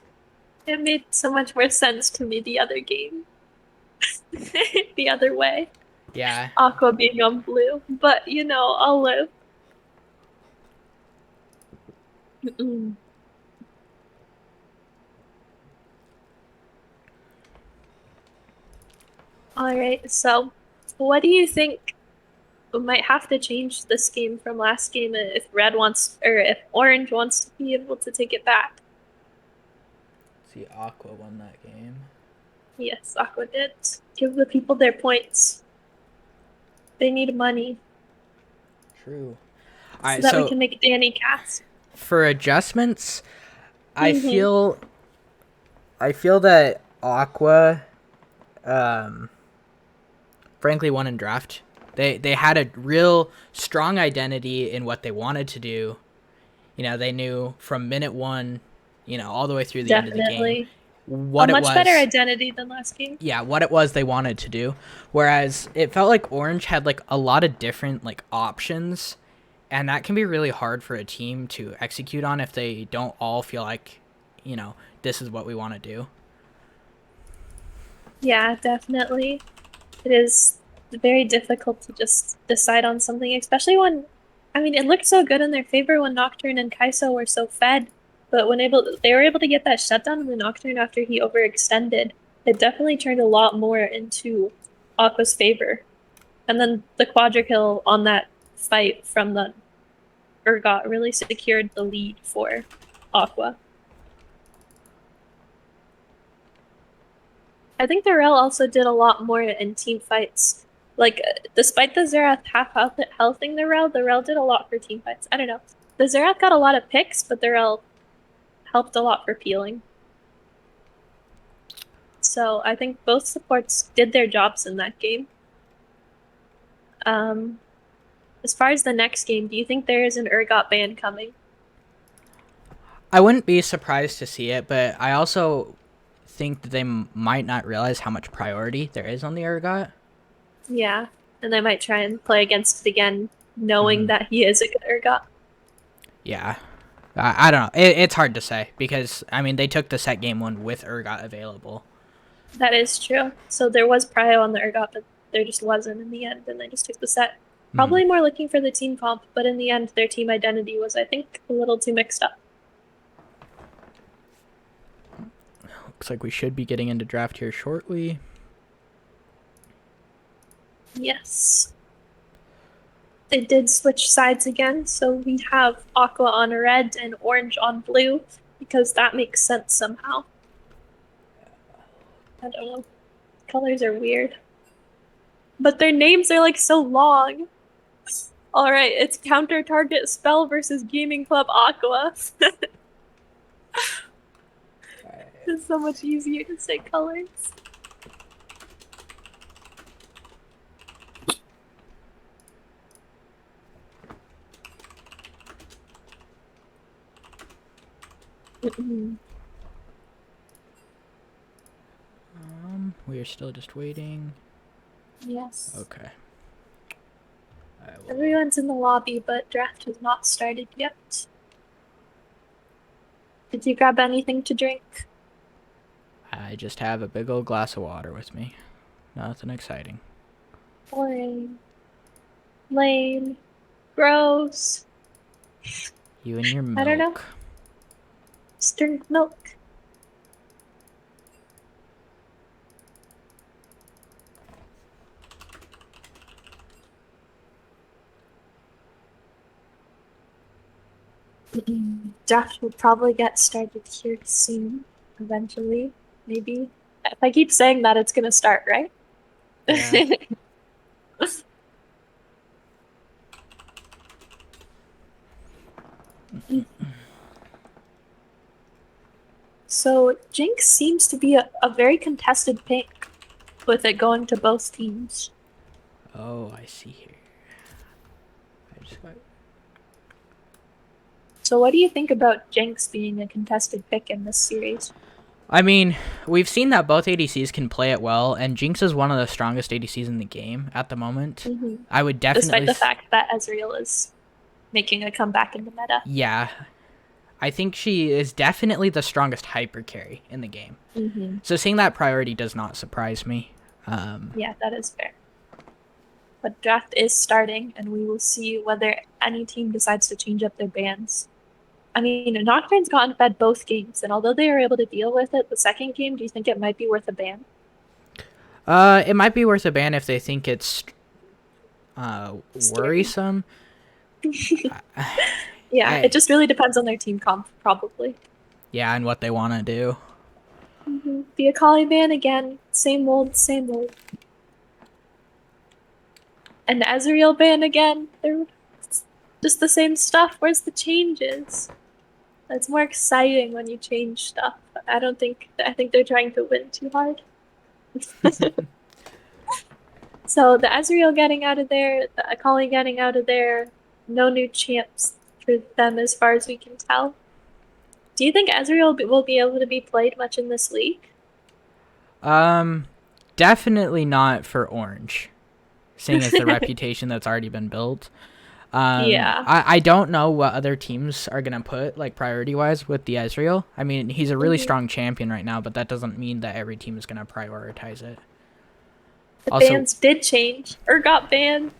It made so much more sense to me the other game. The other way. Yeah. Aqua being on blue. But, I'll live. Mm-mm. All right, so what do you think we might have to change this game from last game if red wants, or if orange wants to be able to take it back? See, Aqua won that game. Yes, Aqua did. Give the people their points. They need money True. All so right, that we so can make Danny cast. for adjustments, I Mm-hmm. feel I feel that Aqua frankly won in draft. They had a real strong identity in what they wanted to do. They knew from minute 1, all the way through the end of the game Definitely. A what it much better was. identity than last game. Yeah, what it was they wanted to do. Whereas it felt like Orange had like a lot of different like options, and that can be really hard for a team to execute on if they don't all feel like, this is what we want to do. Yeah, definitely. It is very difficult to just decide on something, especially when, I mean, it looked so good in their favor when Nocturne and Kai'Sa were so fed, but they were able to get that shutdown on the Nocturne after he overextended, it definitely turned a lot more into Aqua's favor. And then the quadra kill on that fight from the Urgot really secured the lead for Aqua. I think the Rel also did a lot more in team fights. Like, despite the Xerath half healthing the Rel did a lot for team fights. I don't know. The Xerath got a lot of picks, but the Rel helped a lot for peeling. So I think both supports did their jobs in that game. Um, as far as the next game, do you think there is an Urgot ban coming? I wouldn't be surprised to see it, but I also think that they might not realize how much priority there is on the Urgot. Yeah, and they might try and play against it again, knowing Mm-hmm. that he is a good Urgot. Yeah. I don't know. It's hard to say because, I mean, they took the set game 1 with Urgot available. That is true. So there was prio on the Urgot, but there just wasn't in the end, and they just took the set. Mm-hmm. Probably more looking for the team comp, but in the end, their team identity was, I think, a little too mixed up. Looks like we should be getting into draft here shortly. Yes. They did switch sides again, so we have Aqua on red and orange on blue, because that makes sense somehow. I don't know. Colors are weird. But their names are like so long. All right, it's counter target spell versus gaming club Aqua. It's so much easier to say colors. We are still just waiting. Yes. Okay. Everyone's in the lobby, but draft has not started yet. Did you grab anything to drink? I just have a big old glass of water with me. Nothing exciting. Boring. Lame. Gross. You and your milk. I don't know. Just drink milk. Draft will probably get started here soon, eventually, maybe. If I keep saying that, it's gonna start, right? Yeah. So Jinx seems to be a very contested pick, with it going to both teams. Oh, I see here. I just got... So what do you think about Jinx being a contested pick in this series? I mean, we've seen that both ADCs can play it well, and Jinx is one of the strongest ADCs in the game at the moment. I would definitely... Despite the fact that Ezreal is making a comeback in the meta. Yeah. I think she is definitely the strongest hyper carry in the game. Mm-hmm. So seeing that priority does not surprise me. Yeah, that is fair. But draft is starting, and we will see whether any team decides to change up their bans. I mean, Nocturne's gotten fed both games, and although they were able to deal with it, the second game, do you think it might be worth a ban? It might be worth a ban if they think it's Scary. worrisome. Yeah, it I, just really depends on their team comp, probably. yeah, and what they want to do. The Akali ban again, same old, same old. And the Ezreal ban again, they're just the same stuff. Where's the changes? It's more exciting when you change stuff. I think they're trying to win too hard. So the Ezreal getting out of there, the Akali getting out of there, no new champs for them as far as we can tell. Do you think Ezreal will be able to be played much in this league? Um, Definitely not for Orange, seeing as the reputation that's already been built. Yeah. I don't know what other teams are gonna put like priority wise with the Ezreal. I mean, he's a really Mhm. strong champion right now, but that doesn't mean that every team is gonna prioritize it. The Also, bans did change or got banned.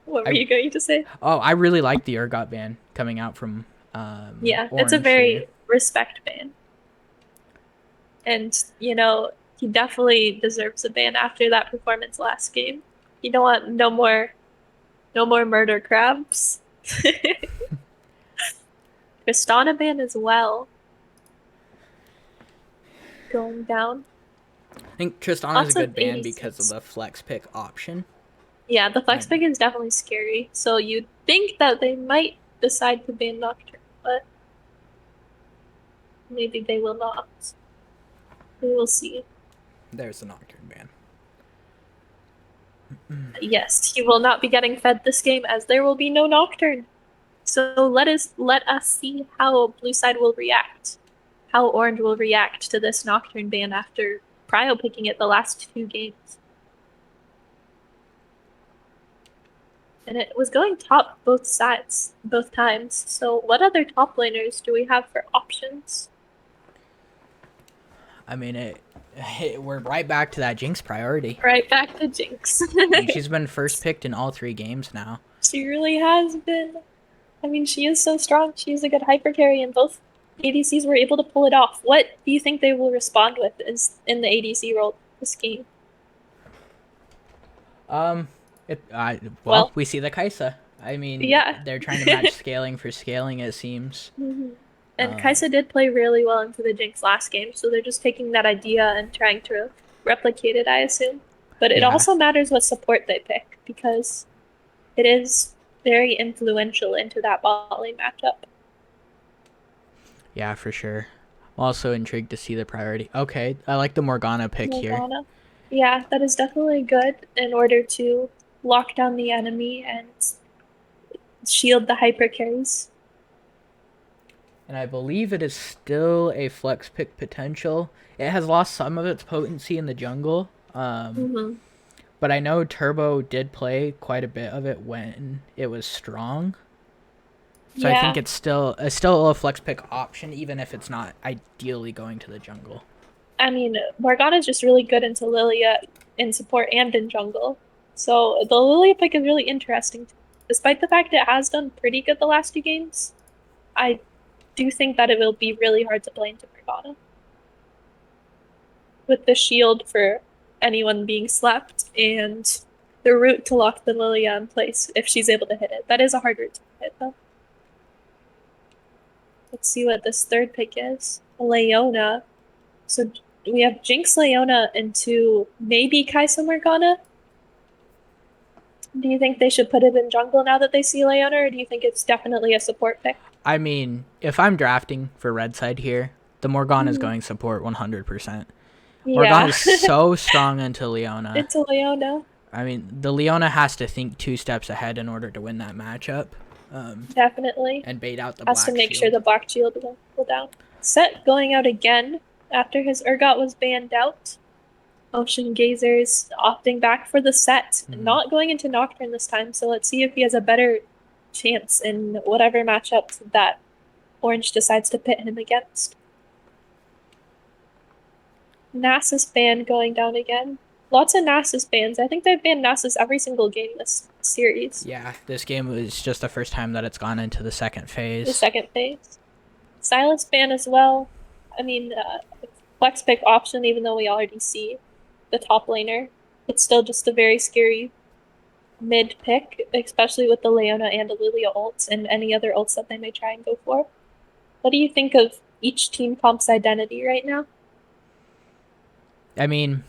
What were I you going to say? I really like the Urgot ban coming out from Yeah, it's a Orange here. very respect ban. And, he definitely deserves a ban after that performance last game. You don't want no more murder crabs. Tristana ban as well going down. I think Tristana is a Lots of good ban because of 86. the flex pick option. Yeah, the flex And pick is definitely scary. So you'd think that they might decide to ban Nocturne, but maybe they will not. We will see. there's the Nocturne ban. Yes, he will not be getting fed this game as there will be no Nocturne. So let us see how Blue Side will react, how Orange will react to this Nocturne ban after Prio picking it the last two games. And it was going top both sides, both times. So what other top laners do we have for options? I mean, we're right back to that Jinx priority. Right back to Jinx. And she's been first picked in all 3 games now. She really has been. I mean, she is so strong. She is a good hyper carry, and both ADCs were able to pull it off. What do you think they will respond with is in the ADC role this game? Um, Well, we see the Kaisa. I mean, yeah. they're trying to match scaling for scaling, it seems. Mhm. And Kaisa did play really well into the Jinx last game, so they're just taking that idea and trying to replicate it, I assume. But it Yeah, also matters what support they pick because it is very influential into that bot lane matchup. yeah, for sure. I'm also intrigued to see the priority. Okay, I like the Morgana pick here. Morgana. Yeah, that is definitely good in order to lock down the enemy and shield the hyper carries. And I believe it is still a flex pick potential. It has lost some of its potency in the jungle. Mm-hmm. But I know Turbo did play quite a bit of it when it was strong. So I think Yeah, it's still a flex pick option, even if it's not ideally going to the jungle. I mean, Morgana's just really good into Lilia in support and in jungle. So the Lilia pick is really interesting. Despite the fact it has done pretty good the last two games, I do think that it will be really hard to play into Morgana. With the shield for anyone being slept and the route to lock the Lilia in place if she's able to hit it. That is a hard route to hit, though. Let's see what this third pick is. Leona. So we have Jinx, Leona, into maybe Kaisa Morgana. Do you think they should put it in jungle now that they see Leona, or do you think it's definitely a support pick? I mean, if I'm drafting for red side here, the Morgana is Mhm. going support 100%. Morgana Yeah, is so strong into Leona. it's a Leona, I mean, the Leona has to think 2 steps ahead in order to win that matchup, definitely. and bait out the Has to black make sure shield. the black shield won't go down. Set going out again after his Urgot was banned out. Ocean Gazers opting back for the set, Mhm. not going into Nocturne this time. So let's see if he has a better chance in whatever matchup that Orange decides to pit him against. Nasus ban going down again. Lots of Nasus bans. I think they've banned Nasus every single game this series. Yeah, this game was just the first time that it's gone into the second The phase. second phase. Silence ban as well. I mean, flex pick option, even though we already see the top laner, it's still just a very scary mid pick, especially with the Leona and the Lilia ults and any other ults that they may try and go for. What do you think of each team comp's identity right now? I mean,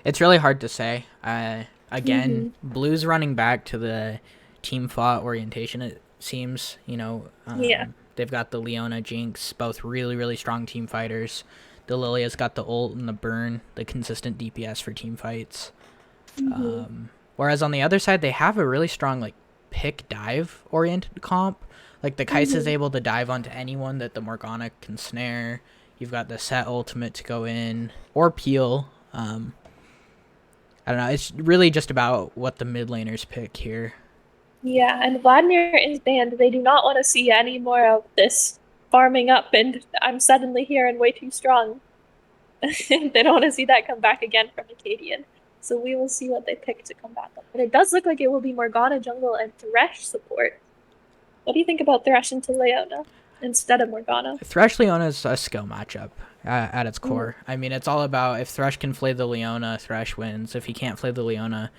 it's really hard to say. Again, Mm-hmm. Blue's running back to the team fought orientation, it seems. Yeah. They've got the Leona Jinx, both really, really strong team fighters. The Lilia's got the ult and the burn, the consistent DPS for team fights. Mm-hmm. Whereas on the other side, they have a really strong like pick dive oriented comp. Like the Kai'Sa's Mm-hmm. able to dive onto anyone that the Morgana can snare. You've got the set ultimate to go in or peel. I don't know. It's really just about what the mid laners pick here. Yeah, and Vladimir is banned. They do not want to see any more of this farming up, and I'm suddenly here and way too strong. They don't want to see that come back again from Acadian. So we will see what they pick to combat them. But it does look like it will be Morgana jungle and Thresh support. What do you think about Thresh into Leona instead of Morgana? Thresh Leona's a skill matchup at its Mm-hmm. core. I mean, it's all about if Thresh can flay the Leona, Thresh wins. If he can't flay the Leona,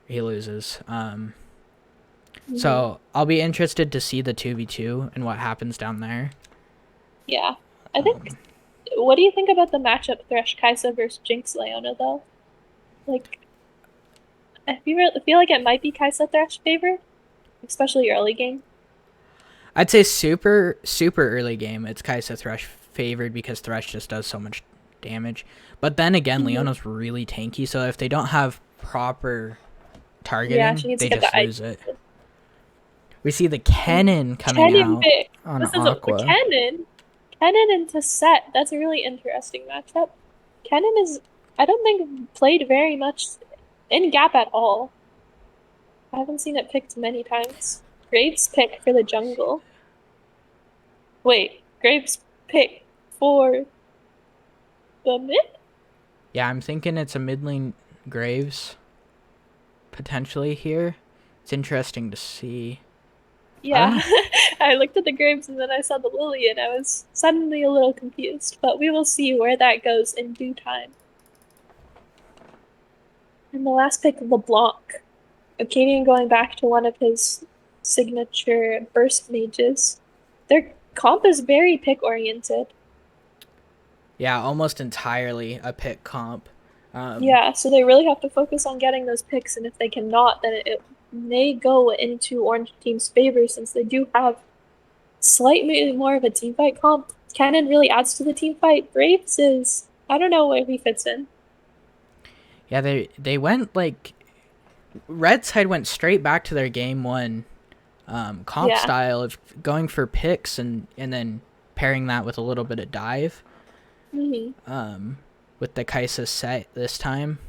he loses. Mm-hmm. So I'll be interested to see the 2v2 and what happens down there. Yeah. I think, what do you think about the matchup Thresh Kaisa versus Jinx Leona, though? Like, I feel like it might be Kaisa Thresh favor, especially early game. I'd say super, super early game, it's Kai'Sa Thresh favored because Thresh just does so much damage. But then again, Mm-hmm. Leona's really tanky, so if they don't have proper Yeah, targeting, she needs to they get the just ice. lose it. We see the Kennen coming Kennen out pick. on This is a Aqua. Kennen. Kennen into set. That's a really interesting matchup. Kennen is, I don't think, played very much in gap at all. I haven't seen it picked many times. Graves pick for the jungle. Wait, Graves pick for the mid? Yeah, I'm thinking it's a mid lane Graves potentially here. It's interesting to see. I don't Yeah, know. I looked at the Graves and then I saw the Lily and I was suddenly a little confused, but we will see where that goes in due time. And the last pick, LeBlanc. Acadian going back to one of his signature burst mages. Their comp is very pick oriented. Yeah, almost entirely a pick comp. Um, Yeah, so they really have to focus on getting those picks, and if they cannot, then it may go into Orange Team's favor since they do have slightly more of a team fight comp. Cannon really adds to the team fight. Braves is, I don't know where he fits in. yeah, they went like Red side went straight back to their game one comp Yeah. style of going for picks and then pairing that with a little bit of dive Hmm. with the Kai'Sa set this time.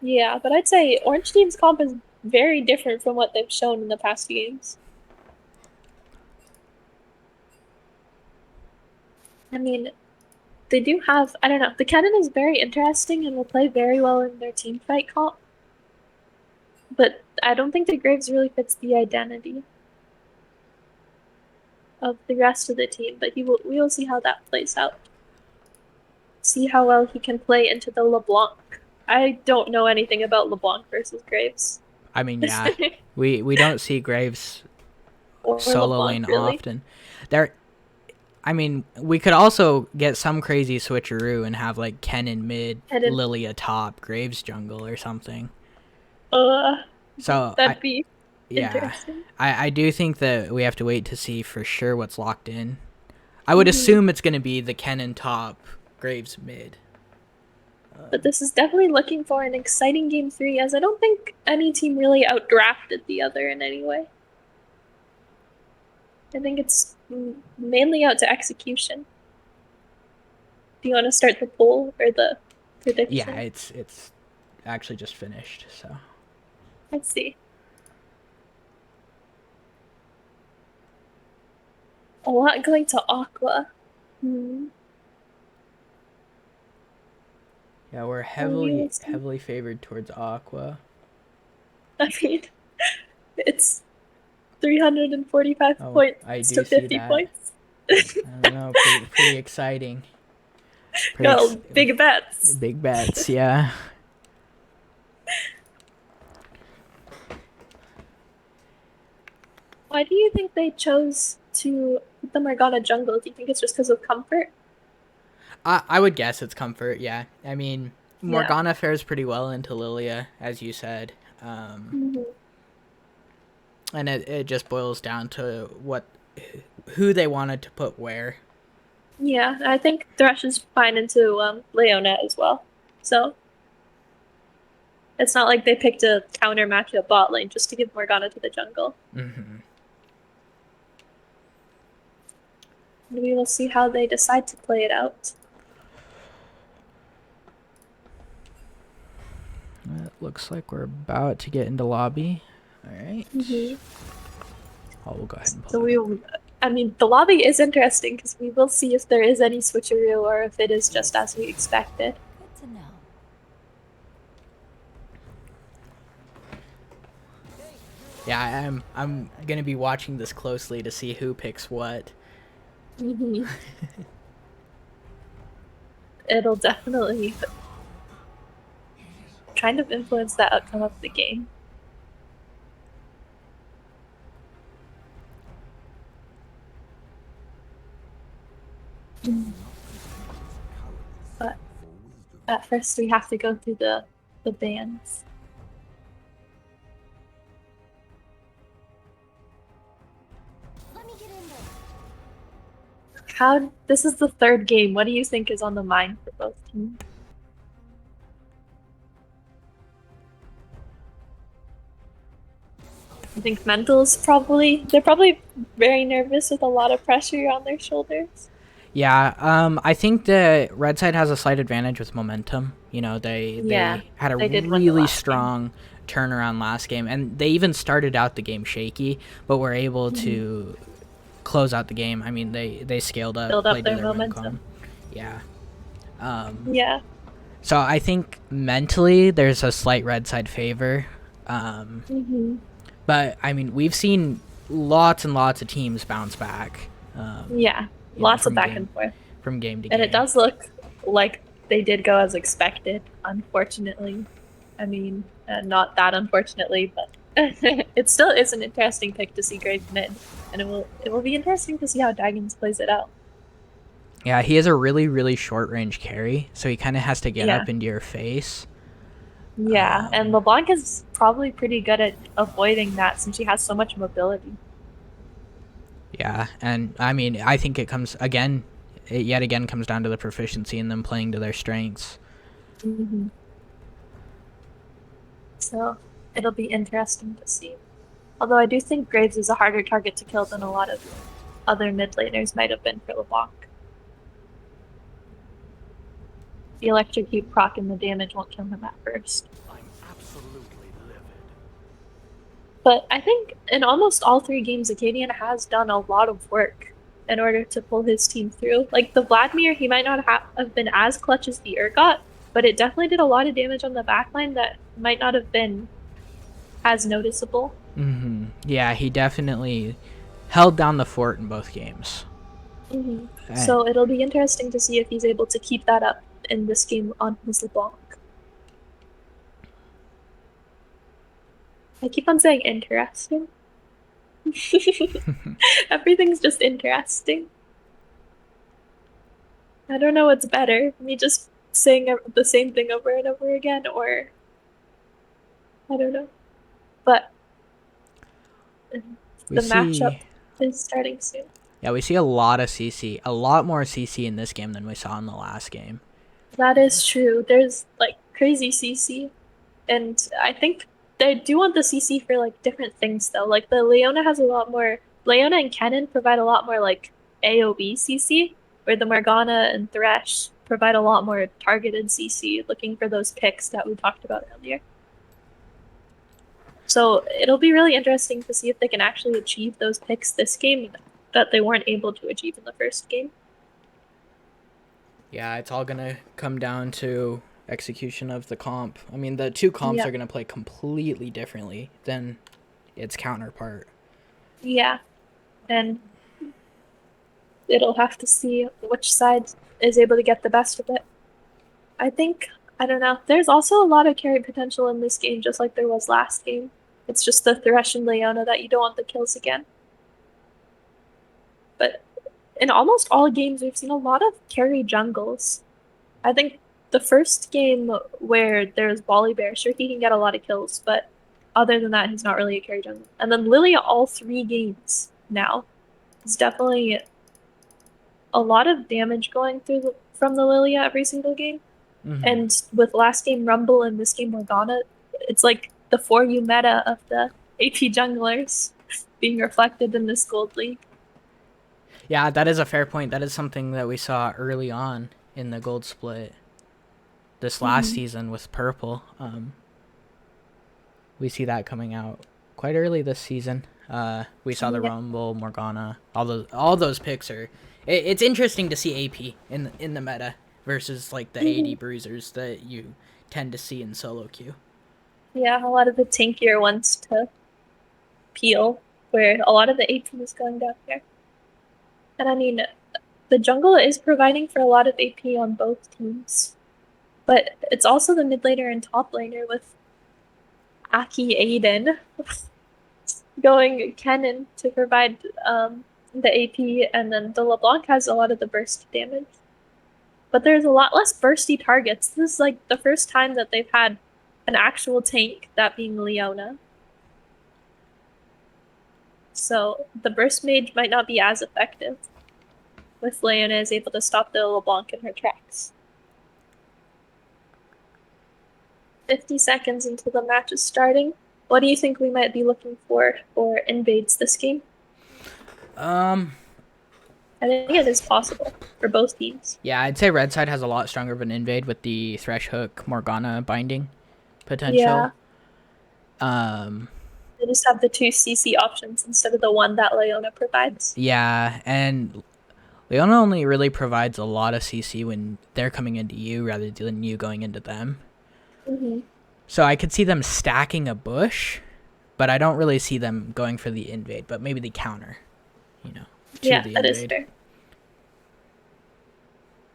Yeah, but I'd say Orange Team's comp is very different from what they've shown in the past games. I mean, they do have, I don't know, the cannon is very interesting and will play very well in their team fight comp, but I don't think the Graves really fits the identity of the rest of the team, but we will see how that plays out. See how well he can play into the LeBlanc. I don't know anything about LeBlanc versus Graves. I mean, yeah, we don't see Graves Or solo LeBlanc, lane really. often. There, I mean, we could also get some crazy switcheroo and have like Ken in mid, And then, Lilia top, Graves jungle or something. uh, So that'd be yeah, interesting. I do think that we have to wait to see for sure what's locked in. I would Hmm. assume it's going to be the Kennen top, Graves mid. But this is definitely looking for an exciting game three, as I don't think any team really outdrafted the other in any way. I think it's mainly out to execution. Do you want to start the poll or the Yeah, prediction? it's actually just finished. So Let's see. A lot going to Aqua. Hmm. Yeah, we're Well, we will heavily see. heavily favored towards Aqua. I mean, it's 345 Oh, I points to do see 50 that. points. I don't know, pretty exciting. Pretty ex- Got big bets. big bets, yeah. Why do you think they chose to put the Morgana jungle? Do you think it's just because of comfort? I would guess it's comfort, yeah. I mean, Yeah. Morgana fares pretty well into Lilia, as you said. Hmm. And it just boils down to who they wanted to put where. Yeah, I think Thresh is fine into Leona as well. So it's not like they picked a counter matchup bot lane just to give Morgana to the jungle. Hmm. We will see how they decide to play it out. It looks like we're about to get into lobby. All right. Hmm. Oh, we'll go ahead and So pull that up. I mean, the lobby is interesting because we will see if there is any switcheroo or if it is just as we expected. Good to know. Yeah, I'm gonna be watching this closely to see who picks what. Hmm. It'll definitely kind of influence the outcome of the game. But at first, we have to go through the bans. Let me get in there. How this is the third game. What do you think is on the mind for both teams? I think mental's probably they're probably very nervous with a lot of pressure on their shoulders. Yeah, I think the red side has a slight advantage with momentum. You know, Yeah, they had a they did win the really last game. strong turnaround last game, and they even started out the game shaky, but were able to close out the game. I mean, they scaled up, Build up played to their their win con. momentum. Yeah. Yeah. So I think mentally there's a slight red side favor. Um, Hmm. but I mean, we've seen lots and lots of teams bounce back. Yeah. You know, Lots of back and forth. from game to And it game. does look like they did go as expected, unfortunately. I mean, not that unfortunately, but it still is an interesting pick to see Graves mid, and it will be interesting to see how Dragons plays it out. Yeah, he has a really short range carry, so he kind of has to get Yeah, up into your face. yeah, and LeBlanc is probably pretty good at avoiding that since she has so much mobility. Yeah, and I mean, I think it yet again comes down to the proficiency in them playing to their strengths. Hmm. So it'll be interesting to see. Although I do think Graves is a harder target to kill than a lot of other mid laners might have been for LeBlanc. The electrocute proc and the damage won't kill him at first. I'm absolutely livid. But I think in almost all three games, Acadian has done a lot of work in order to pull his team through. Like the Vladimir, he might not have been as clutch as the Urgot, but it definitely did a lot of damage on the backline that might not have been as noticeable. Yeah, he definitely held down the fort in both games. Hmm. And So it'll be interesting to see if he's able to keep that up in this game on his LeBlanc. I keep on saying interesting. Everything's just interesting. I don't know what's better, me just saying the same thing over and over again, or I don't know. But we the matchup see, is starting soon. yeah, we see a lot of CC, a lot more CC in this game than we saw in the last game. That is true. There's like crazy CC, and I think they do want the CC for like different things though. Like the Leona has a lot more. Leona and Cannon provide a lot more like AoB CC, where the Morgana and Thresh provide a lot more targeted CC, looking for those picks that we talked about earlier. So it'll be really interesting to see if they can actually achieve those picks this game. that they weren't able to achieve in the first game. Yeah, it's all gonna come down to execution of the comp. I mean, the two comps Yeah. are gonna play completely differently than its counterpart. Yeah, and it'll have to see which side is able to get the best of it. I think, I don't know. There's also a lot of carry potential in this game, just like there was last game. It's just the Thresh and Leona that you don't want the kills again. But in almost all games, we've seen a lot of carry jungles. I think the first game where there's Bear, sure, he can get a lot of kills, but other than that, he's not really a carry jungle. And then Lilia, all 3 games now. It's definitely a lot of damage going through from the Lilia every single game. Mhm. And with last game Rumble and this game Morgana, it's like the 4U meta of the AP junglers being reflected in this Gold League. Yeah, that is a fair point. That is something that we saw early on in the gold split this last season with purple. We see that coming out quite early this season. We saw the Rumble, Morgana, all those picks are. It's interesting to see AP in the meta versus like the AD bruisers that you tend to see in solo queue. Yeah, a lot of the tankier ones to peel, where a lot of the AP is going down here. And I mean, the jungle is providing for a lot of AP on both teams. But it's also the mid laner and top laner with Aki Aiden going Kennen to provide the AP, and then the LeBlanc has a lot of the burst damage. But there's a lot less bursty targets. This is like the first time that they've had an actual tank, that being Leona. So the burst mage might not be as effective with Leona is able to stop the LeBlanc in her tracks. 50 seconds until the match is starting. What do you think we might be looking for invades this game? I think it is possible for both teams. Yeah, I'd say red side has a lot stronger of an invade with the Thresh Hook Morgana binding potential. Yeah. They just have the 2 CC options instead of the one that Leona provides. Yeah, and Leona only really provides a lot of CC when they're coming into you rather than you going into them. So I could see them stacking a bush, but I don't really see them going for the invade, but maybe the counter, Yeah, the that is invade. fair.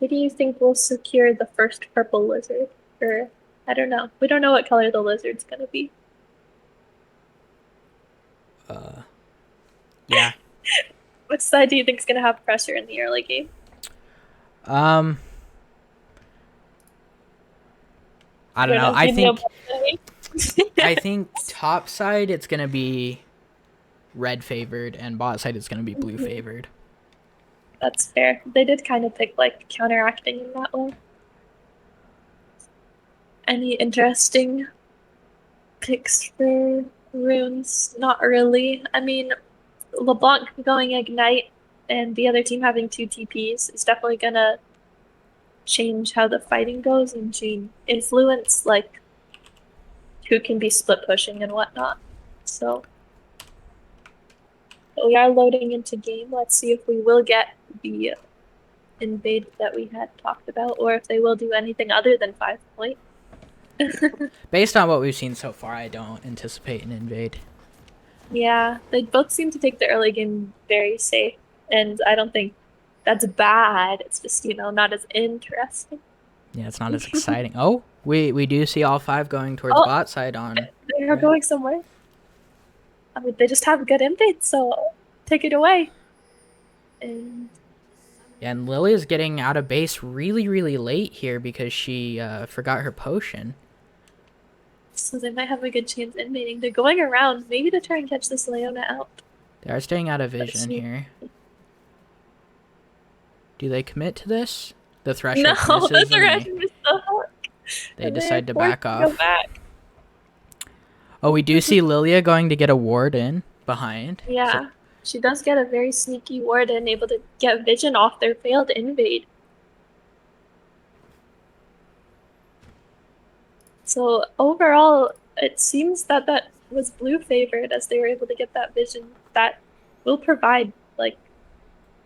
Who do you think will secure the first purple lizard? Or, I don't know. We don't know what color the lizard's gonna be. Yeah. Which side do you think is gonna have pressure in the early game? I don't know. I think top side it's gonna be red favored, and bot side it's gonna be blue favored. That's fair. They did kind of pick like counteracting in that one. Any interesting picks for runes? Not really. I mean, LeBlanc going Ignite and the other team having 2 TPs is definitely gonna change how the fighting goes and influence like who can be split pushing and whatnot. So we are loading into game. Let's see if we will get the invade that we had talked about, or if they will do anything other than 5 point. Based on what we've seen so far, I don't anticipate an invade. Yeah, they both seem to take the early game very safe, and I don't think that's bad. It's just, not as interesting. Yeah, it's not as exciting. Oh, we do see all 5 going towards bot side on. They are going somewhere. I mean, they just have good invade, so take it away. And Lily is getting out of base really, really late here because she forgot her potion. so they might have a good chance invading. They're going around, maybe to try and catch this Leona out. They are staying out of vision here. Do they commit to this? The threshold No, the threshold is the hook. They decide to back off. Oh, we do see Lilia going to get a ward in behind. Yeah, she does get a very sneaky ward and able to get vision off their failed invade. So overall, it seems that was blue favored as they were able to get that vision that will provide like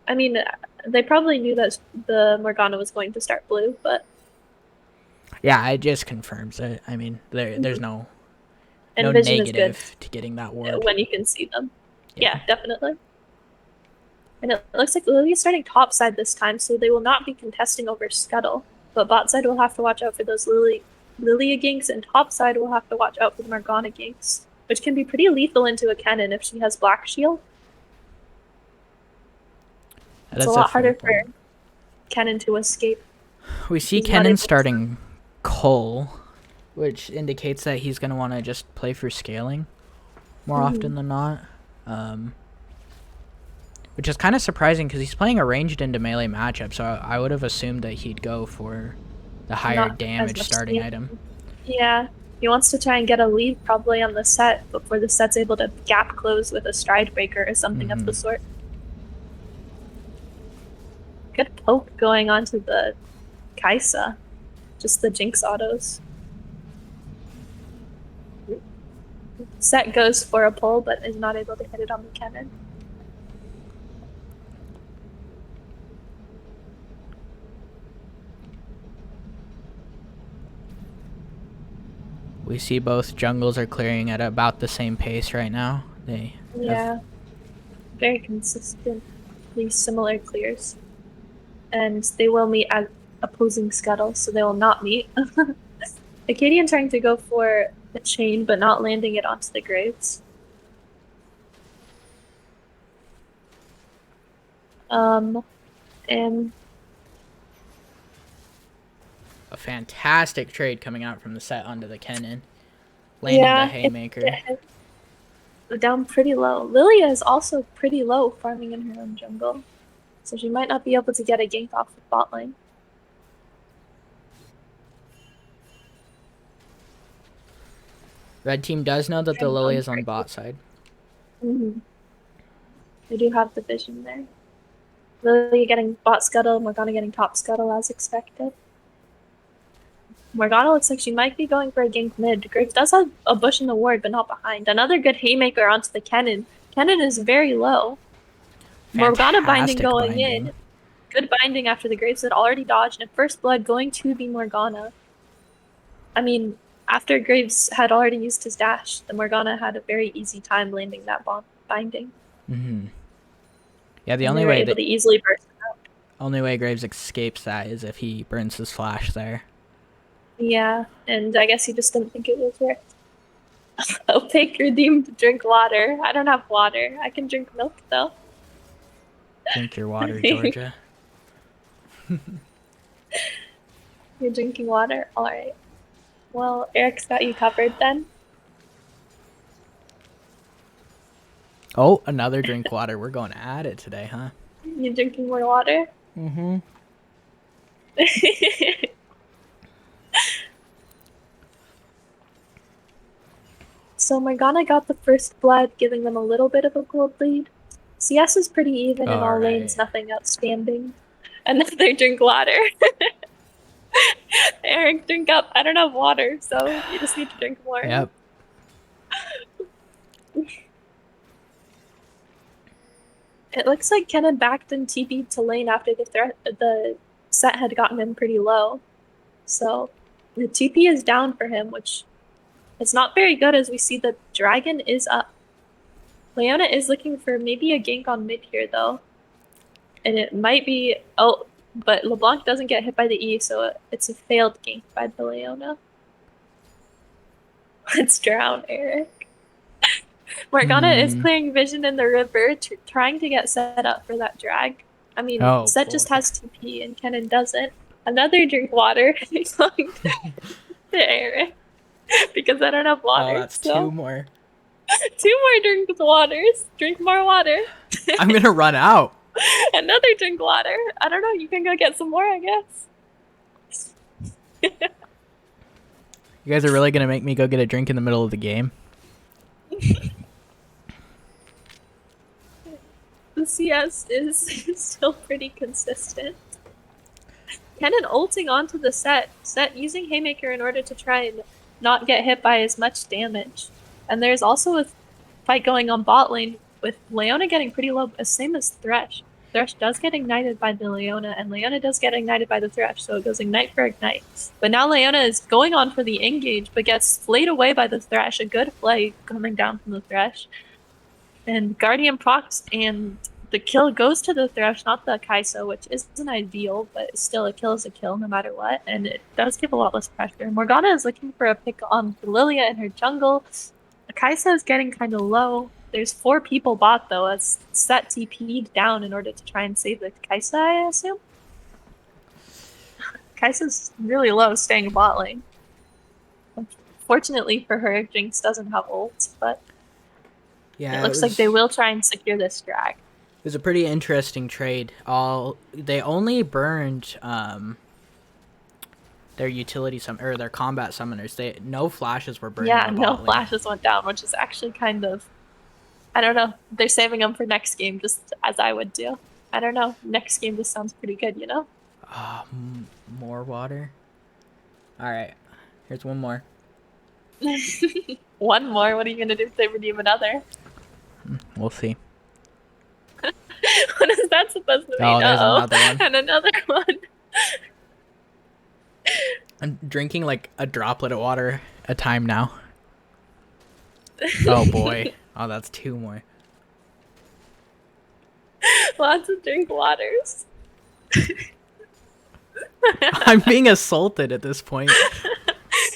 I mean, they probably knew that the Morgana was going to start blue, but Yeah, it just confirms it. I mean, there's no and vision is good negative to getting that ward. when you can see them. Yeah. Yeah, definitely. And it looks like Lily is starting top side this time, so they will not be contesting over Scuttle. But bot side will have to watch out for those Lilia ganks, and top side will have to watch out for the Morgana ganks, which can be pretty lethal into a cannon if she has Black Shield. It's a lot harder for cannon to escape. We see He's not Kennen able to- starting Cole, which indicates that he's going to want to just play for scaling more often than not. Which is kind of surprising because he's playing a ranged into melee matchup, so I would have assumed that he'd go for the higher Not as damage much starting speed. item. Yeah, he wants to try and get a lead probably on the set before the set's able to gap close with a stride breaker or something of the sort. Good poke going onto the Kaisa. Just the Jinx autos. Set goes for a pull, but is not able to hit it on the cannon. We see both jungles are clearing at about the same pace right now. They Yeah. Very consistently similar clears. And they will meet at opposing Scuttle, so they will not meet. Acadian trying to go for a chain, but not landing it onto the Graves. And a fantastic trade coming out from the set onto the Kennen. Landing the haymaker. Down pretty low. Lilia is also pretty low farming in her own jungle. So she might not be able to get a gank off the bot lane. Red team does know that the Lily is on bot side. They do have the vision there. Lilia getting bot scuttle, Morgana getting top scuttle as expected. Morgana looks like she might be going for a gank mid. Graves does have a bush in the ward, but not behind. Another good haymaker onto the cannon. Cannon is very low. Morgana binding going in. Good binding after the Graves had already dodged, and first blood going to be Morgana. I mean, after Graves had already used his dash, the Morgana had a very easy time landing that bomb binding. Yeah, the And only they were way able to easily burst it out. only way Graves escapes that is if he burns his flash there. Yeah, and I guess he just didn't think it was worth. Opaque redeemed to drink water. I don't have water. I can drink milk though. Drink your water, Jorja. You're drinking water? Alright. Well, Eric's got you covered then. Oh, another drink water. We're going at it today, huh? You drinking more water? So Morgana got the first blood, giving them a little bit of a gold lead. CS is pretty even in all lanes, nothing outstanding. Another drink water. Eric, drink up. I don't have water, so you just need to drink more. Yep. It looks like Ken had backed and TP'd to lane after the set had gotten him pretty low. So the TP is down for him, which is not very good as we see the dragon is up. Leona is looking for maybe a gank on mid here though. And it might be but LeBlanc doesn't get hit by the E, so it's a failed gank by the Leona. Let's drown, Eric. Morgana is clearing vision in the river, trying to get set up for that drag. I mean, Set just has TP and Kennen doesn't. Another drink water going to Eric because I don't have water. Oh, that's two more. Two more drink waters. Drink more water. I'm gonna run out. Another drink water. I don't know. You can go get some more, I guess. You guys are really gonna make me go get a drink in the middle of the game? The CS is still pretty consistent. Kennen ulting onto the set using Haymaker in order to try and not get hit by as much damage. And there's also a fight going on bot lane with Leona getting pretty low, same as Thresh. Thresh does get ignited by the Leona, and Leona does get ignited by the Thresh, so it goes Ignite for Ignite. But now Leona is going on for the engage, but gets flayed away by the Thresh. A good play coming down from the Thresh. And Guardian procs, and the kill goes to the Thresh, not the Kai'Sa, which isn't ideal, but still a kill is a kill no matter what, and it does give a lot less pressure. Morgana is looking for a pick on Lilia in her jungle. The Kai'Sa is getting kind of low. There's 4 people bot though, as Set TP'd down in order to try and save the Kai'Sa, I assume? Kai'Sa's really low, staying bot lane. Fortunately for her, Jinx doesn't have ult, but Yeah, it looks like they will try and secure this drag. It was a pretty interesting trade. They only burned their utility or their combat summoners. No flashes were burned. Yeah, in the no bot lane. flashes went down, which is actually kind of, I don't know. They're saving them for next game, just as I would do. I don't know. Next game just sounds pretty good, you know? More water. All right, here's one more. One more. What are you gonna do if they redeem another? We'll see. What is that supposed to mean? Oh, there's Uh-oh. another one. And another one. I'm drinking like a droplet of water a time now. Oh boy. Oh, that's 2 more. Lots of drink waters. I'm being assaulted at this point.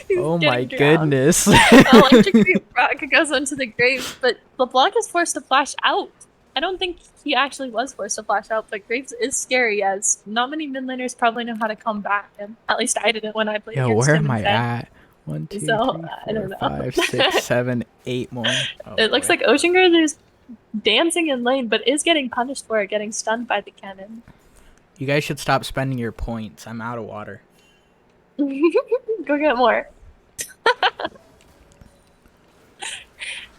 He's Oh my getting drowned. goodness. Electric Rock goes into the grave, but LeBlanc is forced to flash out. I don't think he actually was forced to flash out, but Graves is scary, as not many mid laners probably know how to combat him. At least I didn't when I played Yo, against where him am I instead. at? 1, 2, So, 3, I don't 4, know. 5, 6, 7, 8 more. Oh, It looks boy. like Oceanger is dancing in lane, but is getting punished for it, getting stunned by the cannon. You guys should stop spending your points. I'm out of water. Go get more.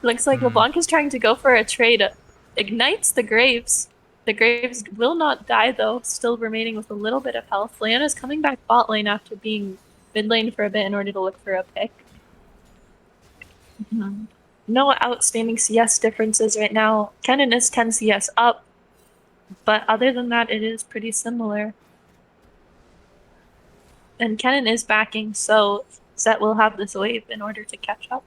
Looks like LeBlanc is trying to go for a trade. Ignites the Graves. The Graves will not die though, still remaining with a little bit of health. Leona's coming back bot lane after being mid lane for a bit in order to look for a pick. No outstanding CS differences right now. Kennen is 10 CS up, but other than that, it is pretty similar. And Kennen is backing, so Set will have this wave in order to catch up.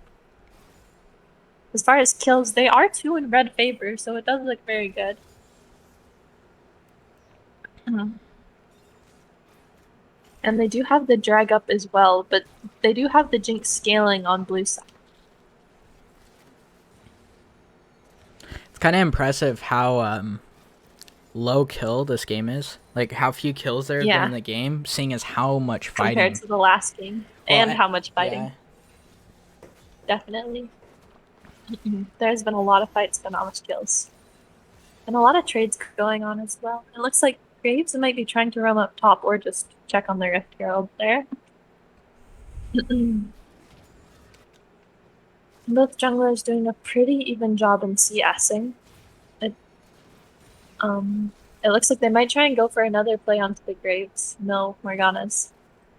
As far as kills, they are 2 in red favor, so it does look very good. And they do have the drag up as well, but they do have the Jinx scaling on blue side. It's kind of impressive how low kill this game is. Like how few kills there have been in the game, seeing as how much fighting. Compared to the last game, and how much fighting. Yeah. Definitely. There's been a lot of fights, but not much kills. And a lot of trades going on as well. It looks like Graves might be trying to roam up top or just check on the Rift Herald there. Both junglers doing a pretty even job in CSing. It looks like they might try and go for another play onto the Graves. No, Morgana's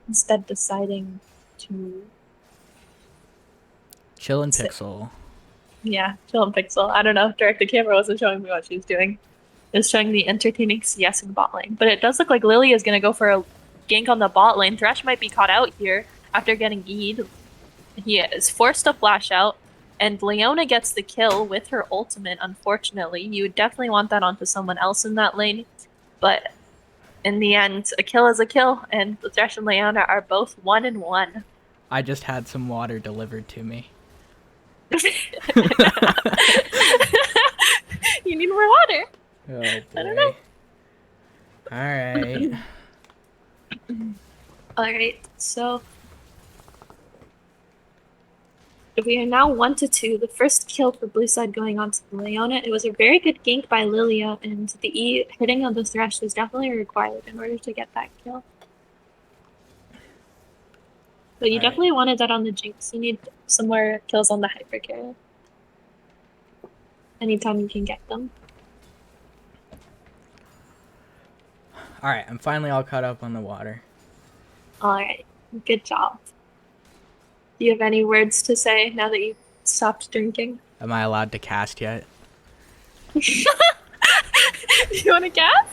instead deciding to Chill and Pixel. Yeah, chill and Pixel. I don't know. Direct to camera wasn't showing me what she was doing. It was showing the entertaining CS in bot lane. But it does look like Lily is going to go for a gank on the bot lane. Thresh might be caught out here after getting E'd. He is forced to flash out. And Leona gets the kill with her ultimate, unfortunately. You would definitely want that onto someone else in that lane. But in the end, a kill is a kill. And the Thresh and Leona are both 1-1. I just had some water delivered to me. You need more water. Oh boy. I don't know. Alright. Alright, so we are now 1-2. The first kill for blue side going on to Leona. It was a very good gank by Lilia, and the E hitting on the Thresh was definitely required in order to get that kill. But you definitely wanted that on the Jinx. You need some more kills on the Hyper Carrier. Anytime you can get them. Alright, I'm finally all caught up on the water. Alright, good job. Do you have any words to say now that you've stopped drinking? Am I allowed to cast yet? You want to guess?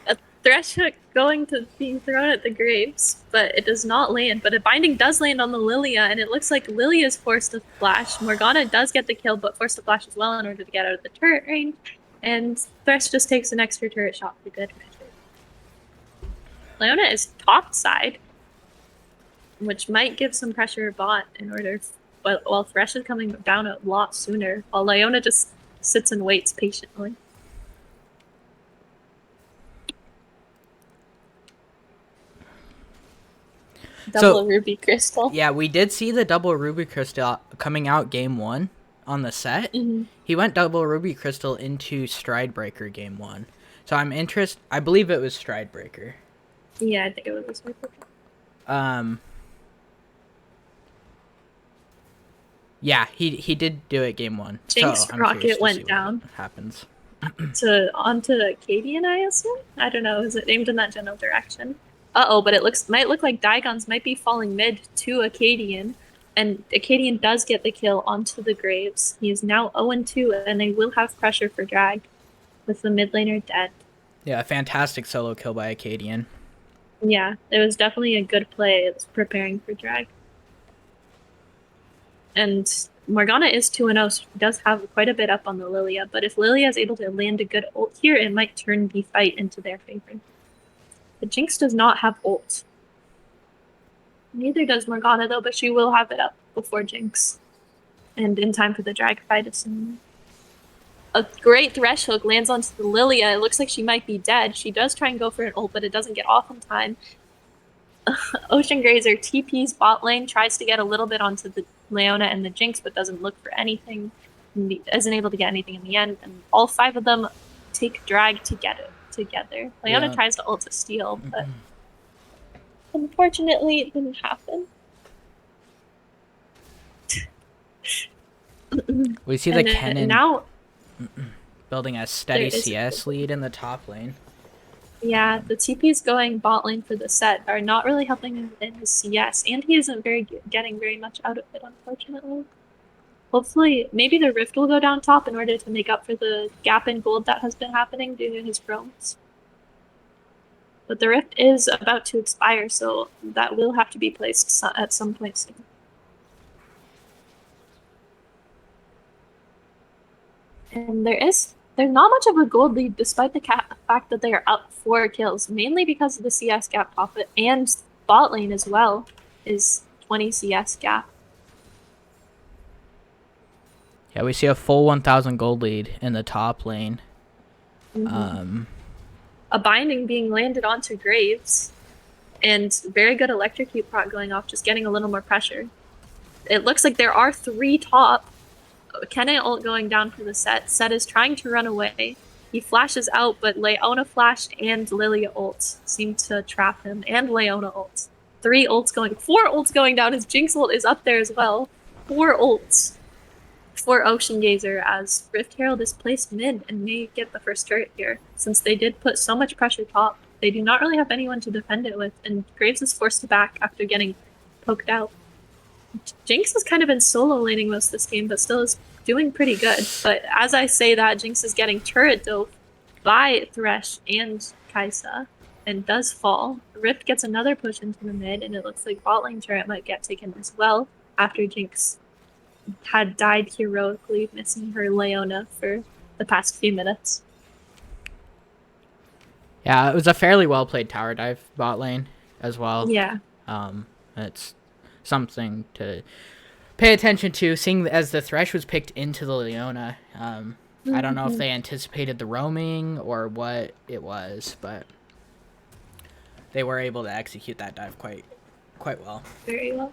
A Thresh hook going to being thrown at the Graves, but it does not land. But a binding does land on the Lilia, and it looks like Lilia is forced to flash. Morgana does get the kill, but forced to flash as well in order to get out of the turret range. And Thresh just takes an extra turret shot for good measure. Leona is top side, which might give some pressure bot in order, while Thresh is coming down a lot sooner, while Leona just sits and waits patiently. Double Ruby Crystal. Yeah, we did see the double Ruby Crystal coming out game 1 on the set. Mm-hmm. He went double Ruby Crystal into Stridebreaker game 1. So I'm interested. I believe it was Stridebreaker. Yeah, I think it was this one. Yeah, he did do it game 1. Jinx so rocket went down. Happens. Onto Acadian, I assume? I don't know, is it aimed in that general direction? But it might look like Digons might be falling mid to Acadian, and Acadian does get the kill onto the Graves. He is now 0-2, and they will have pressure for drag with the mid laner dead. Yeah, a fantastic solo kill by Acadian. Yeah, it was definitely a good play. It was preparing for drag. And Morgana is 2-0, so she does have quite a bit up on the Lilia, but if Lilia is able to land a good ult here, it might turn the fight into their favor. The Jinx does not have ult. Neither does Morgana, though, but she will have it up before Jinx. And in time for the drag fight, assuming. A great Thresh hook lands onto the Lilia. It looks like she might be dead. She does try and go for an ult, but it doesn't get off in time. Ocean Grazer TP's bot lane, tries to get a little bit onto the Leona and the Jinx, but doesn't look for anything. Isn't able to get anything in the end. And all 5 of them take drag to get it together. Leona tries to ult to steal, but unfortunately it didn't happen. We see the Kennen now building a steady CS lead in the top lane. Yeah, the TP's going bot lane for the set are not really helping him in his CS, and he isn't getting very much out of it, unfortunately. Hopefully, maybe the Rift will go down top in order to make up for the gap in gold that has been happening due to his chromes. But the Rift is about to expire, so that will have to be placed at some point soon. And there's not much of a gold lead despite the fact that they are up 4 kills, mainly because of the CS gap top and bot lane as well is 20 CS gap. Yeah, we see a full 1,000 gold lead in the top lane. Mm-hmm. A binding being landed onto Graves, and very good electrocute prot going off, just getting a little more pressure. It looks like there are 3 top. Kenna ult going down for the set. Set is trying to run away. He flashes out, but Leona flashed and Lilia ult seem to trap him, and Leona ult. 4 ults going down. His Jinx ult is up there as well. 4 ults for Ocean Gazer as Rift Herald is placed mid and may get the first turret here. Since they did put so much pressure top, they do not really have anyone to defend it with, and Graves is forced to back after getting poked out. Jinx has kind of been solo laning most of this game, but still is doing pretty good. But as I say that, Jinx is getting turret doped by Thresh and Kaisa and does fall. Rift gets another push into the mid, and it looks like bot lane turret might get taken as well after Jinx had died heroically, missing her Leona for the past few minutes. Yeah, it was a fairly well played tower dive bot lane as well. Yeah. It's something to pay attention to, seeing as the Thresh was picked into the Leona. I don't know if they anticipated the roaming or what it was, but they were able to execute that dive quite well. Very well.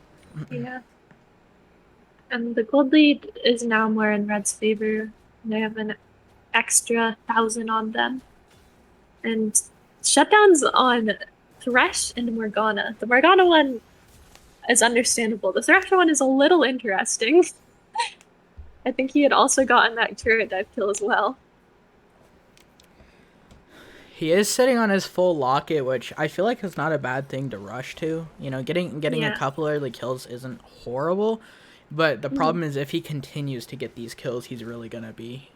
Yeah. And the gold lead is now more in Red's favor. They have an extra 1,000 on them. And shutdowns on Thresh and Morgana. The Morgana one is understandable. The Thresh one is a little interesting. I think he had also gotten that turret dive kill as well. He is sitting on his full locket, which I feel like is not a bad thing to rush to. You know, getting a couple early kills isn't horrible. But the problem is if he continues to get these kills, he's really going to be...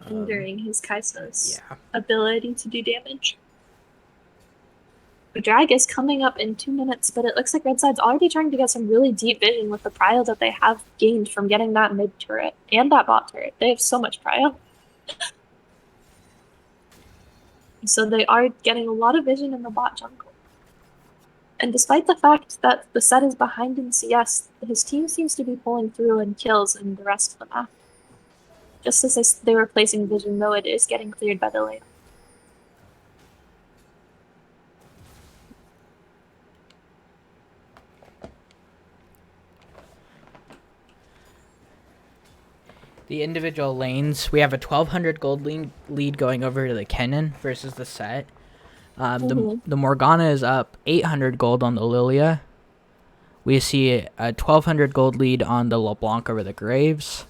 hindering his Kai'Sa's yeah. ability to do damage. The drag is coming up in 2 minutes, but it looks like Red Side's already trying to get some really deep vision with the prio that they have gained from getting that mid turret and that bot turret. They have so much prio. So they are getting a lot of vision in the bot jungle. And despite the fact that the set is behind in CS, his team seems to be pulling through in kills in the rest of the map. Just as they were placing vision, though, it is getting cleared by the lane. The individual lanes, we have a 1,200 gold lead going over to the Kennen versus the set. The Morgana is up 800 gold on the Lilia. We see a 1,200 gold lead on the LeBlanc over the Graves.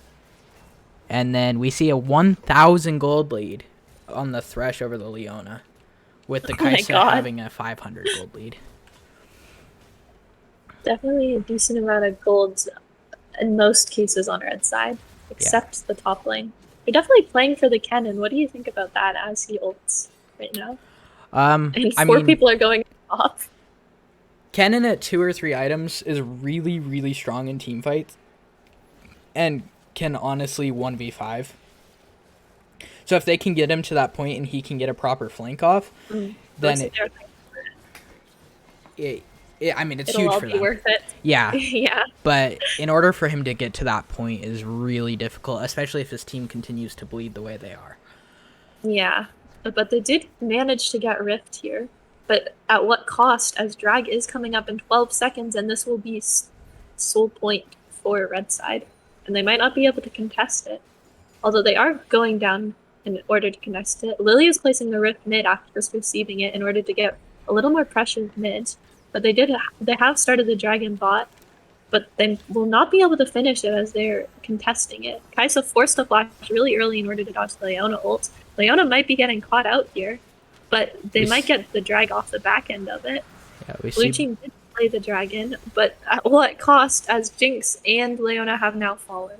And then we see a 1,000 gold lead on the Thresh over the Leona, with the Kai'Sa having a 500 gold lead. Definitely a decent amount of gold in most cases on Red Side, except the top lane. You're definitely playing for the Kennen. What do you think about that as he ults right now? And four people are going off. Kennen at 2 or 3 items is really, really strong in team fights and can honestly 1v5. So if they can get him to that point and he can get a proper flank off, then it's huge for them. Worth it. Yeah. Yeah. But in order for him to get to that point is really difficult, especially if his team continues to bleed the way they are. Yeah. But they did manage to get Rift here. But at what cost, as Drag is coming up in 12 seconds, and this will be sole point for Red Side. And they might not be able to contest it. Although they are going down in order to contest it. Lily is placing the Rift mid after just receiving it in order to get a little more pressure mid. But they have started the Dragon bot, but they will not be able to finish it as they're contesting it. Kai'Sa forced a flash really early in order to dodge the Leona ult. Leona might be getting caught out here, but they might get the drag off the back end of it. Yeah, Blue team did play the dragon, but at what cost, as Jinx and Leona have now fallen.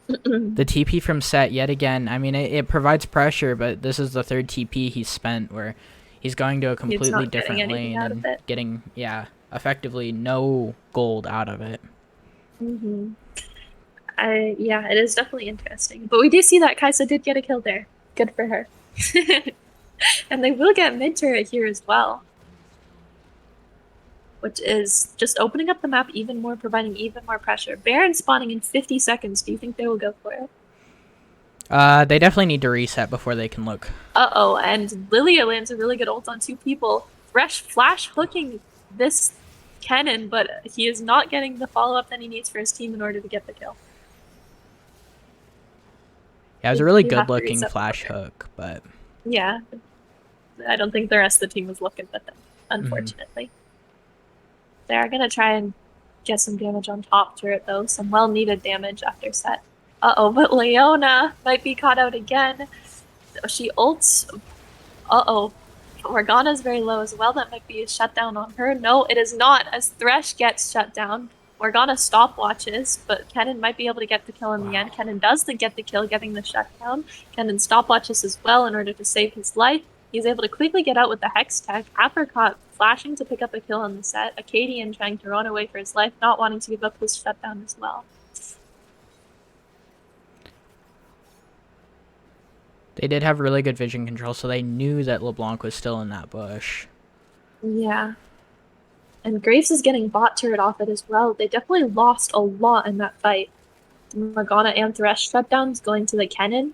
The TP from Set yet again. I mean, it provides pressure, but this is the third TP he's spent where he's going to a completely different lane and getting, effectively no gold out of it. Yeah, it is definitely interesting. But we do see that Kai'Sa did get a kill there. Good for her. And they will get mid turret here as well, which is just opening up the map even more, providing even more pressure. Baron spawning in 50 seconds. Do you think they will go for it? They definitely need to reset before they can look. Uh-oh, and Lilia lands a really good ult on 2 people. Thresh flash hooking this Kennen, but he is not getting the follow-up that he needs for his team in order to get the kill. Yeah, it was a really good-looking flash hook, but... Yeah. I don't think the rest of the team was looking at them, unfortunately. They are going to try and get some damage on top turret, though. Some well-needed damage after set. Uh-oh, but Leona might be caught out again. She ults. Uh-oh. Morgana's very low as well. That might be a shutdown on her. No, it is not, as Thresh gets shut down. Morgana stopwatches, but Kennen might be able to get the kill in the end. Kennen does get the kill, getting the shutdown. Kennen stopwatches as well in order to save his life. He's able to quickly get out with the Hex Tech. Apricot flashing to pick up a kill on the set. Acadian trying to run away for his life, not wanting to give up his shutdown as well. They did have really good vision control, so they knew that LeBlanc was still in that bush. Yeah. And Graves is getting bot turret off it as well. They definitely lost a lot in that fight. Morgana and Thresh shutdowns going to the Kennen.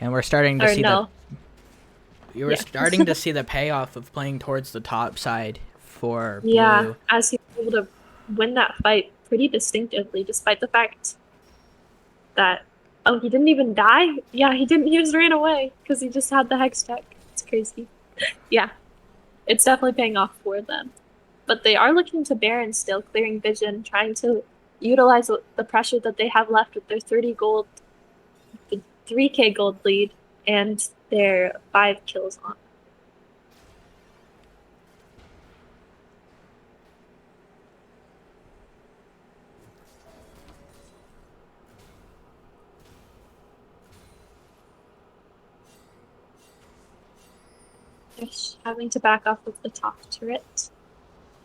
And we're starting to see starting to see the payoff of playing towards the top side for Blue. Yeah, as he was able to win that fight pretty distinctively, despite the fact that he didn't even die. Yeah, he didn't. He just ran away because he just had the Hex Tech. It's crazy. Yeah, it's definitely paying off for them. But they are looking to Baron still, clearing vision, trying to utilize the pressure that they have left with their 30 gold, the 3k gold lead, and their 5 kills on. They're having to back off of the top turret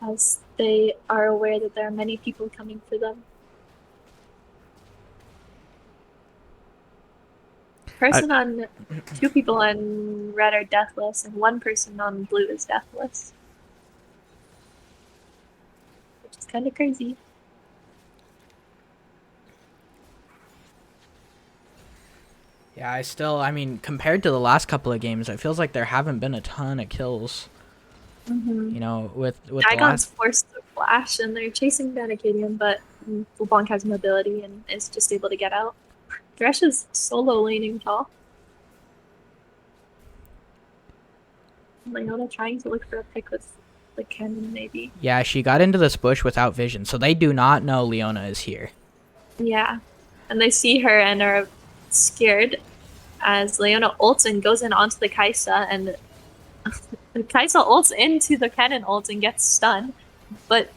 as they are aware that there are many people coming for them. Two people on red are deathless, and one person on blue is deathless. Which is kind of crazy. Yeah, I mean, compared to the last couple of games, it feels like there haven't been a ton of kills. Mm-hmm. You know, with the Digon's last. forced to flash, and they're chasing down Acadian, but Blanc has mobility and is just able to get out. Thresh is solo laning tall. Leona trying to look for a pick with the cannon, maybe. Yeah, she got into this bush without vision, so they do not know Leona is here. Yeah. And they see her and are scared as Leona ults and goes in onto the Kaisa, and the Kaisa ults into the cannon ult and gets stunned. But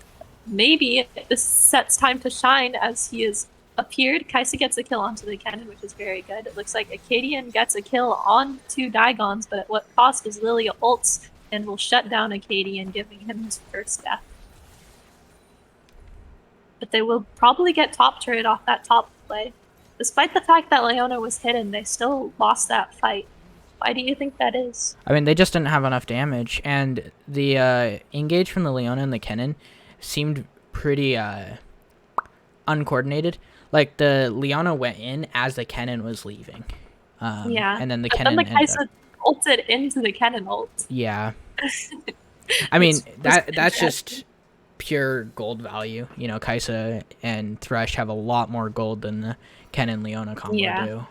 maybe this sets time to shine as he has appeared. Kaisa gets a kill onto the cannon, which is very good. It looks like Acadian gets a kill on two Digons, but at what cost is Lilia ults and will shut down Acadian, giving him his first death. But they will probably get top turret off that top play. Despite the fact that Leona was hidden, they still lost that fight. Why do you think that is? I mean, they just didn't have enough damage, and the engage from the Leona and the Kennen seemed pretty uncoordinated. Like, the Leona went in as the Kennen was leaving. Yeah. And then the but Kennen then the Kaisa ulted into the cannon ult. Yeah. I mean, that's just pure gold value. You know, Kaisa and Thresh have a lot more gold than the Kennen Leona combo do.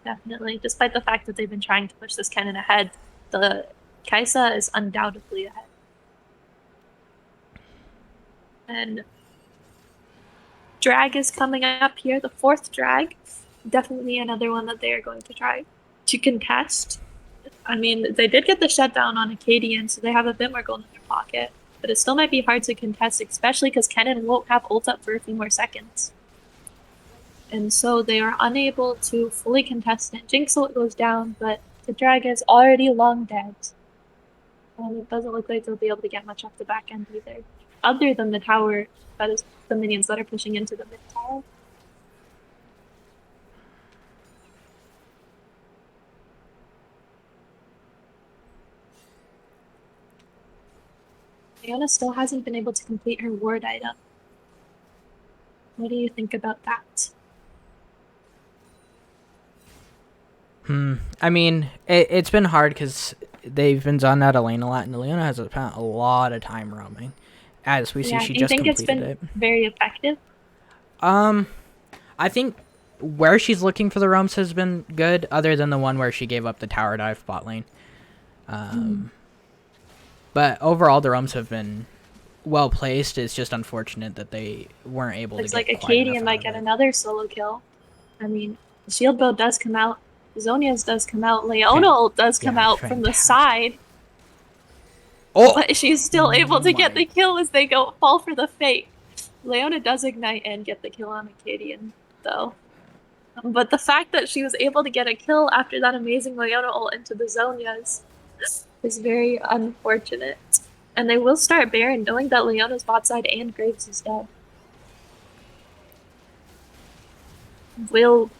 Definitely. Despite the fact that they've been trying to push this cannon ahead, the Kaisa is undoubtedly ahead. And drag is coming up here, the fourth drag. Definitely another one that they are going to try to contest. I mean, they did get the shutdown on Acadian, so they have a bit more gold in their pocket. But it still might be hard to contest, especially because Kennen won't have ult up for a few more seconds. And so they are unable to fully contest it. Jinx ult goes down, but the drag is already long dead. And it doesn't look like they'll be able to get much off the back end either. Other than the tower, that is the minions that are pushing into the mid tower. Leona still hasn't been able to complete her ward item. What do you think about that? I mean, it's been hard because they've been zoned out of lane a lot, and Leona has spent a lot of time roaming. As we see, she just completed it. Do you think it's been very effective? I think where she's looking for the roams has been good, other than the one where she gave up the tower dive bot lane. But overall, the roams have been well placed. It's just unfortunate that they weren't able to get Looks like Acadian might get another solo kill. I mean, the shield build does come out. Zonia's does come out. Leona ult does come out from the side. Oh! But she's still able to get the kill as they fall for the fake. Leona does ignite and get the kill on Acadian, though. But the fact that she was able to get a kill after that amazing Leona ult into the Zonias is very unfortunate. And they will start Baron knowing that Leona's bot side and Graves is dead. Will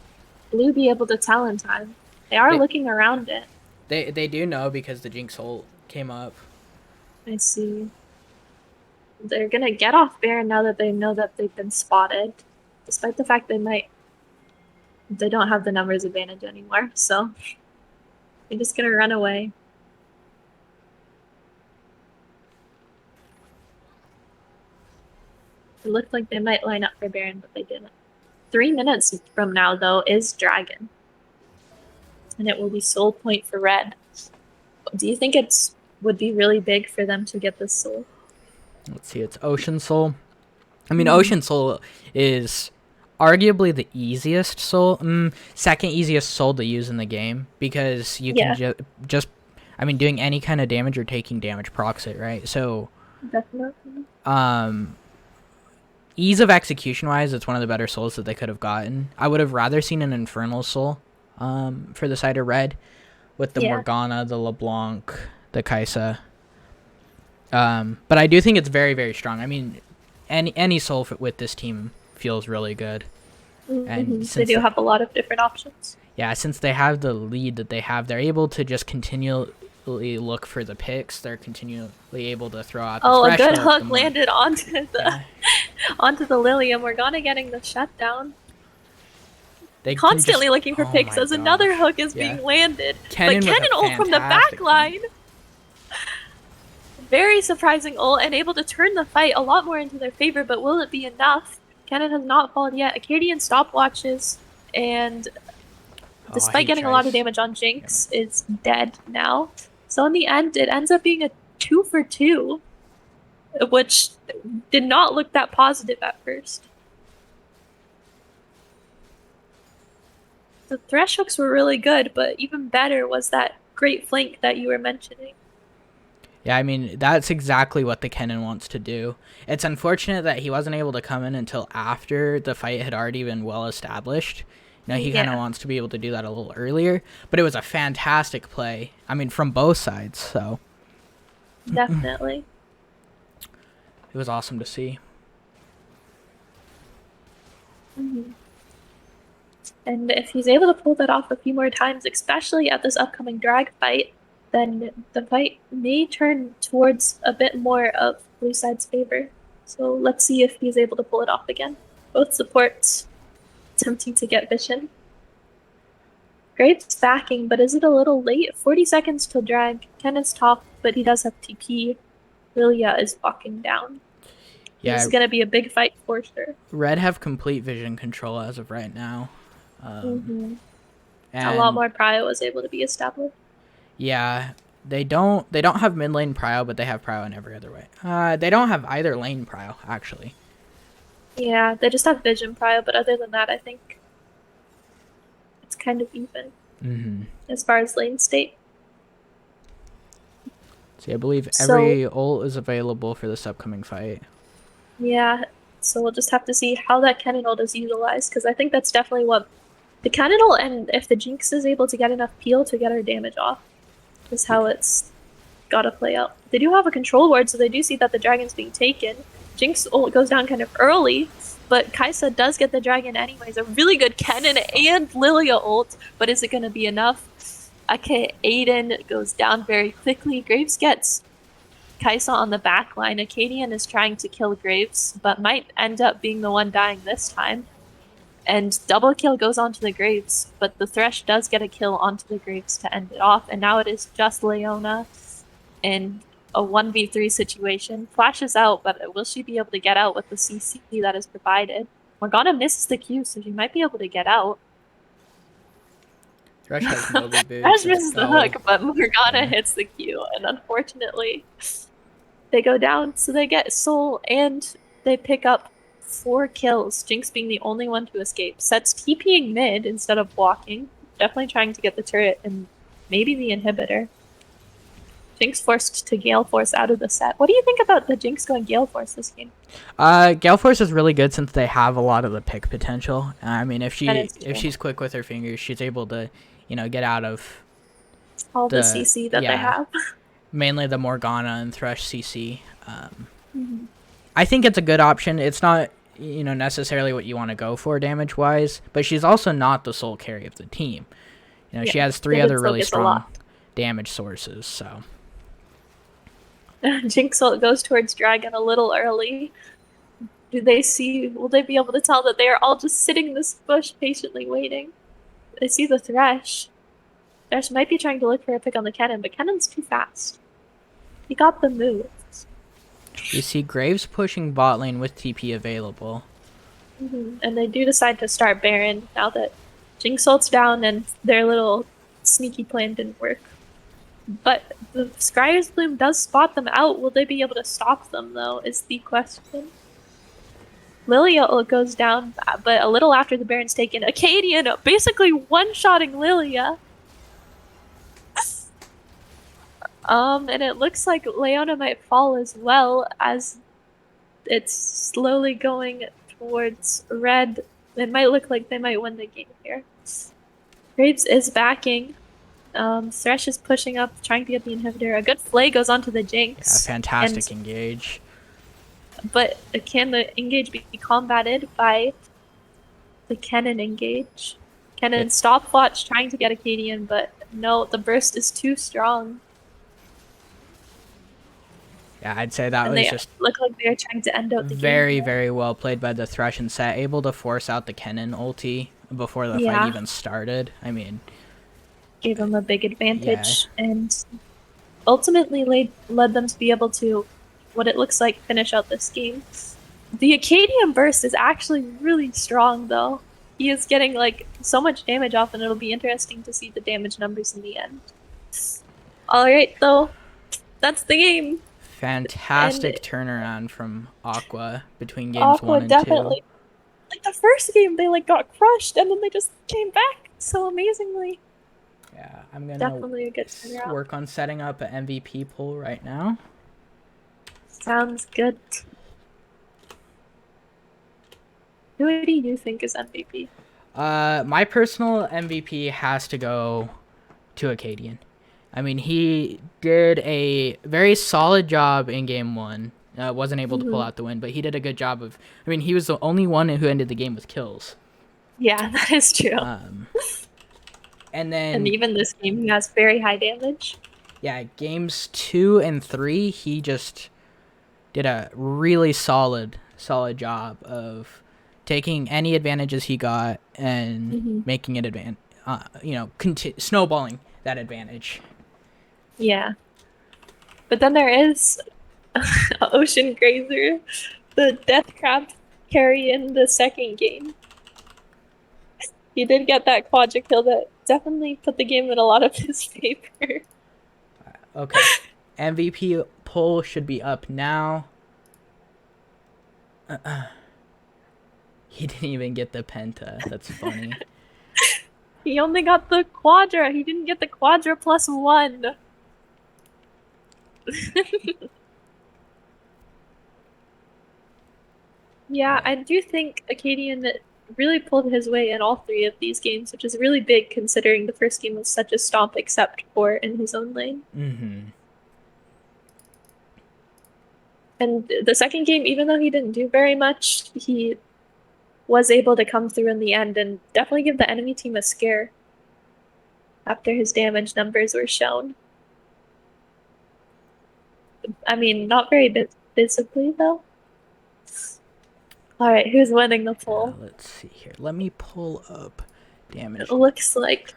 Blue be able to tell in time? They are looking around it. They do know because the Jinx ult came up. I see. They're gonna get off Baron now that they know that they've been spotted. Despite the fact they don't have the numbers advantage anymore, so they're just gonna run away. It looked like they might line up for Baron, but they didn't. 3 minutes from now, though, is Dragon. And it will be soul point for red. Do you think would be really big for them to get this soul? Let's see, it's Ocean Soul. I mean, Ocean Soul is arguably the easiest soul, second easiest soul to use in the game, because you can just, I mean, doing any kind of damage or taking damage procs it, right? So, definitely. Ease of execution wise, it's one of the better souls that they could have gotten. I would have rather seen an Infernal Soul for the side of red, with the Yeah. Morgana, the LeBlanc, the Kaisa. But I do think it's very, very strong. I mean, any soul with this team feels really good. And They since do have a lot of different options. yeah, since they have the lead that they have, they're able to just continually look for the picks. They're continually able to throw out the Oh, a fresh good hook, hook landed onto the Yeah. onto the Lilia. Morgana getting the shutdown. They can Constantly just, looking for oh picks my as another gosh. hook is Yeah. being landed. Kennen But with a Kennen ult from the back fantastic line. Very surprising ult and able to turn the fight a lot more into their favor, but will it be enough? Kennen has not fallen yet. Acadian stopwatches, and Oh, I despite hate getting a lot of Trice. damage on Jinx, is dead now. So in the end, it ends up being a 2 for 2, which did not look that positive at first. The thresh hooks were really good, but even better was that great flank that you were mentioning. Yeah, I mean, that's exactly what the Kennen wants to do. It's unfortunate that he wasn't able to come in until after the fight had already been well established. You know, he kind of wants to be able to do that a little earlier, but it was a fantastic play. I mean, from both sides, so Definitely. it was awesome to see. Mhm. And if he's able to pull that off a few more times, especially at this upcoming drag fight, then the fight may turn towards a bit more of blue side's favor. So let's see if he's able to pull it off again. Both supports attempting to get vision. Graves backing, but is it a little late? 40 seconds till drag. Ken is top, but he does have TP. Lilia is walking down. Yeah, This is going to be a big fight for sure. Red have complete vision control as of right now. A And lot more prio was able to be established. yeah, they don't have mid lane prio, but they have prio in every other way. They don't have either lane prio actually. Yeah, they just have vision prio, but other than that, I think it's kind of even as far as lane state. See, I believe So- every ult is available for this upcoming fight. Yeah, so we'll just have to see how that cannon ult is utilized, because I think that's definitely what the cannon ult, and if the Jinx is able to get enough peel to get her damage off, is how it's gotta play out. They do have a control ward, so they do see that the dragon's being taken. Jinx ult goes down kind of early, but Kaisa does get the dragon anyways. A really good cannon and Lilia ult, but is it gonna be enough? Okay, Aiden goes down very quickly. Graves gets Kaisa on the back line. Acadian is trying to kill Graves, but might end up being the one dying this time. And double kill goes onto the Graves, but the Thresh does get a kill onto the Graves to end it off. And now it is just Leona in a 1v3 situation. Flashes out, but will she be able to get out with the CC that is provided? Morgana misses the Q, so she might be able to get out. Thresh has Moby boots. Thresh misses the Oh, hook, but Morgana hits the Q, and unfortunately, they go down. So they get Soul, and they pick up 4 kills. Jinx being the only one to escape. Sets TPing mid instead of walking. Definitely trying to get the turret and maybe the inhibitor. Jinx forced to Gale Force out of the set. What do you think about the Jinx going Gale Force this game? Gale Force is really good since they have a lot of the pick potential. I mean, if That is if true. she's quick with her fingers, she's able to, get out of All the the- CC that they yeah. have. mainly the Morgana and Thresh CC. Mhm. I think it's a good option. It's not, necessarily what you want to go for damage wise, but she's also not the sole carry of the team. She Yeah, has 3 they other did really focus a strong lot. damage sources. So Jinx goes towards Dragon a little early. Will they be able to tell that they are all just sitting in this bush patiently waiting? They see the Thresh. Thresh might be trying to look for a pick on the cannon, but cannon's too fast. He got the moves. we see Graves pushing bot lane with TP available. And they do decide to start Baron now that Jinx ults down and their little sneaky plan didn't work. But the Scryer's Bloom does spot them out. Will they be able to stop them, though, is the question. Lilia goes down, but a little after the Baron's taken, Acadian basically one-shotting Lilia. And it looks like Leona might fall as well, as it's slowly going towards red. It might look like they might win the game here. Graves is backing. Thresh is pushing up, trying to get the inhibitor. A good flay goes onto the Yeah, Jinx. fantastic engage. But can the engage be combated by the Kennen engage? Kennen It, stopwatch trying to get a Cadian, but no, the burst is too strong. yeah, I'd say that And was they just look like they're trying to end out the game. very, here. very well played by the Thresh and Set, able to force out the Kennen ulti before the fight Yeah. even started. I mean, Gave them a big yeah, advantage and ultimately led them to be able to, what it looks like, finish out this game. The Acadian burst is actually really strong, though. He is getting like so much damage off, and it'll be interesting to see the damage numbers in the end. All right, though, that's the game. fantastic turnaround from Aqua between games Aqua 1 and 2. definitely, like the first game, they like got crushed, and then they just came back so amazingly. Yeah, I'm gonna Definitely a good turnaround. work on setting up an MVP pool right now. Sounds good. Who do you think is MVP? My personal MVP has to go to Acadian. I mean, he did a very solid job in game 1. Wasn't able to pull out the win, but he did a good job of. I mean, he was the only one who ended the game with kills. Yeah, that is true. And then, And even this game, he has very high damage. yeah, games 2 and 3, he just did a really solid job of taking any advantages he got and making it snowballing that advantage. Yeah. But then there is Ocean Grazer, the death crab carry in the second game. He did get that quadra kill that definitely put the game in a lot of his favor. Okay. MVP poll should be up now. He didn't even get the penta. That's funny. He only got the quadra. He didn't get the quadra +1. Yeah, I do think Acadian really pulled his way in all three of these games, which is really big considering the first game was such a stomp except for in his own lane. And the second game, even though he didn't do very much, he was able to come through in the end and definitely give the enemy team a scare after his damage numbers were shown. I mean, not very visibly, though. All right, who's winning the poll? Let's see here. Let me pull up damage. It looks like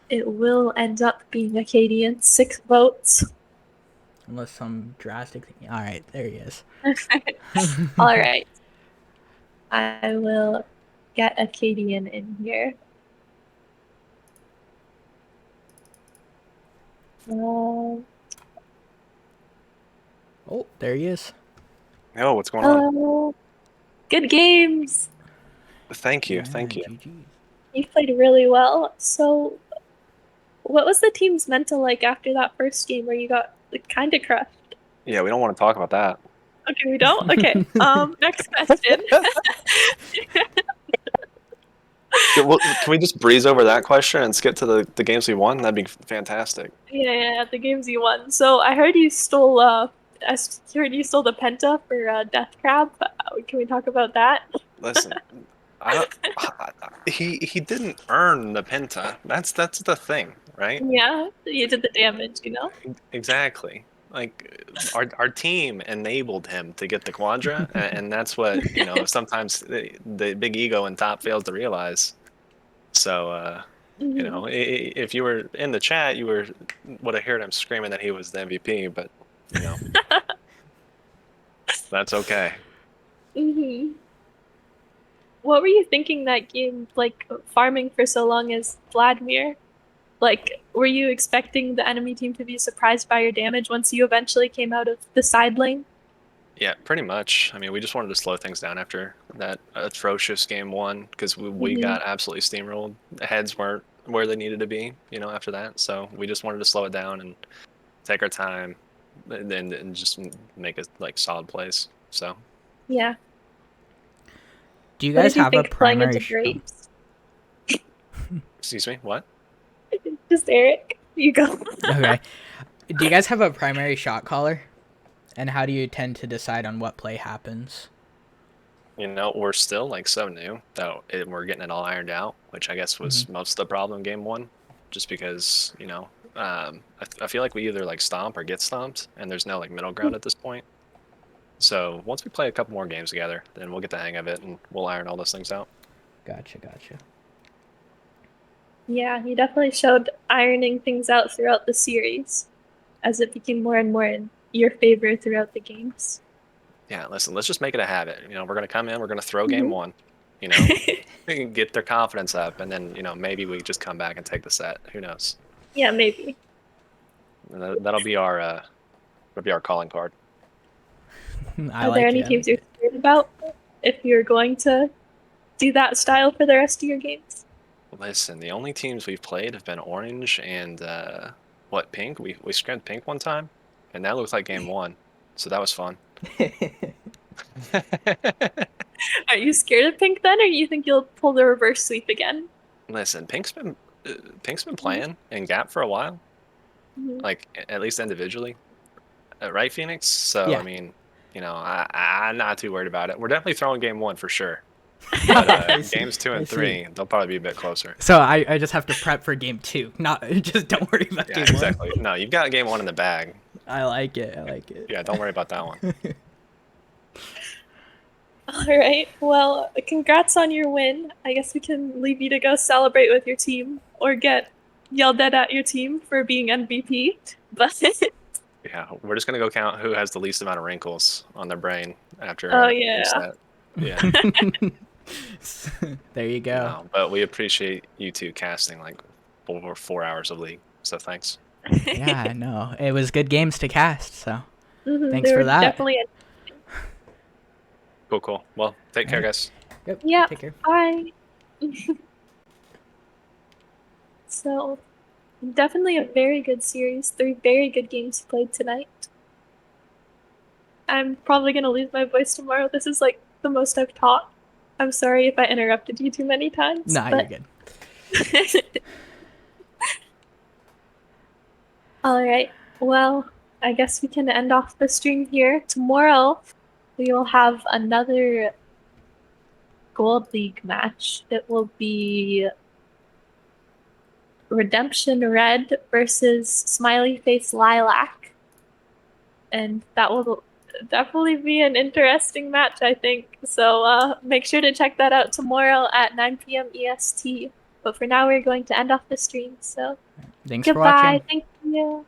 it will end up being Acadian. 6 votes. Unless some drastic thing. All right, there he is. All right. I will get Acadian in here. Oh, there he is. Oh, what's going on? Hello. Good games. Thank you, thank you. GG. You played really well. So, what was the team's mental like after that first game where you got kind of crushed? Yeah, we don't want to talk about that. Okay, we don't? Okay. Next question. Well, can we just breeze over that question and skip to the games we won? That'd be fantastic. Yeah, the games you won. So I heard you stole I heard you stole the penta for Death Crab. Can we talk about that? Listen, he didn't earn the penta. That's the thing, right? Yeah, you did the damage, you know? Exactly. Like our team enabled him to get the quadra, and that's what sometimes the big ego in top fails to realize. So if you were in the chat, you would have heard him screaming that he was the MVP, but that's okay. What were you thinking that game, like farming for so long as Vladimir? Like, were you expecting the enemy team to be surprised by your damage once you eventually came out of the side lane? Yeah, pretty much. I mean, we just wanted to slow things down after that atrocious game 1 because we got absolutely steamrolled. The heads weren't where they needed to be, after that. So we just wanted to slow it down and take our time and just make it like solid plays. So Yeah. Do you What guys did you have a think playing primary? into Grapes? excuse me, what? Just Eric. You go. Okay. Do you guys have a primary shot caller? And how do you tend to decide on what play happens? You know, we're still like so new that we're getting it all ironed out, which I guess was most of the problem in game one, just because I feel like we either like stomp or get stomped, and there's no like middle ground at this point. So once we play a couple more games together, then we'll get the hang of it and we'll iron all those things out. Gotcha. Yeah, you definitely showed ironing things out throughout the series as it became more and more in your favor throughout the games. Yeah, listen, let's just make it a habit. You know, we're gonna come in, we're gonna throw game one. You know, we can get their confidence up, and then maybe we just come back and take the set. Who knows? Yeah, maybe. And that'll be our calling card. Are there any teams you're scared about if you're going to do that style for the rest of your games? Listen, the only teams we've played have been orange and pink. We scrimmed pink one time, and that looked like game one, so that was fun. Are you scared of pink then, or you think you'll pull the reverse sweep again? Listen, pink's been playing in gap for a while, like at least individually, right, Phoenix? So Yeah. I mean, I'm not too worried about it. We're definitely throwing game one for sure. But games 2 and 3, they'll probably be a bit closer. So I just have to prep for game 2. Not just don't worry about game 1. Exactly. No, you've got game 1 in the bag. I like it. Yeah, don't worry about that one. All right. Well, congrats on your win. I guess we can leave you to go celebrate with your team or get yelled at your team for being MVP. But Yeah, we're just gonna go count who has the least amount of wrinkles on their brain after. Oh, yeah. Set. Yeah. There you go. No, but we appreciate you two casting like over 4 hours of League. So thanks. Yeah, I know. It was good games to cast. So thanks they for were that. Definitely. Cool. Well, take care, guys. Yep. Yeah. Take care. Bye. So, definitely a very good series. 3 very good games played tonight. I'm probably going to lose my voice tomorrow. This is like the most I've talked. I'm sorry if I interrupted you too many times. Nah, you're good. All right. Well, I guess we can end off the stream here. Tomorrow, we will have another Gold League match. It will be Redemption Red versus Smiley Face Lilac. And that will definitely be an interesting match, I think. So make sure to check that out tomorrow at 9 p.m. EST. But for now, we're going to end off the stream. So Thanks for goodbye. watching. Thank you.